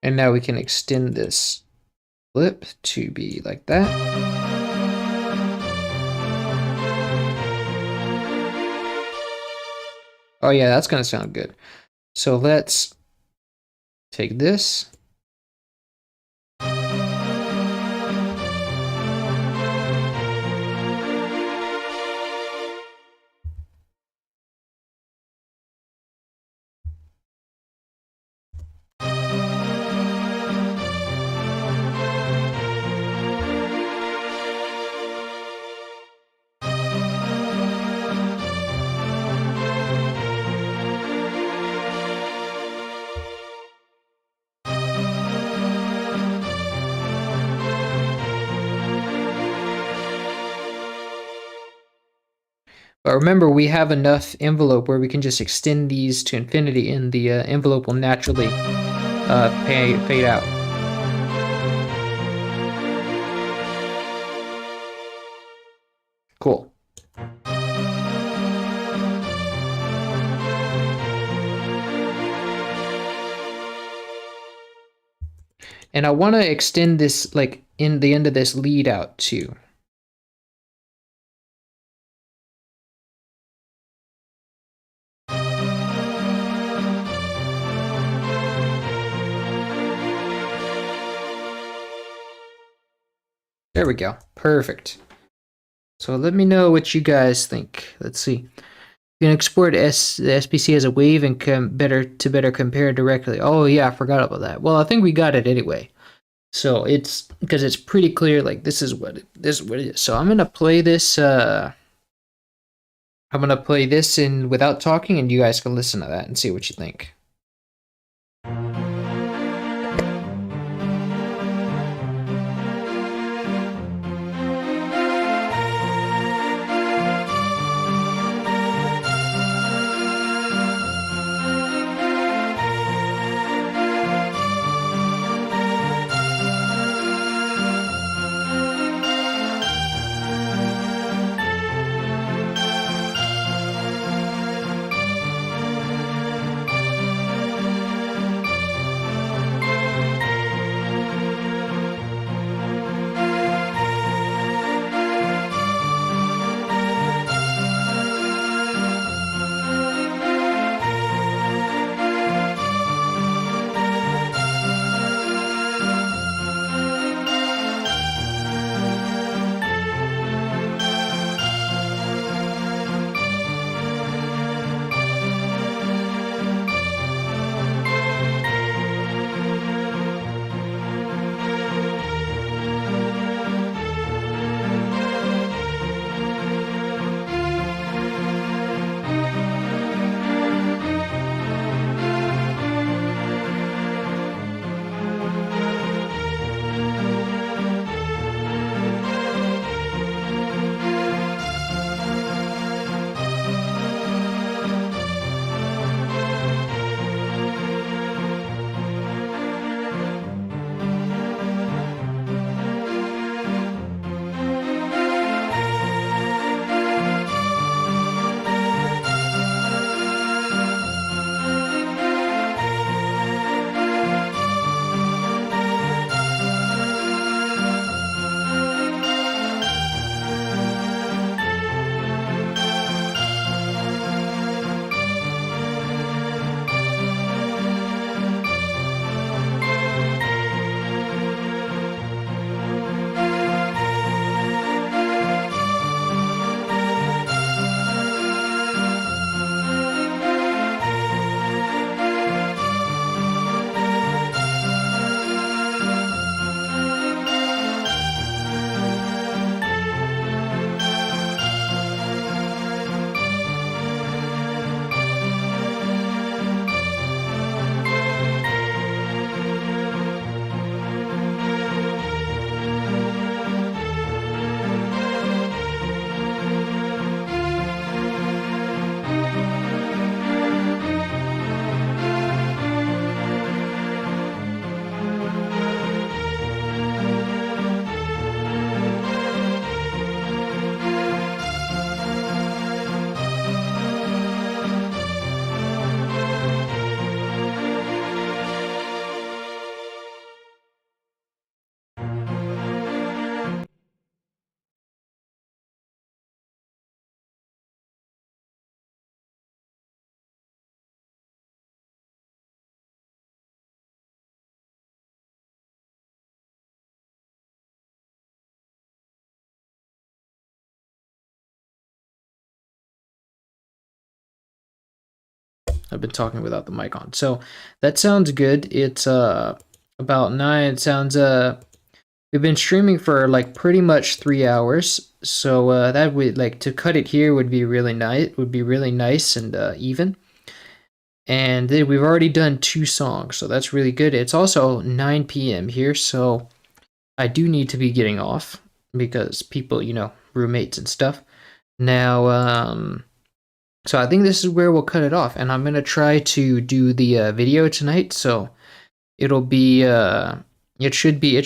and now we can extend this flip to be like that. Oh yeah, that's gonna sound good. So let's take this. But remember, we have enough envelope where we can just extend these to infinity and the envelope will naturally fade out. Cool. And I want to extend this, like, in the end of this lead out too. There we go. Perfect. So let me know what you guys think. Let's see. You can export the SPC as a wave and better compare directly. Oh yeah, I forgot about that. Well, I think we got it anyway. So it's because it's pretty clear. Like this is what it is. So I'm gonna play this. I'm gonna play this in without talking, and you guys can listen to that and see what you think. I've been talking without the mic on. So that sounds good. It's about 9. It sounds we've been streaming for like pretty much 3 hours. So that would like to cut it here would be really nice. Would be really nice and even. And then we've already done 2 songs, so that's really good. It's also 9 p.m. here, so I do need to be getting off because people, you know, roommates and stuff. Now, so I think this is where we'll cut it off, and I'm gonna try to do the video tonight. So it'll be, it should be, I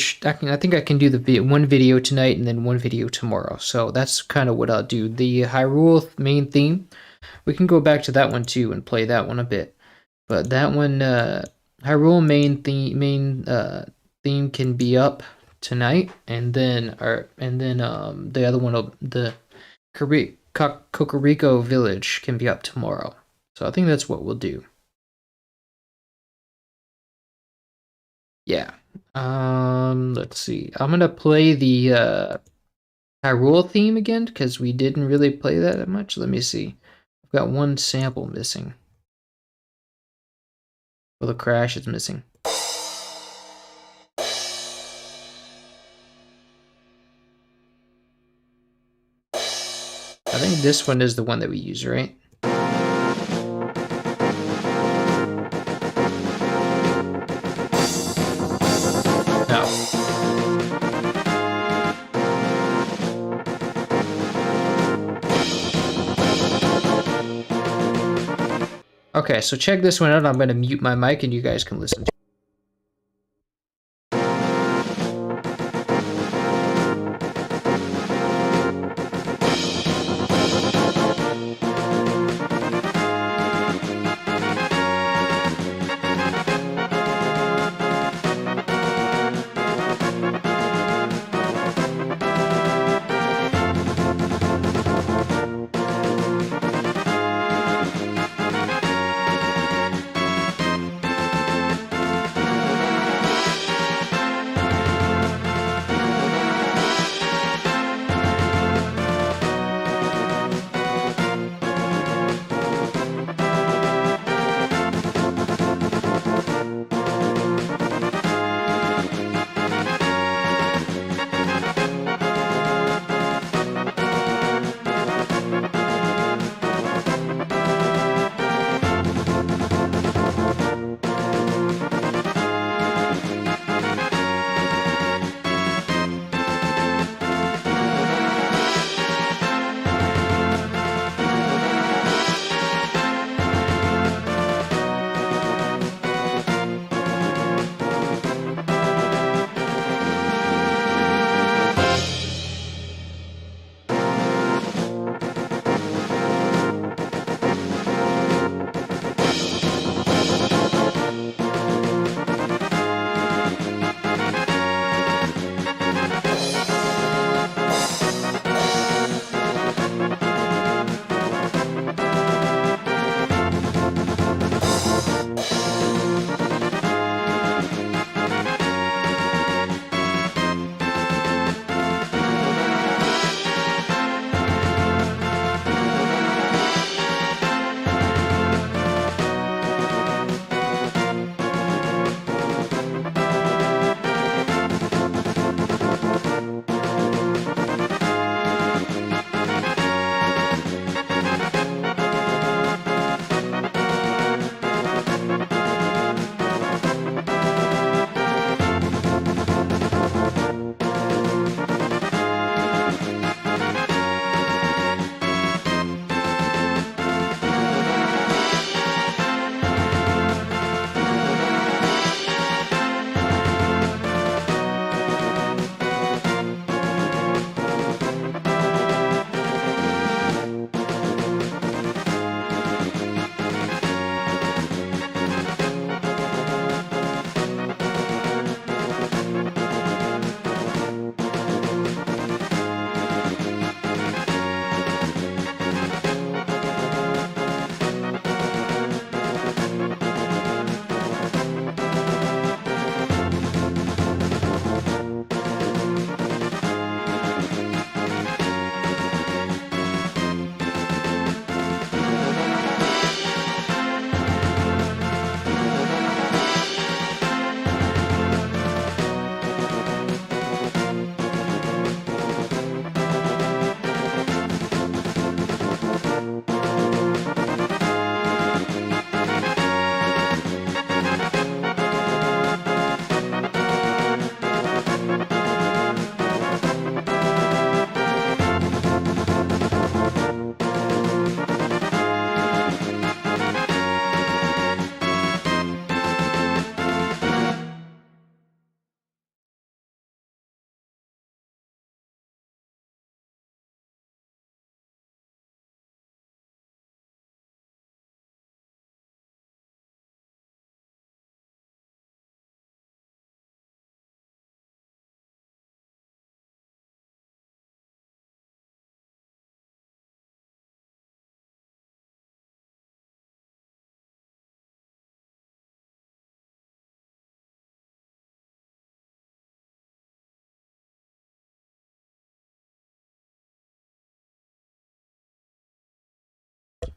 think I can do the one video tonight and then one video tomorrow. So that's kind of what I'll do. The Hyrule main theme, we can go back to that one too and play that one a bit. But that one, Hyrule main theme can be up tonight, and then the other one, the Kakariko Village, can be up tomorrow. So I think that's what we'll do. Yeah. Let's see. I'm gonna play the Hyrule theme again because we didn't really play that much. Let me see. I've got one sample missing. Well, the crash is missing. I think this one is the one that we use, right? No. Okay, so check this one out. I'm going to mute my mic and you guys can listen to it.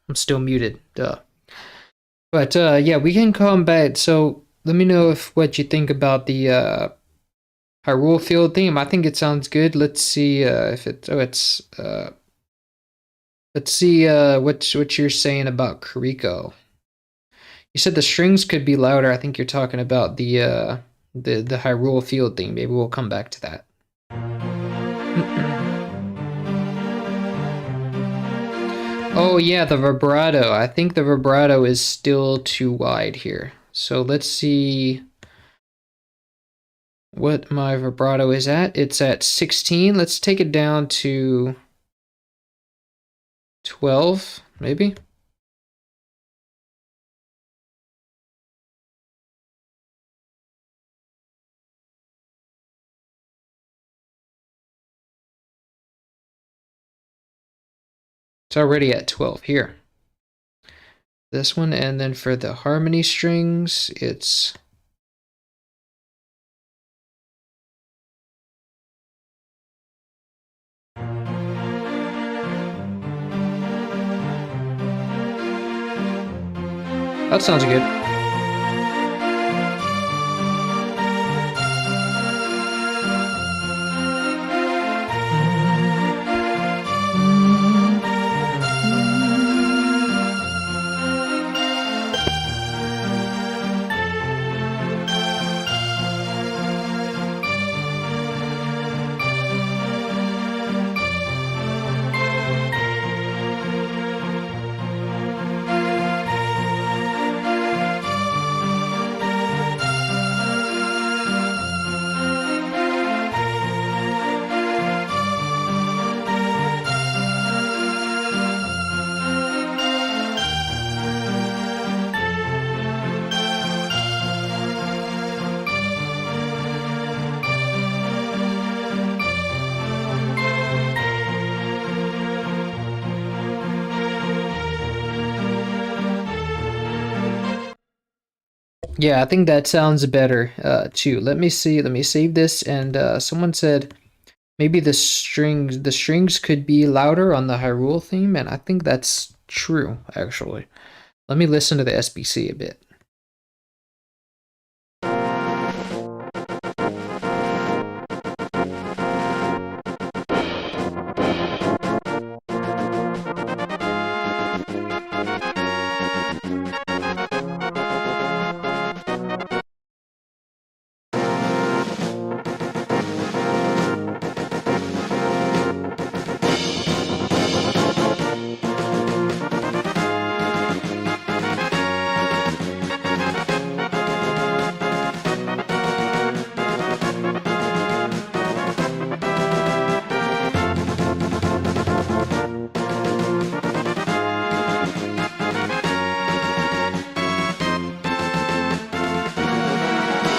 I'm still muted. Duh. But yeah, we can come back. So let me know if what you think about the Hyrule Field theme. I think it sounds good. Let's see if it's let's see what you're saying about Kakariko. You said the strings could be louder. I think you're talking about the Hyrule Field theme. Maybe we'll come back to that. Oh yeah, the vibrato. I think the vibrato is still too wide here. So let's see what my vibrato is at. It's at 16. Let's take it down to 12, maybe. It's already at 12 here. This one, and then for the harmony strings, it's that sounds good. Yeah, I think that sounds better too. Let me see. Let me save this. And someone said maybe the strings could be louder on the Hyrule theme, and I think that's true actually. Let me listen to the SBC a bit.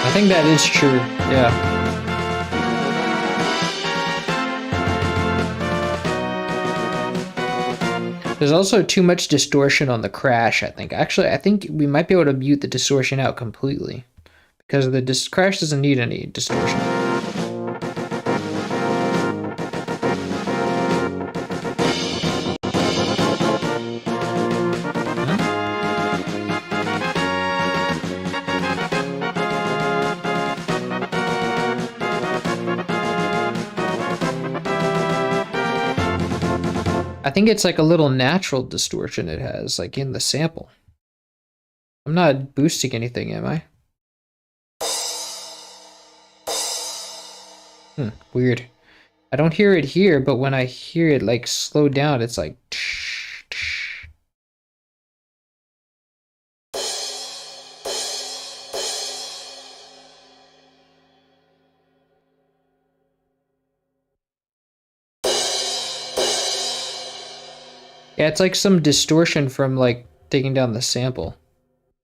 I think that is true, yeah. There's also too much distortion on the crash, I think. Actually, I think we might be able to mute the distortion out completely because the crash doesn't need any distortion. I think it's like a little natural distortion it has, like in the sample. I'm not boosting anything, am I? Weird. I don't hear it here, but when I hear it like slow down, it's like yeah, it's like some distortion from like taking down the sample.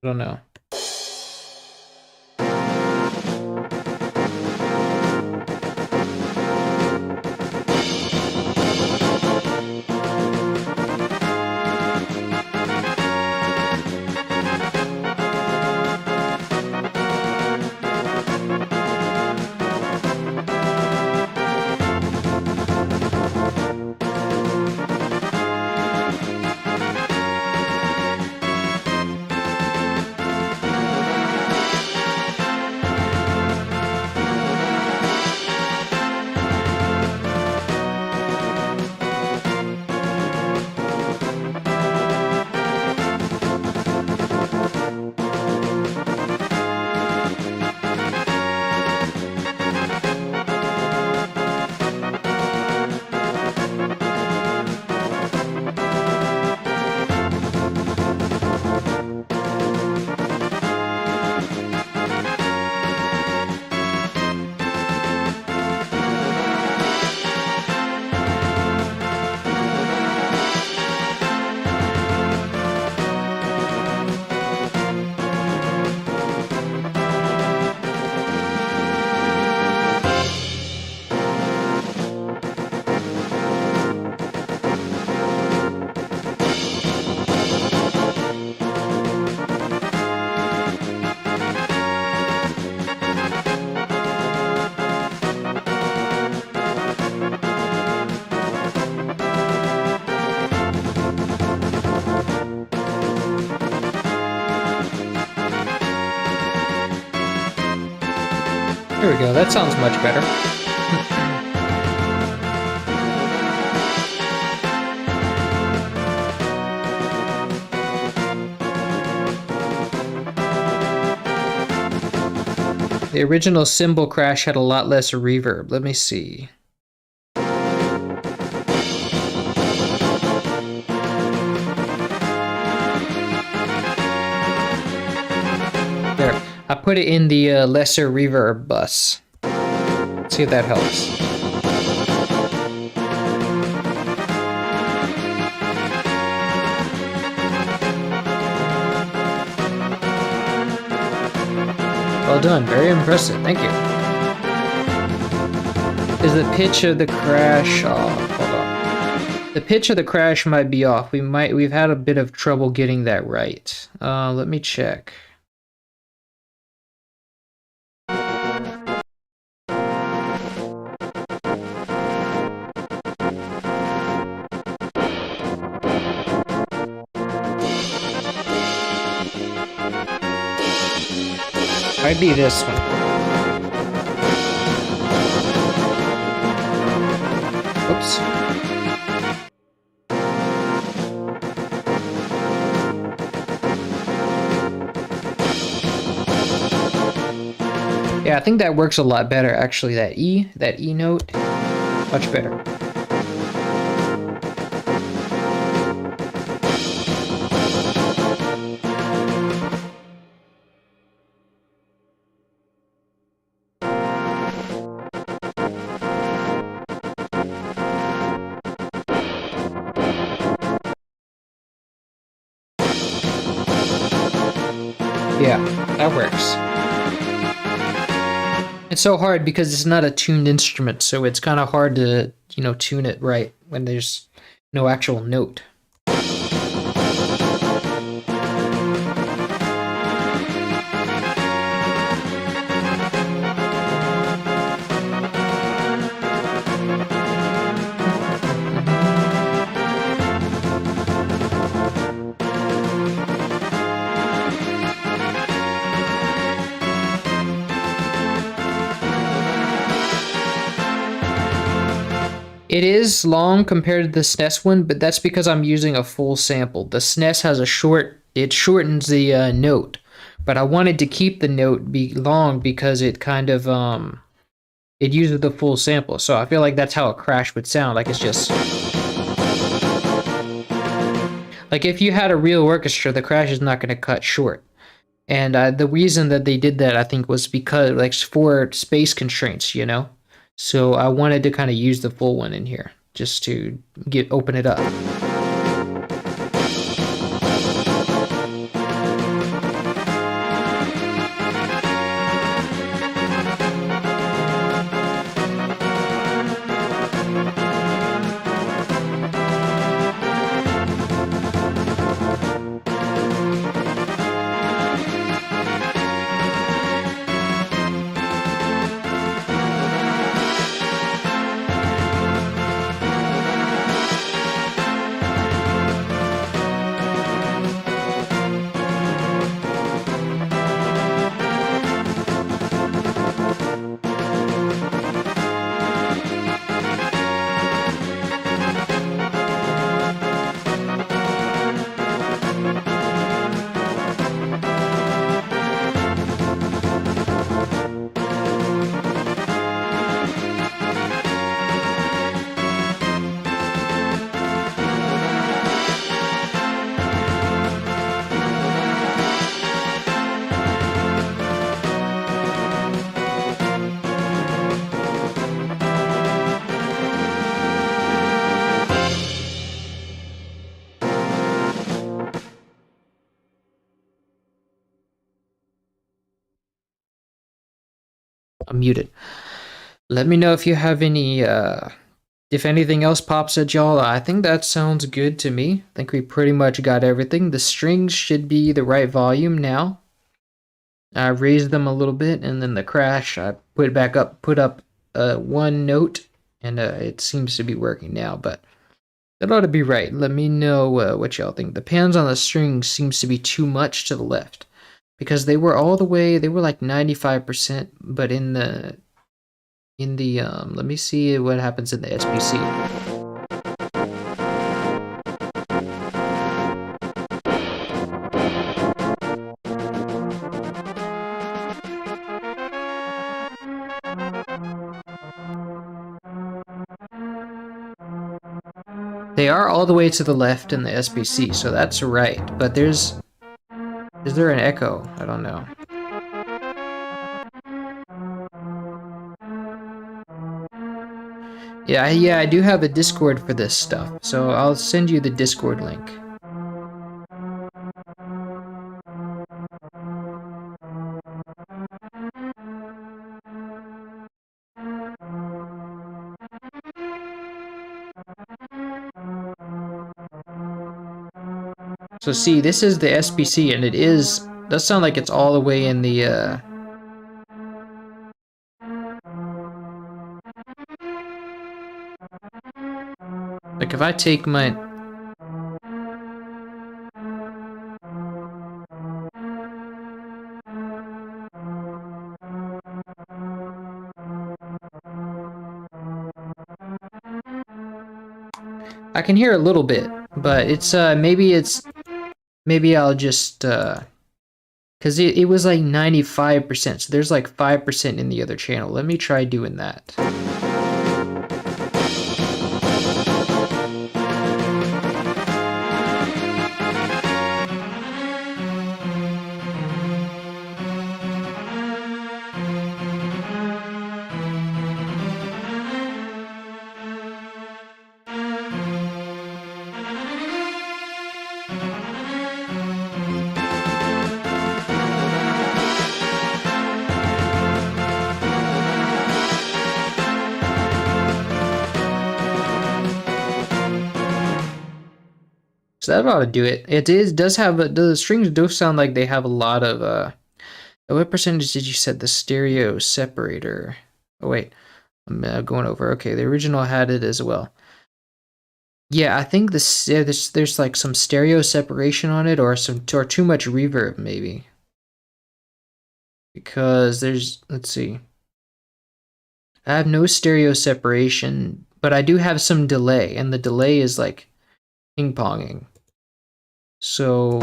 I don't know. There we go, that sounds much better. The original cymbal crash had a lot less reverb. Let me see. There, I put it in the lesser reverb bus. Let's see if that helps. Well done, very impressive, thank you. Is the pitch of the crash off? Hold on. The pitch of the crash might be off. We've had a bit of trouble getting that right. Let me check. Might be this one. Oops. Yeah, I think that works a lot better, actually, that E note. Much better. Yeah, that works. It's so hard because it's not a tuned instrument, so it's kind of hard to, tune it right when there's no actual note. It is long compared to the SNES one, but that's because I'm using a full sample. The SNES has it shortens the note, but I wanted to keep the note be long because it kind of, it uses the full sample. So I feel like that's how a crash would sound, like it's just... Like if you had a real orchestra, the crash is not going to cut short. And the reason that they did that, I think, was because, like, for space constraints, So I wanted to kind of use the full one in here just to open it up. I'm muted. Let me know if you have any, if anything else pops at y'all. I think that sounds good to me. I think we pretty much got everything. The strings should be the right volume now. I raised them a little bit, and then the crash, I put up one note, and it seems to be working now, but that ought to be right. Let me know what y'all think. The pans on the strings seems to be too much to the left. because they were all the way, they were like 95%, but in the let me see what happens in the SBC. They are all the way to the left in the SBC, so that's right, but is there an echo? I don't know. Yeah, I do have a Discord for this stuff, so I'll send you the Discord link. So see, this is the SBC, and it does sound like it's all the way in the, like if I take my... I can hear a little bit, but maybe I'll just, because it was like 95%, so there's like 5% in the other channel. Let me try doing that. So that ought to do it. Does have the strings do sound like they have a lot of what percentage did you set the stereo separator? Oh wait, I'm going over. Okay, the original had it as well. Yeah, I think there's like some stereo separation on it, or too much reverb maybe. Because let's see. I have no stereo separation, but I do have some delay, and the delay is like ping-ponging. So...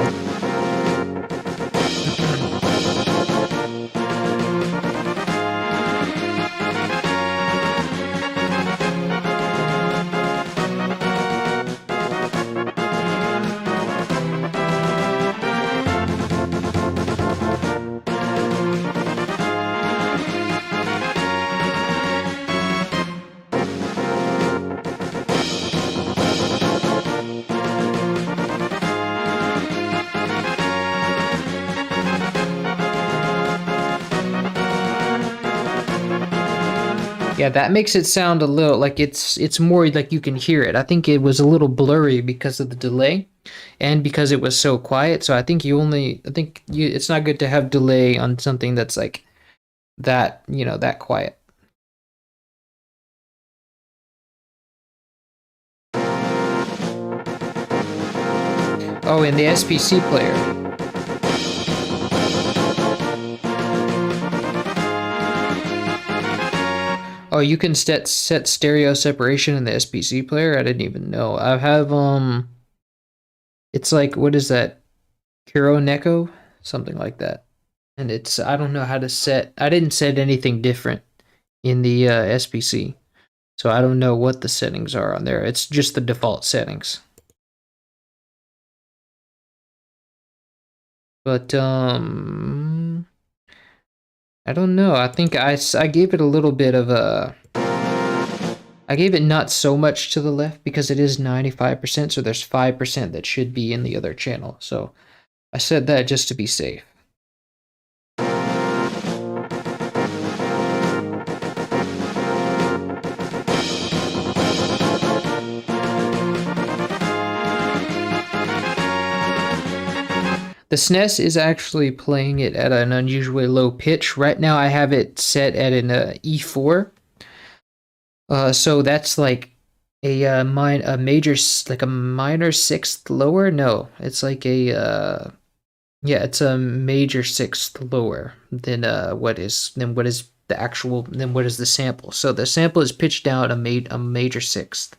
Yeah, that makes it sound a little like it's more like you can hear it. I think it was a little blurry because of the delay and because it was so quiet. So I think it's not good to have delay on something that's like that, that quiet. Oh, in the SPC player. Oh, you can set stereo separation in the SPC player? I didn't even know. I have, it's like, what is that? Kuro Neko? Something like that. And I don't know how to I didn't set anything different in the SPC. So I don't know what the settings are on there. It's just the default settings. But, I don't know. I think I gave it a little bit of a... I gave it not so much to the left because it is 95%, so there's 5% that should be in the other channel. So I said that just to be safe. The SNES is actually playing it at an unusually low pitch. Right now I have it set at an E4. So that's like a major, like a minor sixth lower. No, it's like a Yeah, it's a major sixth lower than what is the actual than what is the sample. So the sample is pitched down a major sixth.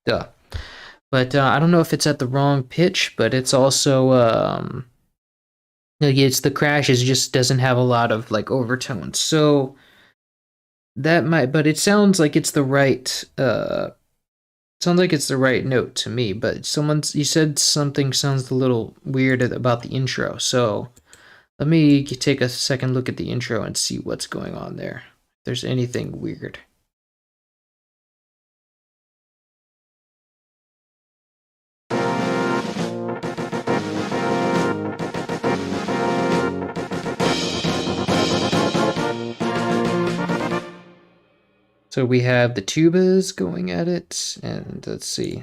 Duh. But I don't know if it's at the wrong pitch, but it's also like it's the crashes just doesn't have a lot of like overtones. So that might, but it sounds like it's the right sounds like it's the right note to me. But you said something sounds a little weird about the intro. So let me take a second look at the intro and see what's going on there. If there's anything weird. So we have the tubas going at it, and let's see.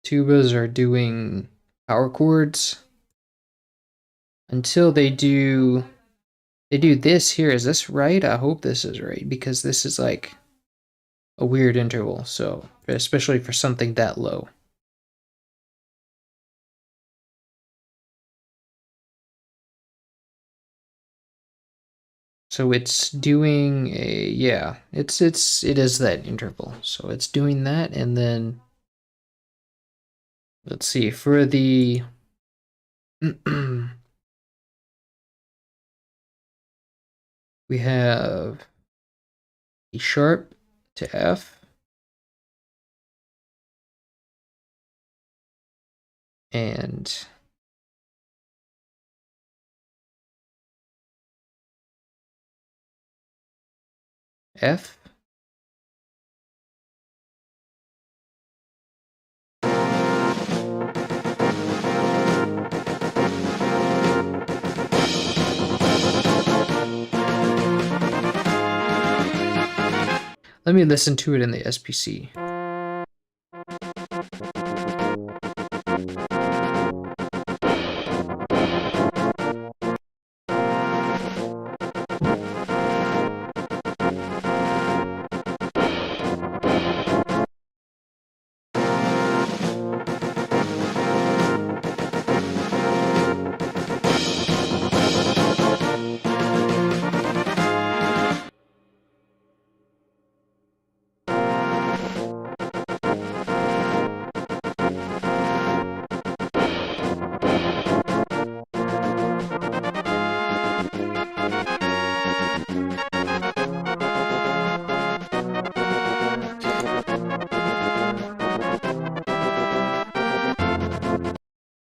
Tubas are doing power chords until they do this here. Is this right? I hope this is right because this is like a weird interval. So especially for something that low. So it's doing a yeah, it is that interval. So it's doing that, and then let's see for the we have E sharp to F and F. Let me listen to it in the SPC.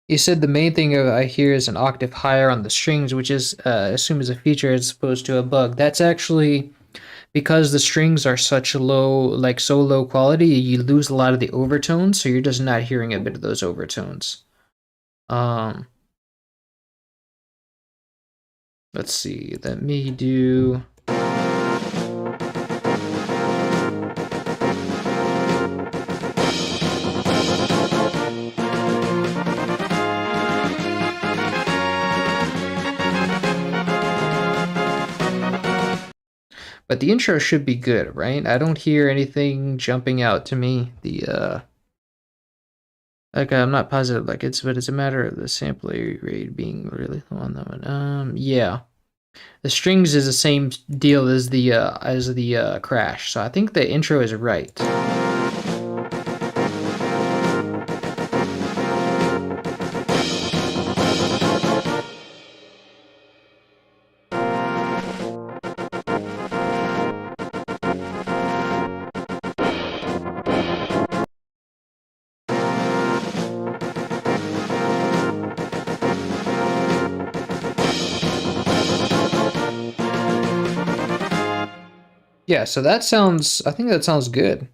You said the main thing I hear is an octave higher on the strings, which is assumed as a feature as opposed to a bug. That's actually because the strings are such low, like so low quality, you lose a lot of the overtones, so you're just not hearing a bit of those overtones. Um, let's see. Let me do. But the intro should be good, right? I don't hear anything jumping out to me. Like I'm not positive, like but it's a matter of the sample rate being really low on that one. Yeah, the strings is the same deal as the crash, so I think the intro is right. Yeah, so I think that sounds good.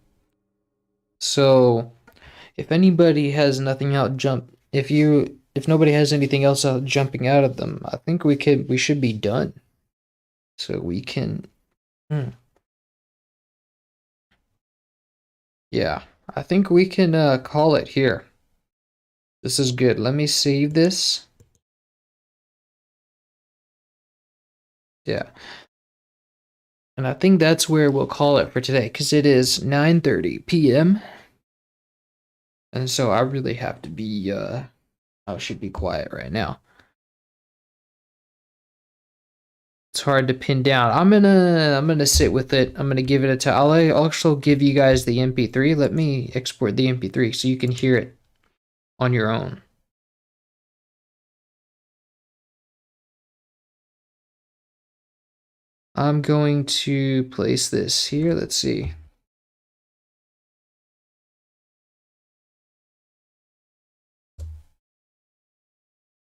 So if anybody has nothing out if nobody has anything else out jumping out of them, I think we should be done. So we can, yeah, I think we can call it here. This is good. Let me save this. Yeah. And I think that's where we'll call it for today, because it is 9:30 p.m. And so I really have to be I should be quiet right now. It's hard to pin down. I'm gonna sit with it. I'm gonna give it a time. I'll also give you guys the MP3. Let me export the MP3 so you can hear it on your own. I'm going to place this here. Let's see.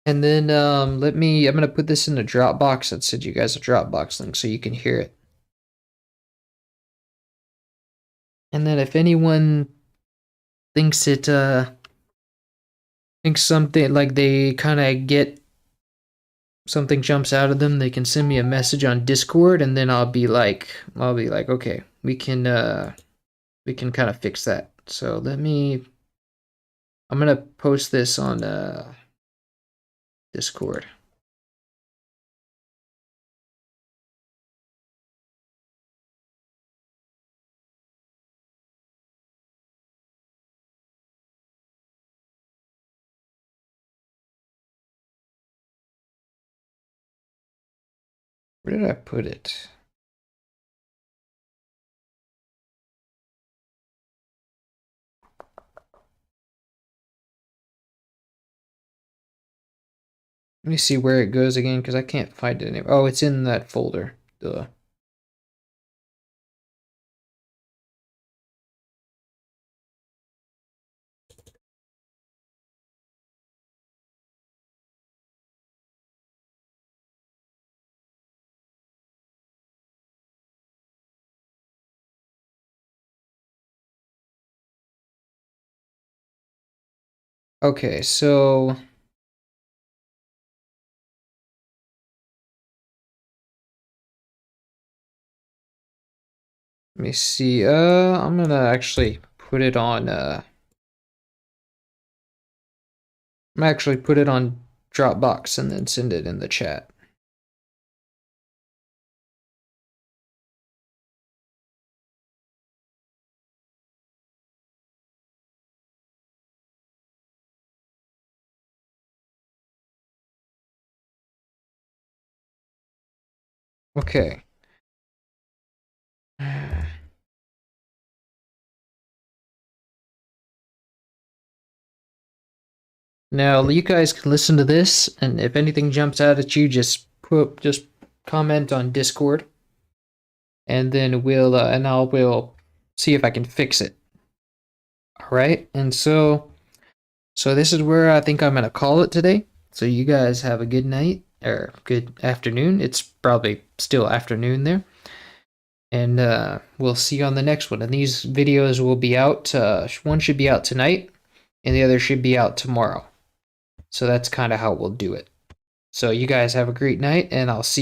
And then I'm gonna put this in the Dropbox. I'd send you guys a Dropbox link so you can hear it. And then if anyone thinks thinks something like they kind of get something jumps out of them, they can send me a message on Discord, and then I'll be like, okay, we can kind of fix that. So I'm gonna post this on Discord. Where did I put it? Let me see where it goes again, because I can't find it anymore. Oh, it's in that folder. Duh. Okay, so let me see. I'm gonna actually put it on I'm actually put it on Dropbox and then send it in the chat. Okay. Now you guys can listen to this, and if anything jumps out at you, just comment on Discord, and then we'll see if I can fix it. All right, and so this is where I think I'm gonna call it today. So you guys have a good night or good afternoon. It's probably still afternoon there. And we'll see you on the next one. And these videos will be out. One should be out tonight, and the other should be out tomorrow. So that's kind of how we'll do it. So you guys have a great night, and I'll see you.